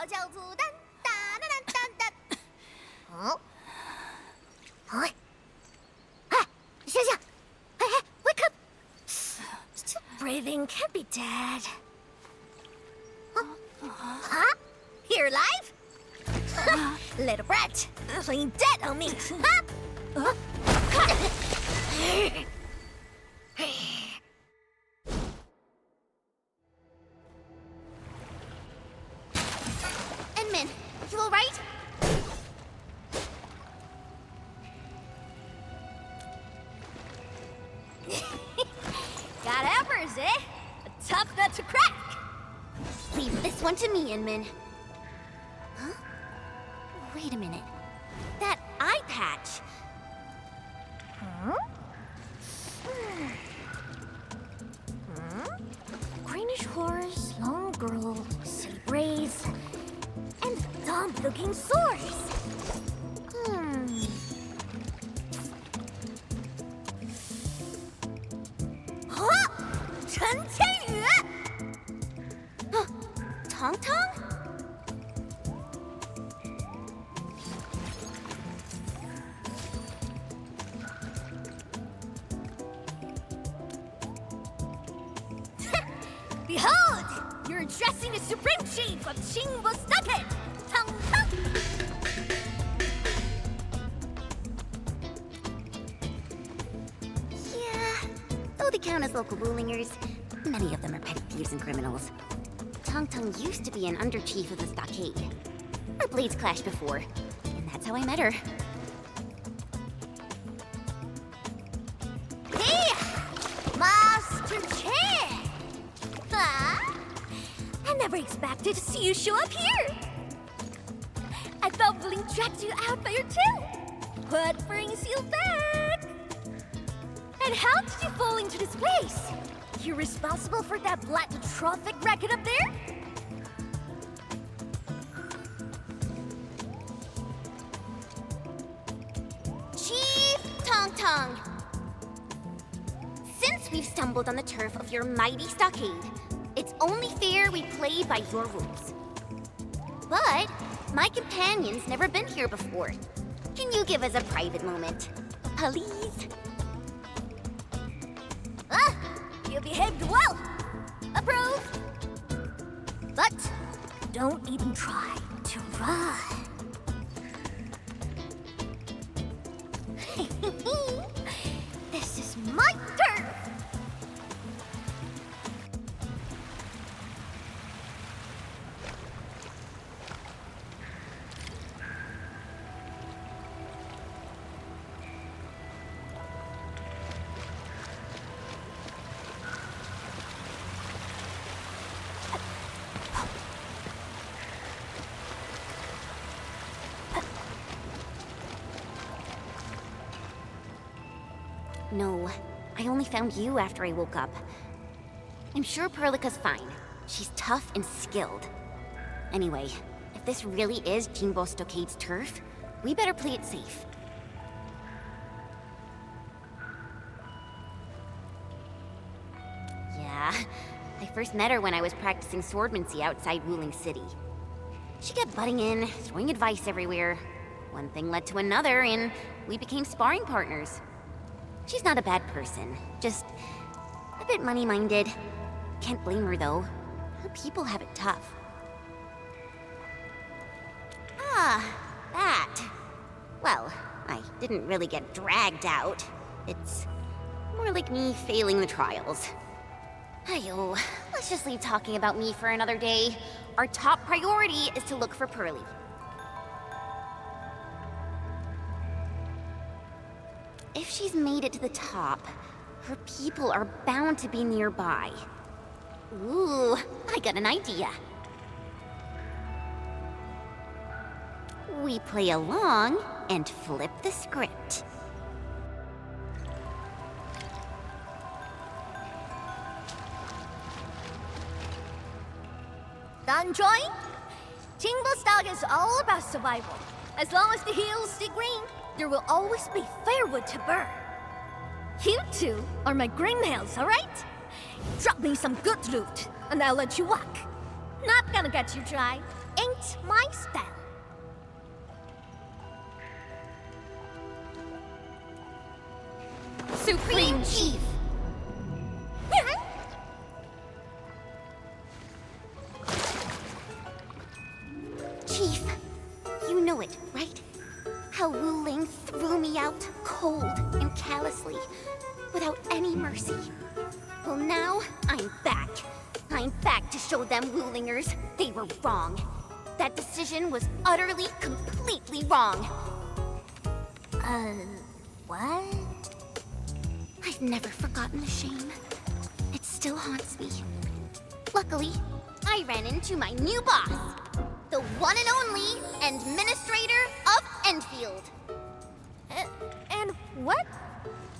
S6: 叫子弹，哒哒哒哒哒。哦，哎，哎，醒醒！哎哎 ，wake up! Still breathing, can't be dead. Huh? You're alive? Little brat, playing dead on me. Huh? Endman, you alright? Got appers, eh? A tough nut to crack. Leave this one to me, Endman. Huh? Wait a minute. That eye patch. Huh? Greenish horse, long girl, silly braids, and dumb-looking swords. Huh? Chen Qianyu! Tong Tong? Behold! You're addressing the Supreme Chief of Qingbo Stockade! Tong Tong! Yeah, though they count as local Wulingers, many of them are petty thieves and criminals. Tong Tong used to be an under-chief of the Stockade. Our blades clashed before, and that's how I met her. Hey! Master Chen! Huh? I never expected to see you show up here! I thought Bling tracked you out by your tail! What brings you back? And how did you fall into this place? You're responsible for that black traffic racket up there? Chief Tong Tong! Since we've stumbled on the turf of your mighty stockade, it's only fair we play by your rules. But my companion's never been here before. Can you give us a private moment? Please? You behaved well. Approve. But don't even try to run. This is my turf. No, I only found you after I woke up. I'm sure Perlica's fine. She's tough and skilled. Anyway, if this really is Qingbo Stockade's turf, we better play it safe. Yeah, I first met her when I was practicing swordmancy outside Wuling City. She kept butting in, throwing advice everywhere. One thing led to another, and we became sparring partners. She's not a bad person, just a bit money-minded. Can't blame her, though. Her people have it tough. Ah, that. Well, I didn't really get dragged out. It's more like me failing the trials. Ayo, let's just leave talking about me for another day. Our top priority is to look for Pearly. If she's made it to the top, her people are bound to be nearby. Ooh, I got an idea. We play along and flip the script. Done drawing? Qingbo stock is all about survival. As long as the hills stay green, there will always be firewood to burn. You two are my greennails, all right? Drop me some good loot, and I'll let you walk. Not gonna get you dry. ain't my style.
S9: Supreme Chief! Chief, you know it, right? How Wu Ling threw me out cold and callously, without any mercy. Well, now I'm back. I'm back to show them Wu Lingers they were wrong. That decision was utterly, completely wrong.
S6: What?
S9: I've never forgotten the shame. It still haunts me. Luckily, I ran into my new boss, the one and only Administrator of Endfield.
S6: And what?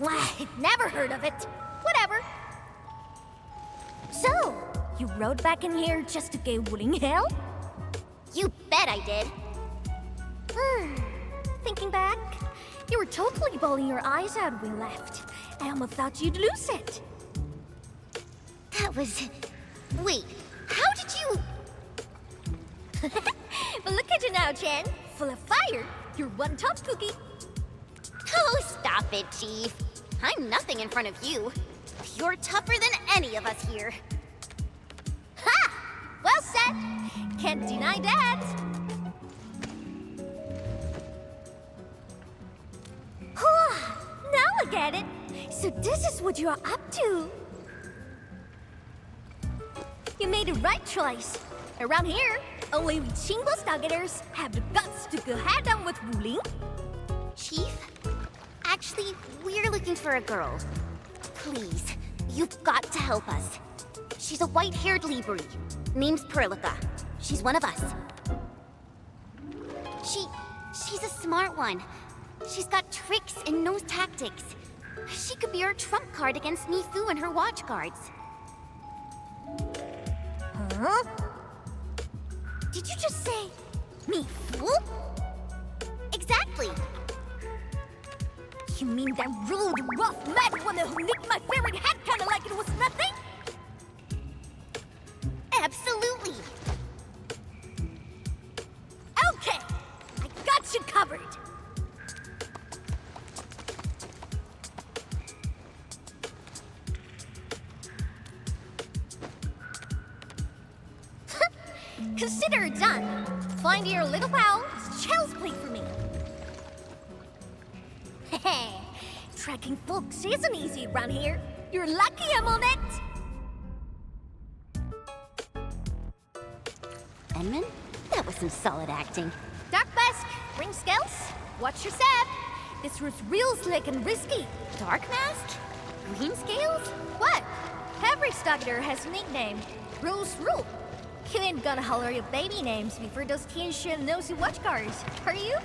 S6: I've never heard of it. Whatever. So, you rode back in here just to give Wu Ling hell?
S9: You bet I did.
S6: Thinking back, you were totally bawling your eyes out when we left. I almost thought you'd lose it.
S9: That was... Wait, how did you...
S6: But look at you now, Chen. Full of fire. You're one tough cookie.
S9: Oh, stop it, Chief. I'm nothing in front of you. You're tougher than any of us here.
S6: Ha! Well said. Can't deny that. Now I get it. So this is what you're up to. You made the right choice. Around here, only we Qingbo Stargaters have the guts to go head-on with Wu Ling.
S9: Chief, actually, we're looking for a girl. Please, you've got to help us. She's a white-haired Libri. Name's Perlica. She's one of us. She's a smart one. She's got tricks and knows tactics. She could be our trump card against Nifu and her watch guards.
S6: Huh? Did you just say Nifu?
S9: Exactly.
S6: You mean that rude, rough, mad one who nicked my favorite hat kinda like it was nothing?
S9: Absolutely.
S6: Okay, I got you covered. Consider it done. Find your little pal, child's play for me. Hey, tracking folks isn't easy around here. You're lucky I'm on it.
S9: Edmund? That was some solid acting.
S6: Dark Mask, ring scales, watch your step. This route's real slick and risky.
S9: Dark Mask? Green scales?
S6: What? Every Stargater has a nickname. Rules rule. You ain't gonna holler your baby names before those Tianxuan nosy watchguards, are you?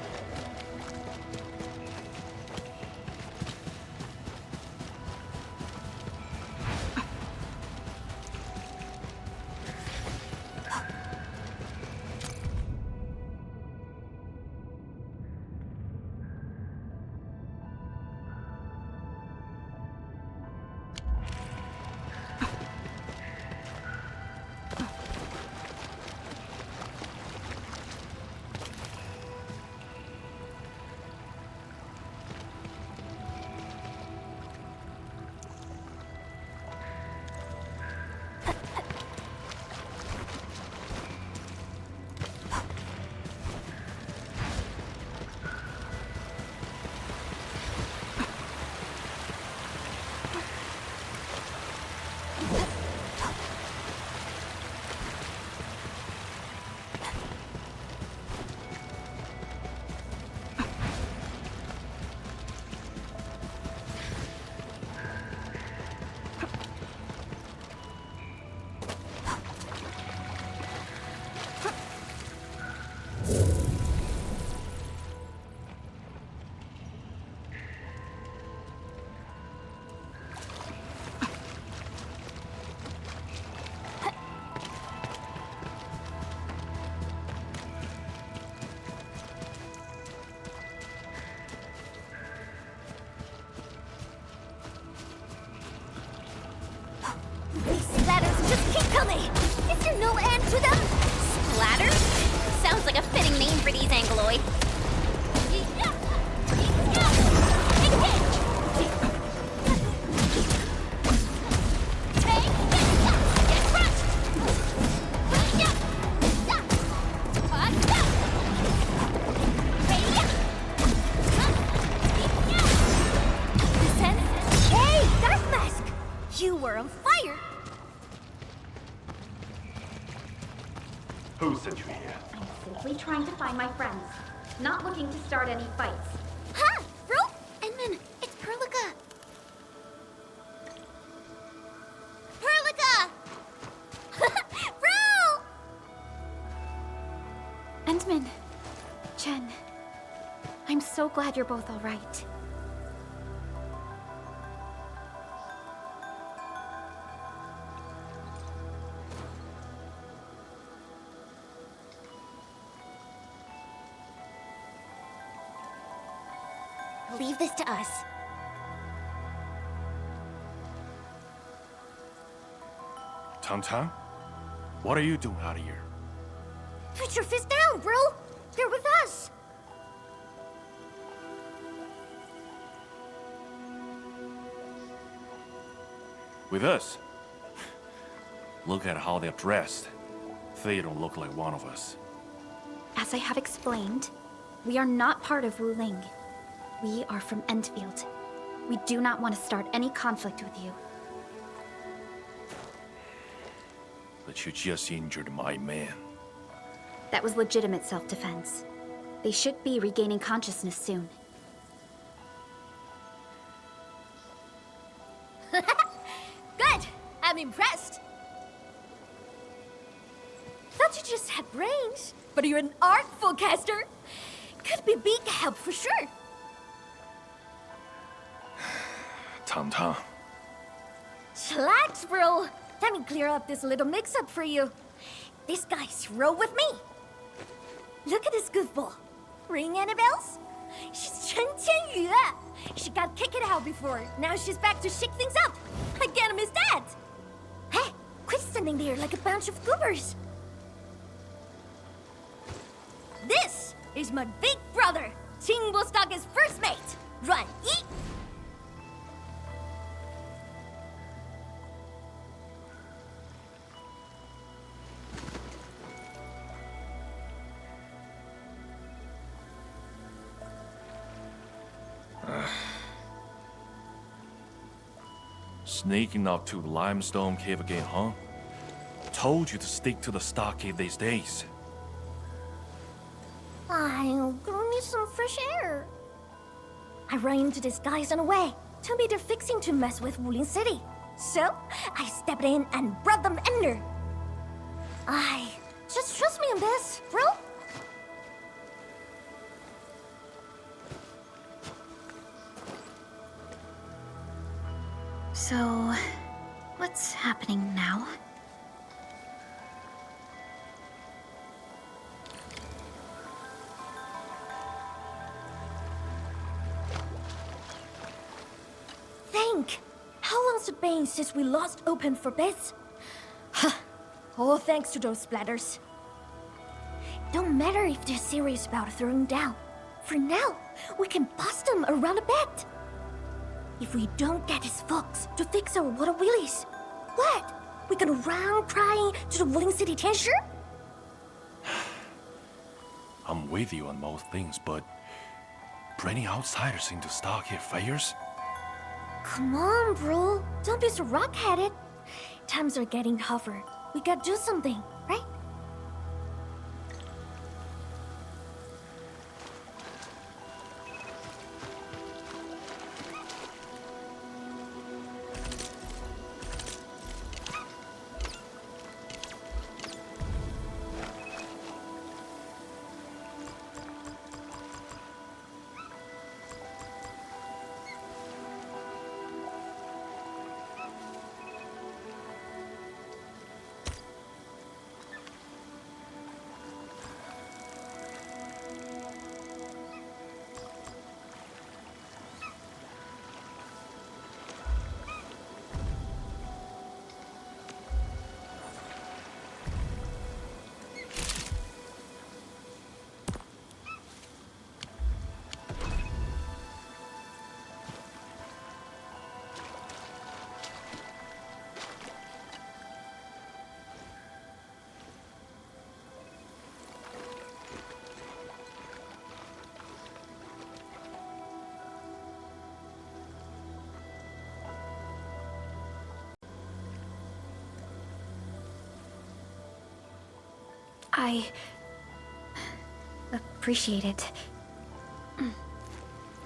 S4: Who sent you here?
S3: I'm simply trying to find my friends, not looking to start any fights.
S1: Ha! Bro! Endman, it's Perlica! Perlica! Bro!
S3: Endman, Chen, I'm so glad you're both all right.
S9: Leave this to us.
S23: Tom? What are you doing out of here?
S6: Put your fist down, bro! They're with us!
S23: With us? Look at how they're dressed. They don't look like one of us.
S3: As I have explained, we are not part of Wuling. We are from Endfield. We do not want to start any conflict with you.
S23: But you just injured my man.
S3: That was legitimate self-defense. They should be regaining consciousness soon.
S6: Good! I'm impressed! Thought you just had brains, but you're an artful caster. Could be big help for sure.
S23: Tom.
S6: Chillax, bro. Let me clear up this little mix-up for you. This guy's roll with me. Look at this goofball. Ring any bells? She's Chen Qianyu. She got kicked out before. Now she's back to shake things up. I can't miss that. Hey, quit standing there like a bunch of goobers. This is my big brother, Qing Vostok's first mate, Ruan Yi.
S23: Sneaking up to the limestone cave again, huh? Told you to stick to the stockade these days.
S6: I'm gonna need some fresh air. I ran into these guys on the way. Told me they're fixing to mess with Wuling City. So, I stepped in and brought them under. Just trust me on this, bro.
S3: So, what's happening now?
S6: Think! How long's it been since we lost open for bits? Huh. All thanks to those splatters. Don't matter if they're serious about throwing down. For now, we can bust them around a bit. If we don't get his folks to fix our water wheelies, what? We gonna run crying to the Wuling City Tianshi?
S23: I'm with you on most things, but bringing outsiders into stockade fires?
S6: Come on, bro. Don't be so rock-headed. Times are getting tougher. We gotta do something, right?
S3: I appreciate it.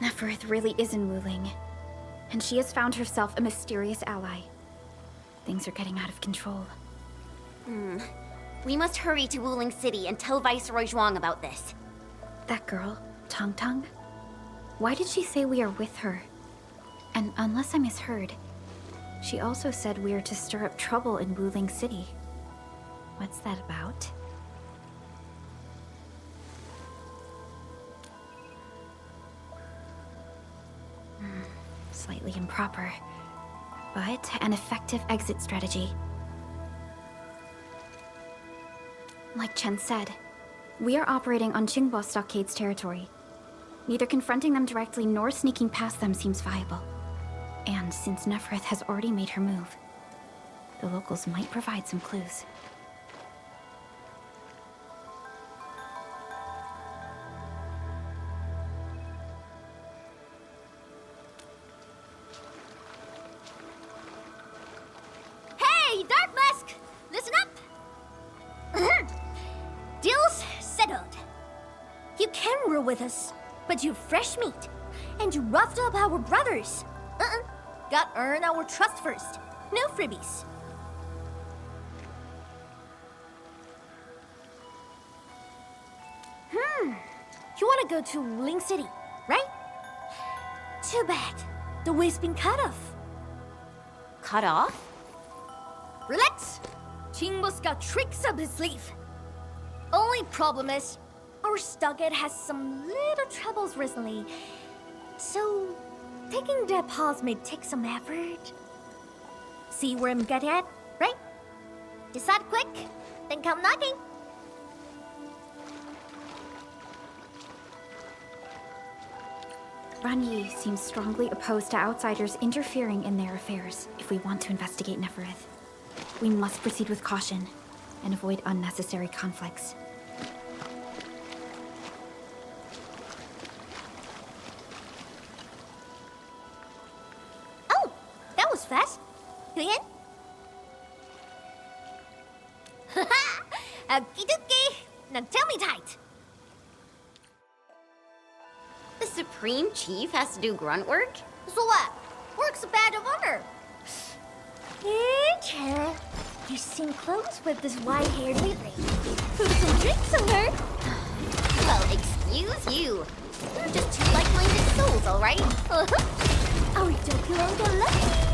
S3: Neferith really is in Wuling, and she has found herself a mysterious ally. Things are getting out of control.
S9: We must hurry to Wuling City and tell Viceroy Zhuang about this.
S3: That girl, Tong Tong? Why did she say we are with her? And unless I misheard, she also said we are to stir up trouble in Wuling City. What's that about? Slightly improper, but an effective exit strategy. Like Chen said, we are operating on Qingbo Stockade's territory. Neither confronting them directly nor sneaking past them seems viable. And since Neferith has already made her move, the locals might provide some clues.
S6: Hey, Dark Mask! Listen up! Deal's settled. You can rule with us, but you've fresh meat, and you roughed up our brothers. Got earn our trust first. No freebies. You wanna go to Wuling City, right? Too bad. The way's been cut off.
S9: Cut off?
S6: Relax! Qingbo's got tricks up his sleeve. Only problem is, our stockade has some little troubles recently. So, taking that pause may take some effort. See where I'm getting at, right? Decide quick, then come knocking.
S3: Ranyi seems strongly opposed to outsiders interfering in their affairs if we want to investigate Neferith. We must proceed with caution and avoid unnecessary conflicts.
S6: Oh, that was fast. You in? Okie dokie. Now tell me tight.
S9: The Supreme Chief has to do grunt work?
S6: So what? Work's a badge of honor. Hey, Chad. You seem close with this white-haired lady. Put some drinks on her.
S9: Well, excuse you. We're just two like-minded souls, all right?
S6: Are we joking on the left?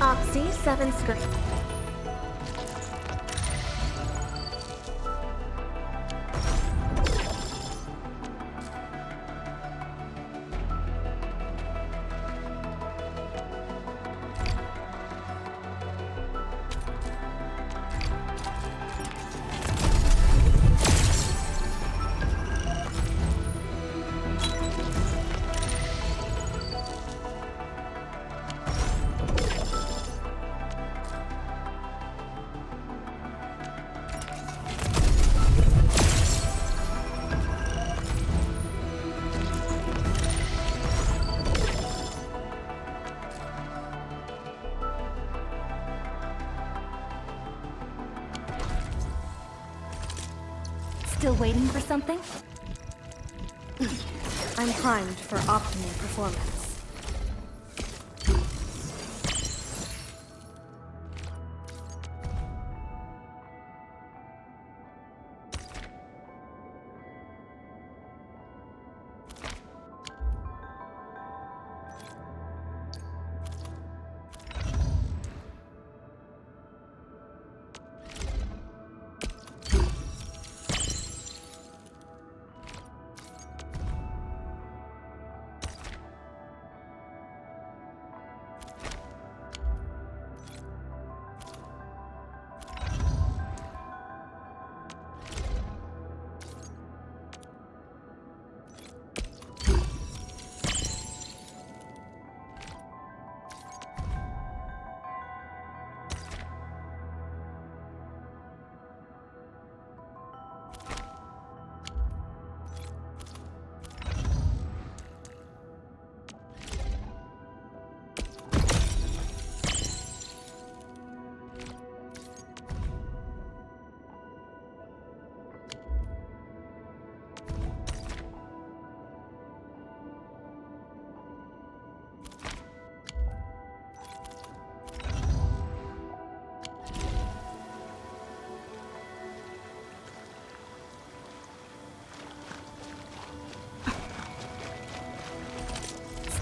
S6: Oxy 7 screen.
S2: Still waiting for something?
S4: I'm primed for optimal performance.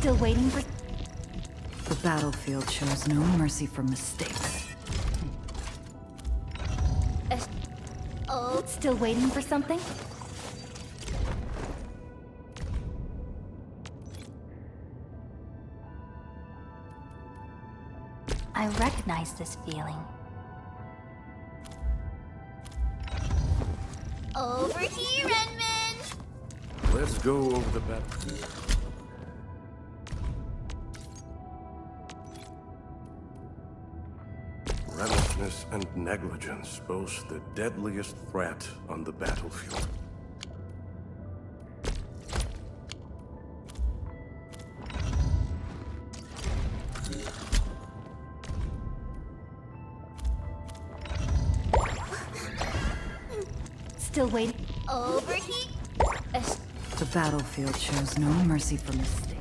S2: Still waiting for...
S17: The battlefield shows no mercy for mistakes.
S2: Oh, still waiting for something? I recognize this feeling.
S9: Over here, Redmond!
S18: Let's go over the battlefield. Relentless and negligence boast the deadliest threat on the battlefield.
S2: Still waiting.
S9: Over here!
S17: The battlefield shows no mercy for mistakes.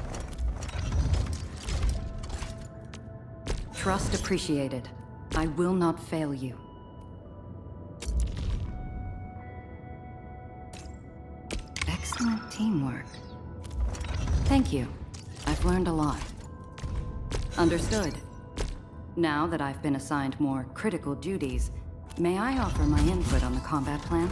S17: Trust appreciated. I will not fail you. Excellent teamwork. Thank you. I've learned a lot. Understood. Now that I've been assigned more critical duties, may I offer my input on the combat plan?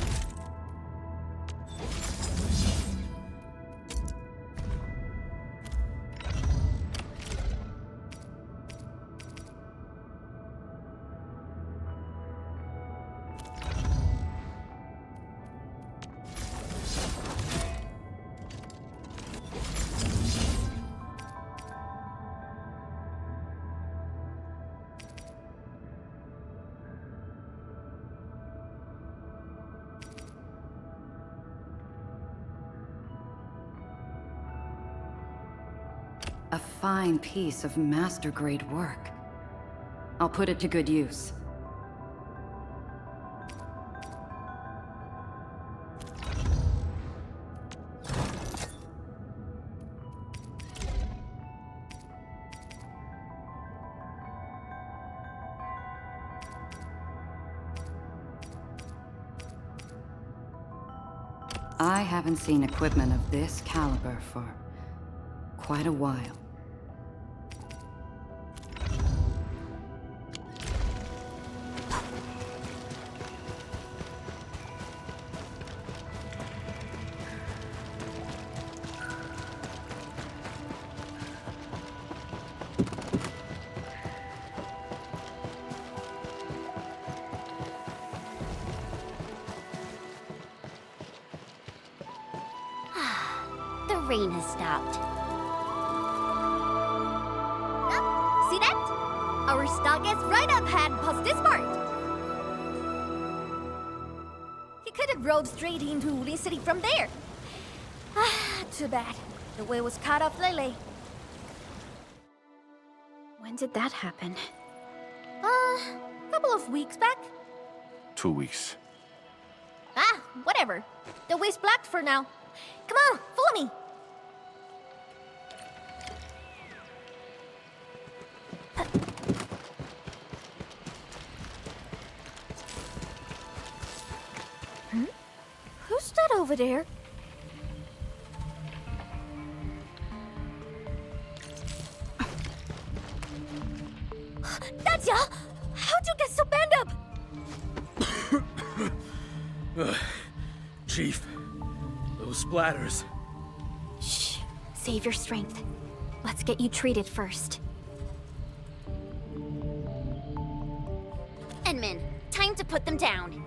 S17: A fine piece of master-grade work. I'll put it to good use. I haven't seen equipment of this caliber for quite a while.
S9: The rain has stopped. See that? Our stock is right up ahead past this part. He could have rode straight into Wulin City from there. Too bad. The way was cut off lately.
S3: When did that happen?
S9: Couple of weeks back.
S18: 2 weeks.
S3: whatever. The way's blocked for now. Come on, follow me. Who's that over there? That's ya! How'd you get so banged up?
S15: Chief, those splatters.
S3: Shh. Save your strength. Let's get you treated first.
S9: Endman, time to put them down.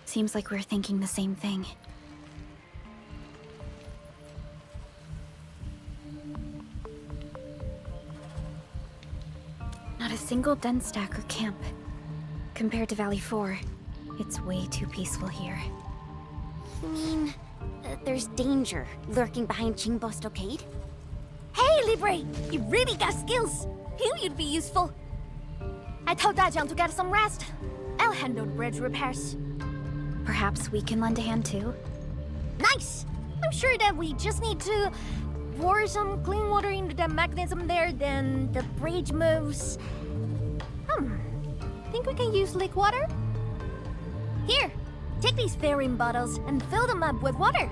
S3: Seems like we're thinking the same thing. Not a single den stack or camp. Compared to Valley 4, it's way too peaceful here.
S9: You mean, there's danger lurking behind Qingbo Stockade?
S3: Hey, Libre! You really got skills! Knew you'd be useful. I told Dajiang to get some rest. I'll handle the bridge repairs. Perhaps we can lend a hand too? Nice! I'm sure that we just need to pour some clean water into the mechanism there, then the bridge moves. Think we can use lake water? Here, take these fairing bottles and fill them up with water.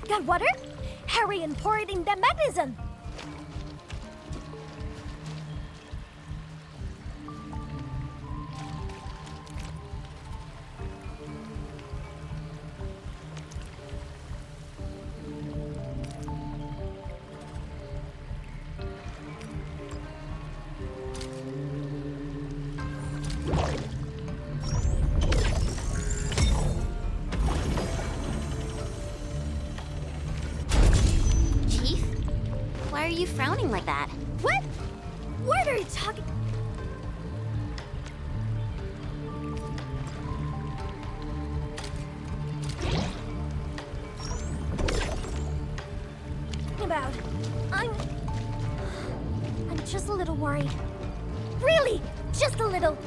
S3: Got water? Hurry and pour it in the mechanism!
S9: Why are you frowning like that?
S3: What? What are you talking? About? I'm just a little worried. Really?
S6: Just a little.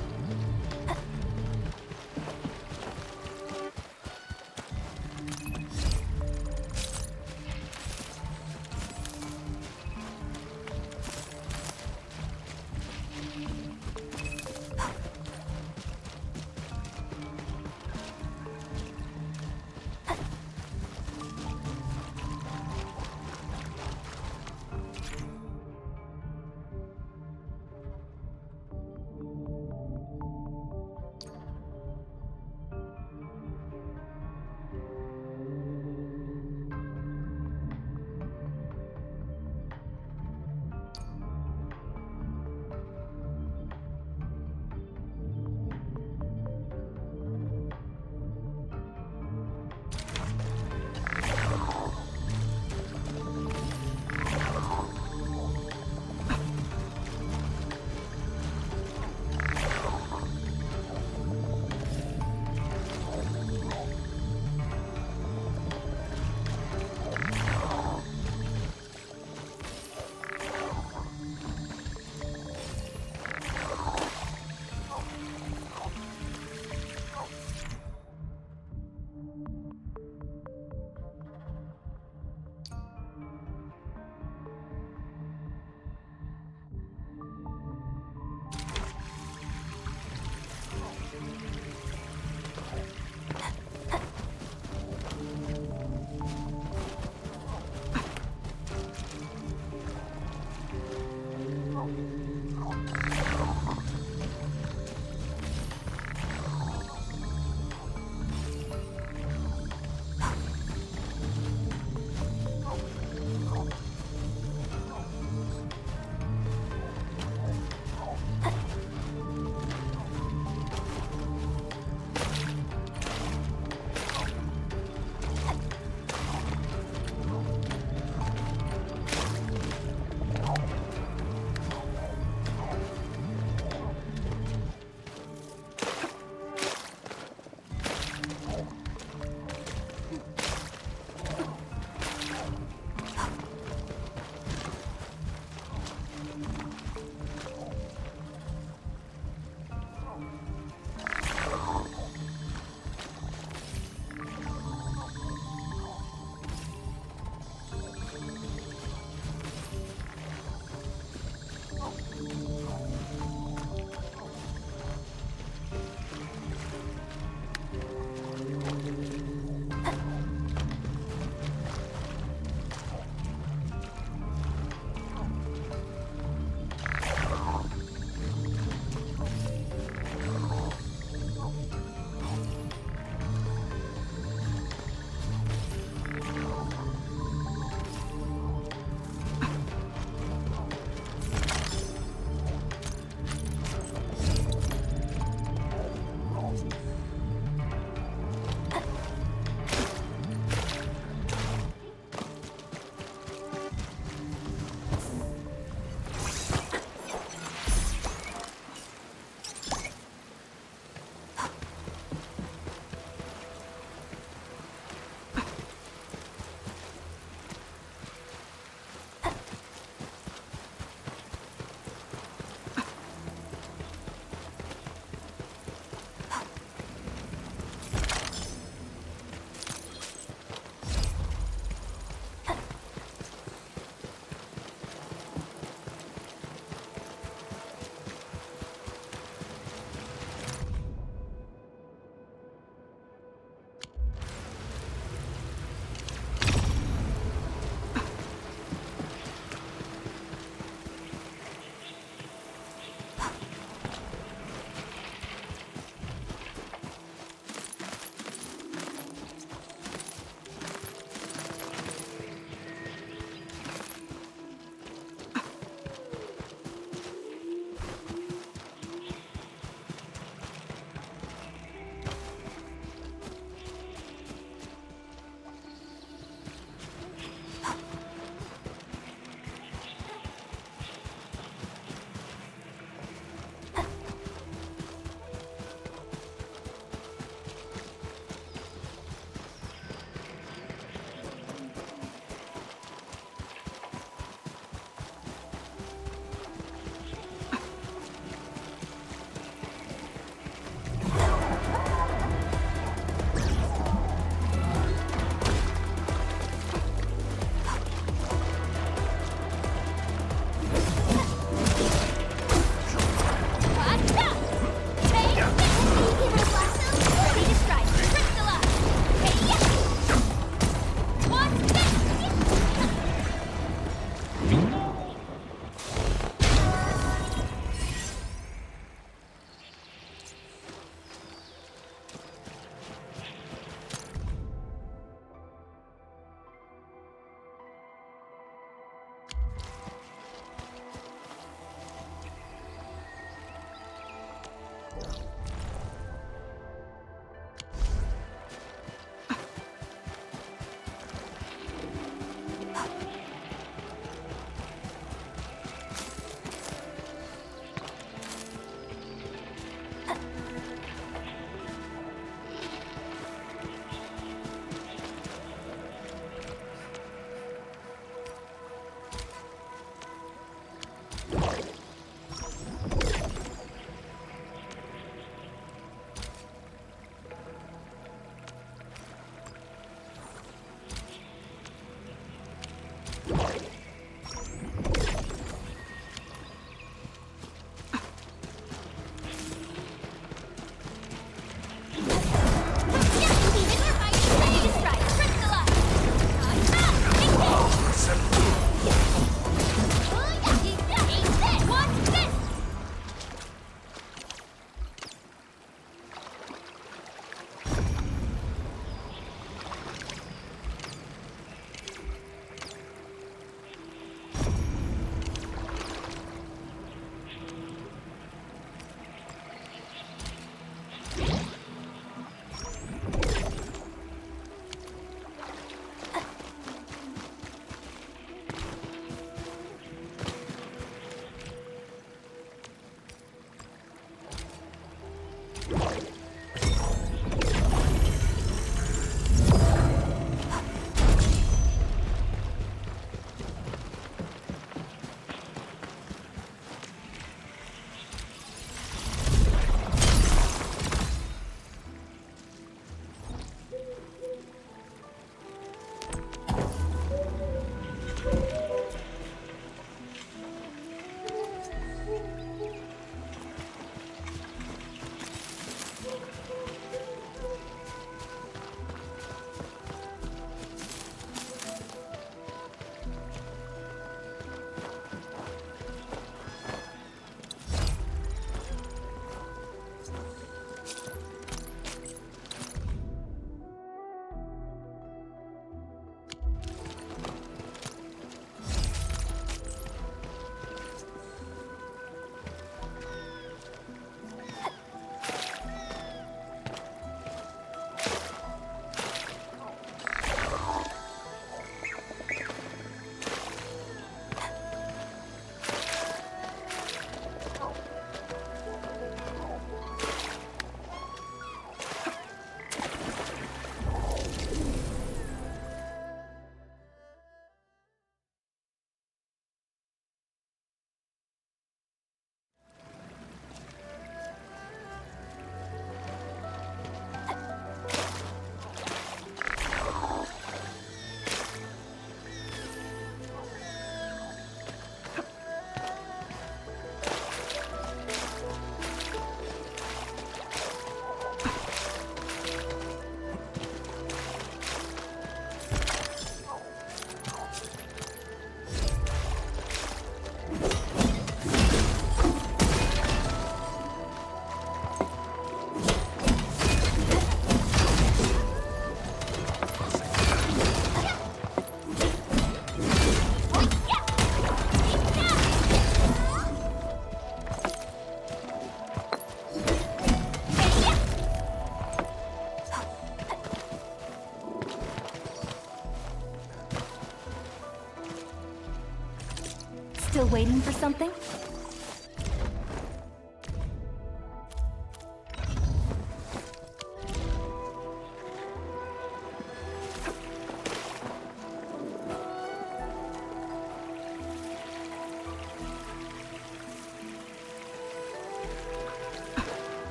S2: Still waiting for something?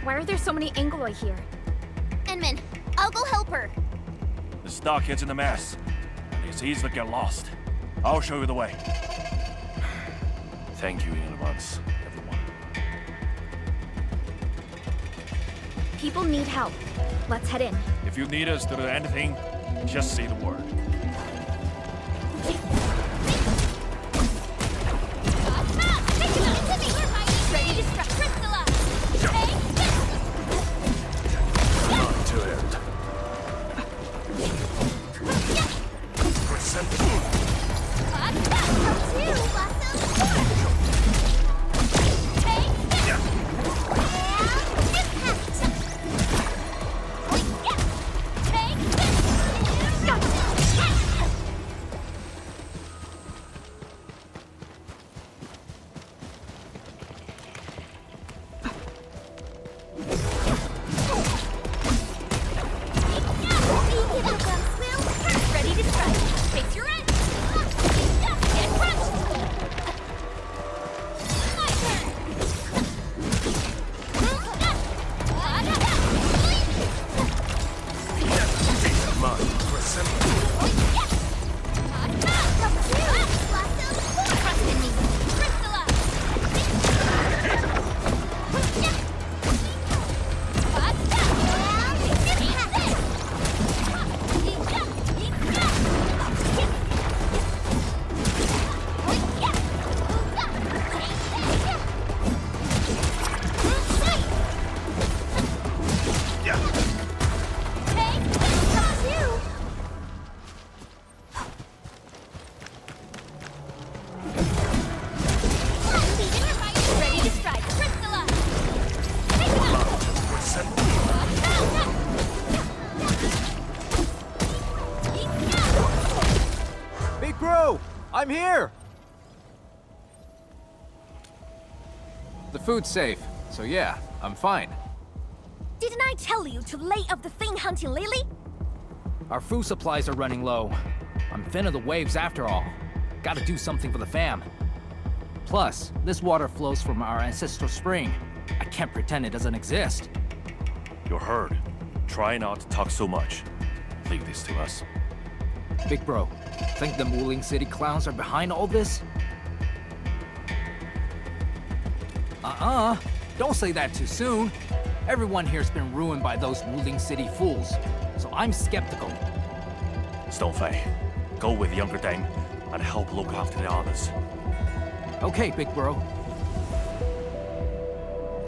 S3: Why are there so many Angoloi here?
S9: Enman, I'll go help her.
S7: The stockhead's in a mess, and it's easy to get lost. I'll show you the way. Thank you in advance, everyone.
S3: People need help. Let's head in.
S7: If you need us to do anything, just say the word.
S9: Ready to strike. Crystallize.
S18: Not to end.
S10: I'm here! The food's safe, so yeah, I'm fine.
S3: Didn't I tell you to lay off the thing hunting Lily?
S10: Our food supplies are running low. I'm thin of the waves after all. Gotta do something for the fam. Plus, this water flows from our ancestral spring. I can't pretend it doesn't exist.
S7: You're heard. Try not to talk so much. Leave this to us.
S10: Big bro, think the Wuling City clowns are behind all this? Don't say that too soon. Everyone here's been ruined by those Wuling City fools, so I'm skeptical.
S7: Stonefei, go with younger Dame and help look after the others.
S10: Okay, big bro.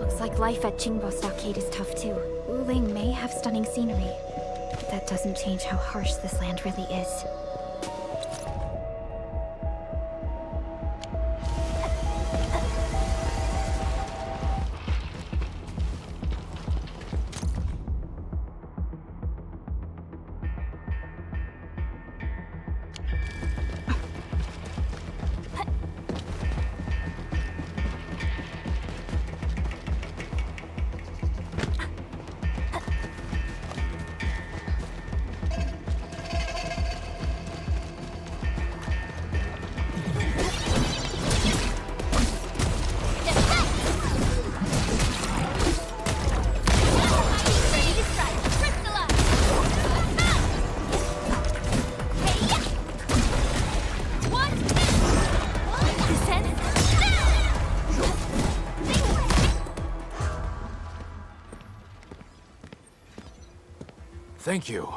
S3: Looks like life at Qingbo Stockade is tough too. Wuling may have stunning scenery, but that doesn't change how harsh this land really is.
S10: Thank you.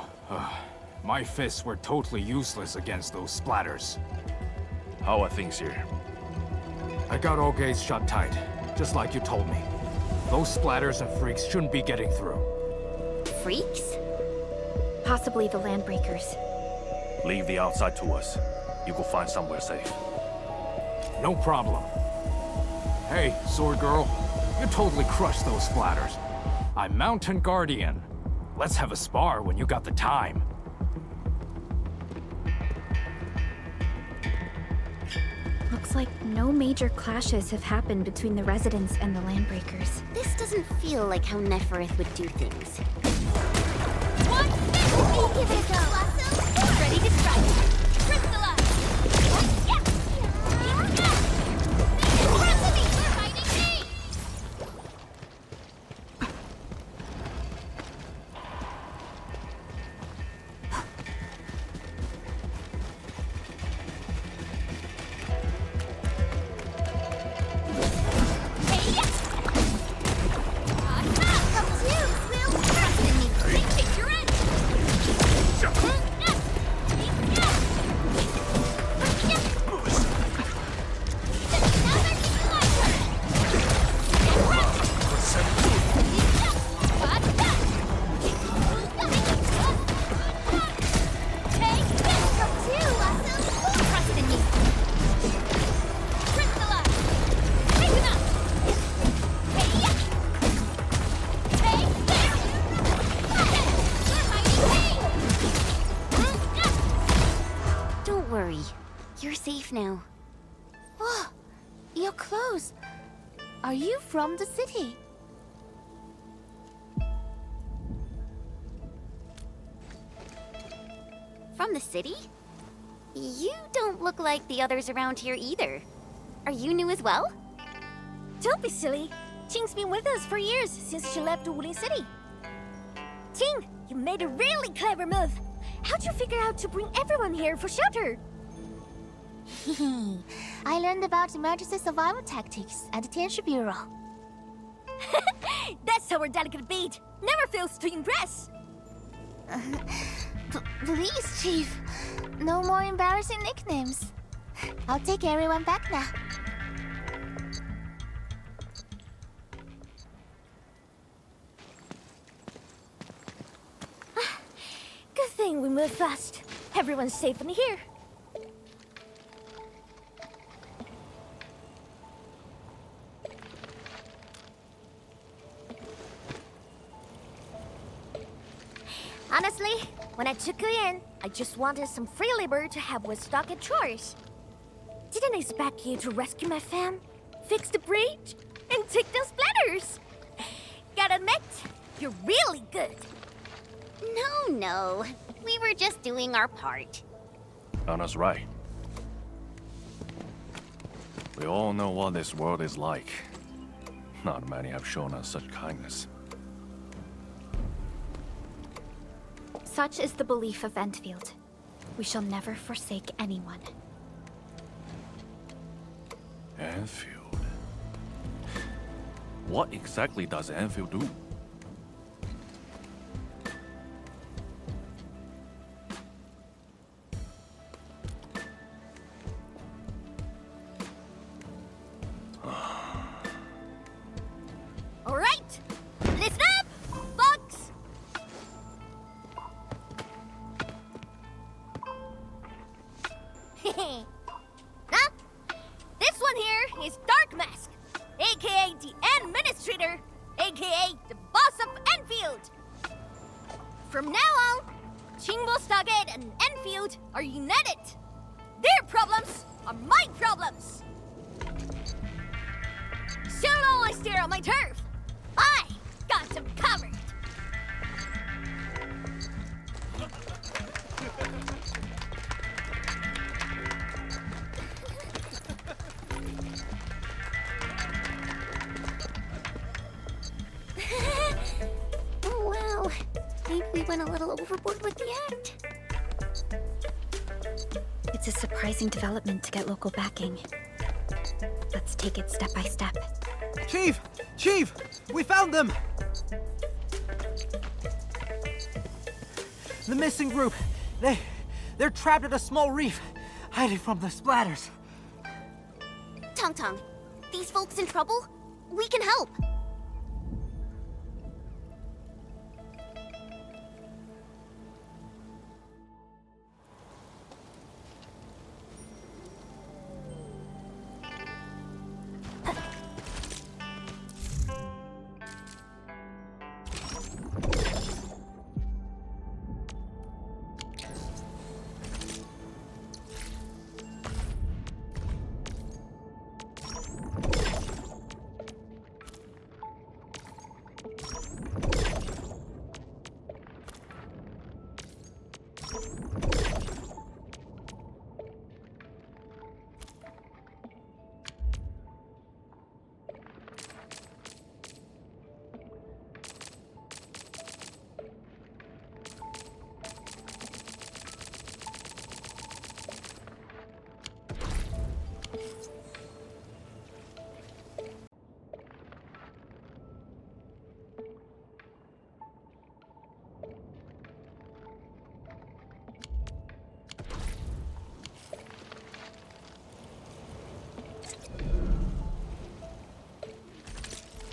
S10: My fists were totally useless against those splatters.
S7: How are things here?
S10: I got all gates shut tight, just like you told me. Those splatters and freaks shouldn't be getting through.
S9: Freaks?
S3: Possibly the Landbreakers.
S7: Leave the outside to us. You will find somewhere safe.
S10: No problem. Hey, Sword Girl. You totally crushed those splatters. I'm Mountain Guardian. Let's have a spar when you got the time.
S3: Looks like no major clashes have happened between the residents and the Landbreakers.
S9: This doesn't feel like how Neferith would do things.
S6: What? Give it a go. Ready to strike. Crystallize.
S9: safe now.
S1: Oh, your clothes. Are you from the city?
S9: From the city? You don't look like the others around here either. Are you new as well?
S8: Don't be silly. Ting's been with us for years, since she left Wuling City. Ting, you made a really clever move. How'd you figure out to bring everyone here for shelter?
S1: I learned about emergency survival tactics at the Tianshi Bureau.
S8: That's our delicate beat. Never fails to impress.
S1: Please, Chief. No more embarrassing nicknames. I'll take everyone back now.
S8: Good thing we moved fast. Everyone's safe in here. Honestly, when I took you in, I just wanted some free labor to help with stock and chores. Didn't expect you to rescue my fam, fix the bridge, and take down splatters. Gotta admit, you're really good.
S9: No. We were just doing our part.
S7: Anna's right. We all know what this world is like. Not many have shown us such kindness.
S3: Such is the belief of Endfield. We shall never forsake anyone.
S7: Endfield? What exactly does Endfield do?
S8: All right, listen up, folks. Huh? This one here is Dark Mask, aka the Administrator, aka the boss of Endfield. From now on, Chingbo Stargate and Endfield are united. Their problems are my problems. So long I stare at my turf, I got them covered.
S9: Oh, wow. Maybe we went a little overboard with the act.
S3: It's a surprising development to get local backing. Let's take it step by step.
S10: Chief! Chief! We found them! The missing group. They're trapped at a small reef, hiding from the splatters.
S9: Tong, these folks in trouble? We can help.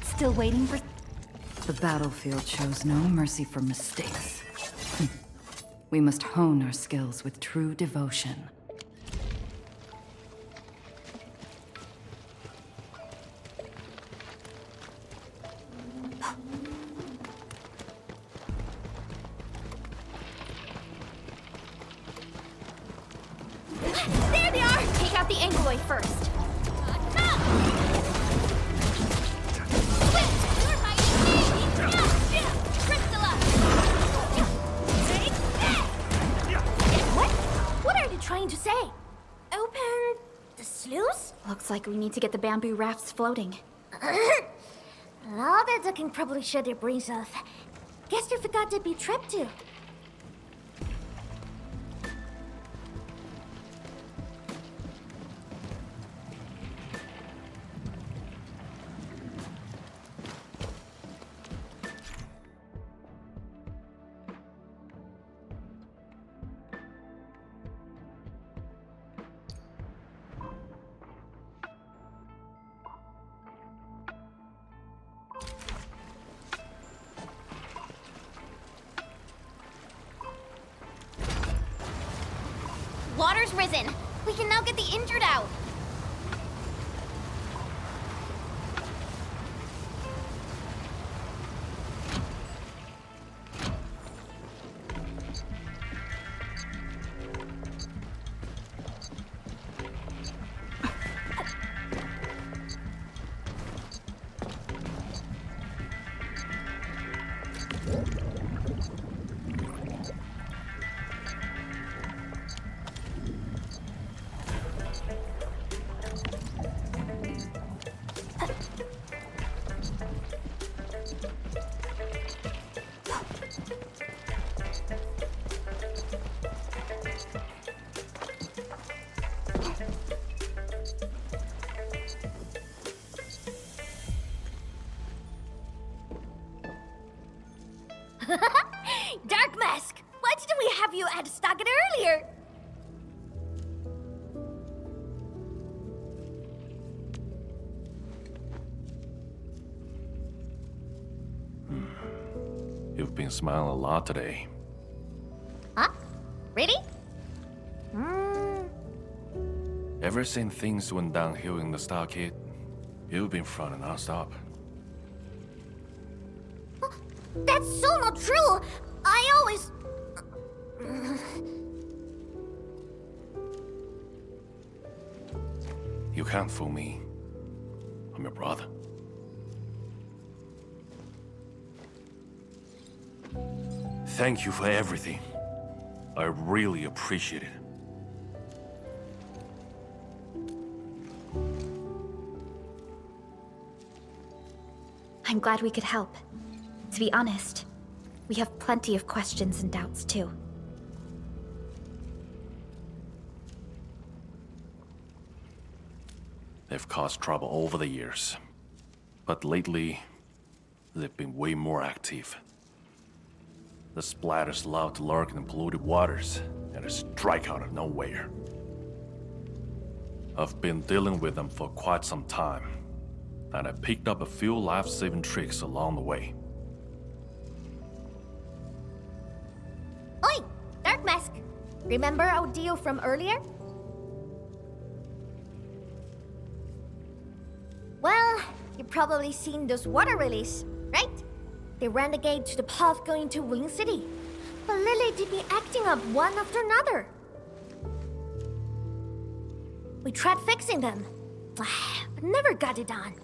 S3: Still waiting for...
S17: The battlefield shows no mercy for mistakes. We must hone our skills with true devotion.
S8: There they are!
S9: Take
S3: the Angloid first. What are they trying to say? Open the sluice? Looks like we need to get the bamboo rafts floating.
S6: All that can probably shut their brains off. Guess they forgot to be trapped too.
S9: Water's risen. We can now get the injured out.
S6: Dark Mask! Why didn't we have you at stock it earlier?
S7: You've been smiling a lot today.
S6: Huh? Really?
S7: Ever since things went downhill in the stockade, you've been fronting non-stop.
S6: That's so not true! I always...
S7: You can't fool me. I'm your brother. Thank you for everything. I really appreciate it.
S3: I'm glad we could help. To be honest, we have plenty of questions and doubts too.
S7: They've caused trouble over the years. But lately, they've been way more active. The splatters love to lurk in polluted waters, and they strike out of nowhere. I've been dealing with them for quite some time, and I picked up a few life-saving tricks along the way.
S6: Oi! Dark Mask! Remember our deal from earlier? Well, you've probably seen those water lilies, right? They ran the gate to the path going to Wing City. But Lily did be acting up one after another. We tried fixing them, but never got it done.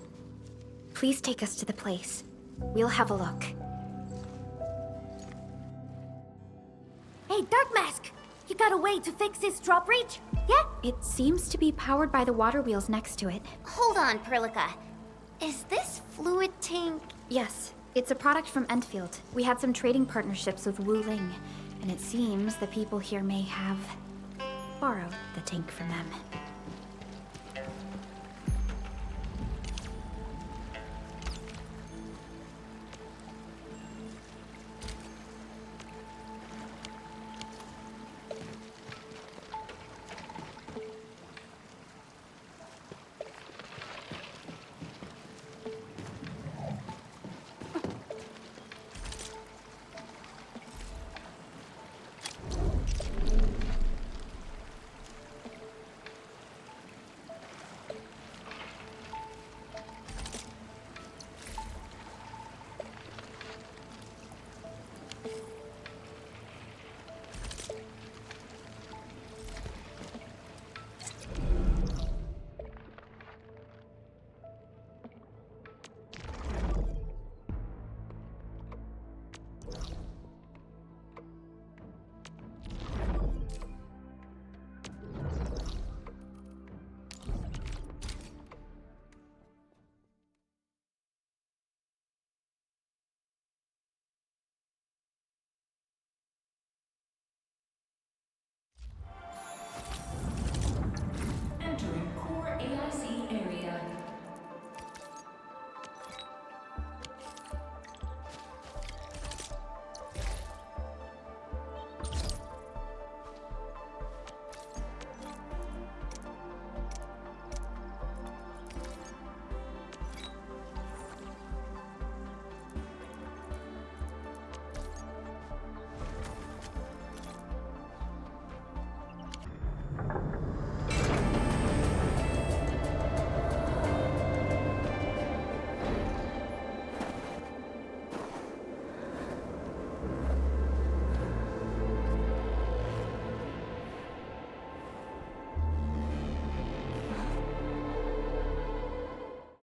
S3: Please take us to the place. We'll have a look.
S6: Hey, Dark Mask! You got a way to fix this drawbridge? Yeah?
S3: It seems to be powered by the water wheels next to it.
S9: Hold on, Perlica. Is this fluid tank?
S3: Yes, it's a product from Endfield. We had some trading partnerships with Wu Ling, and it seems the people here may have borrowed the tank from them.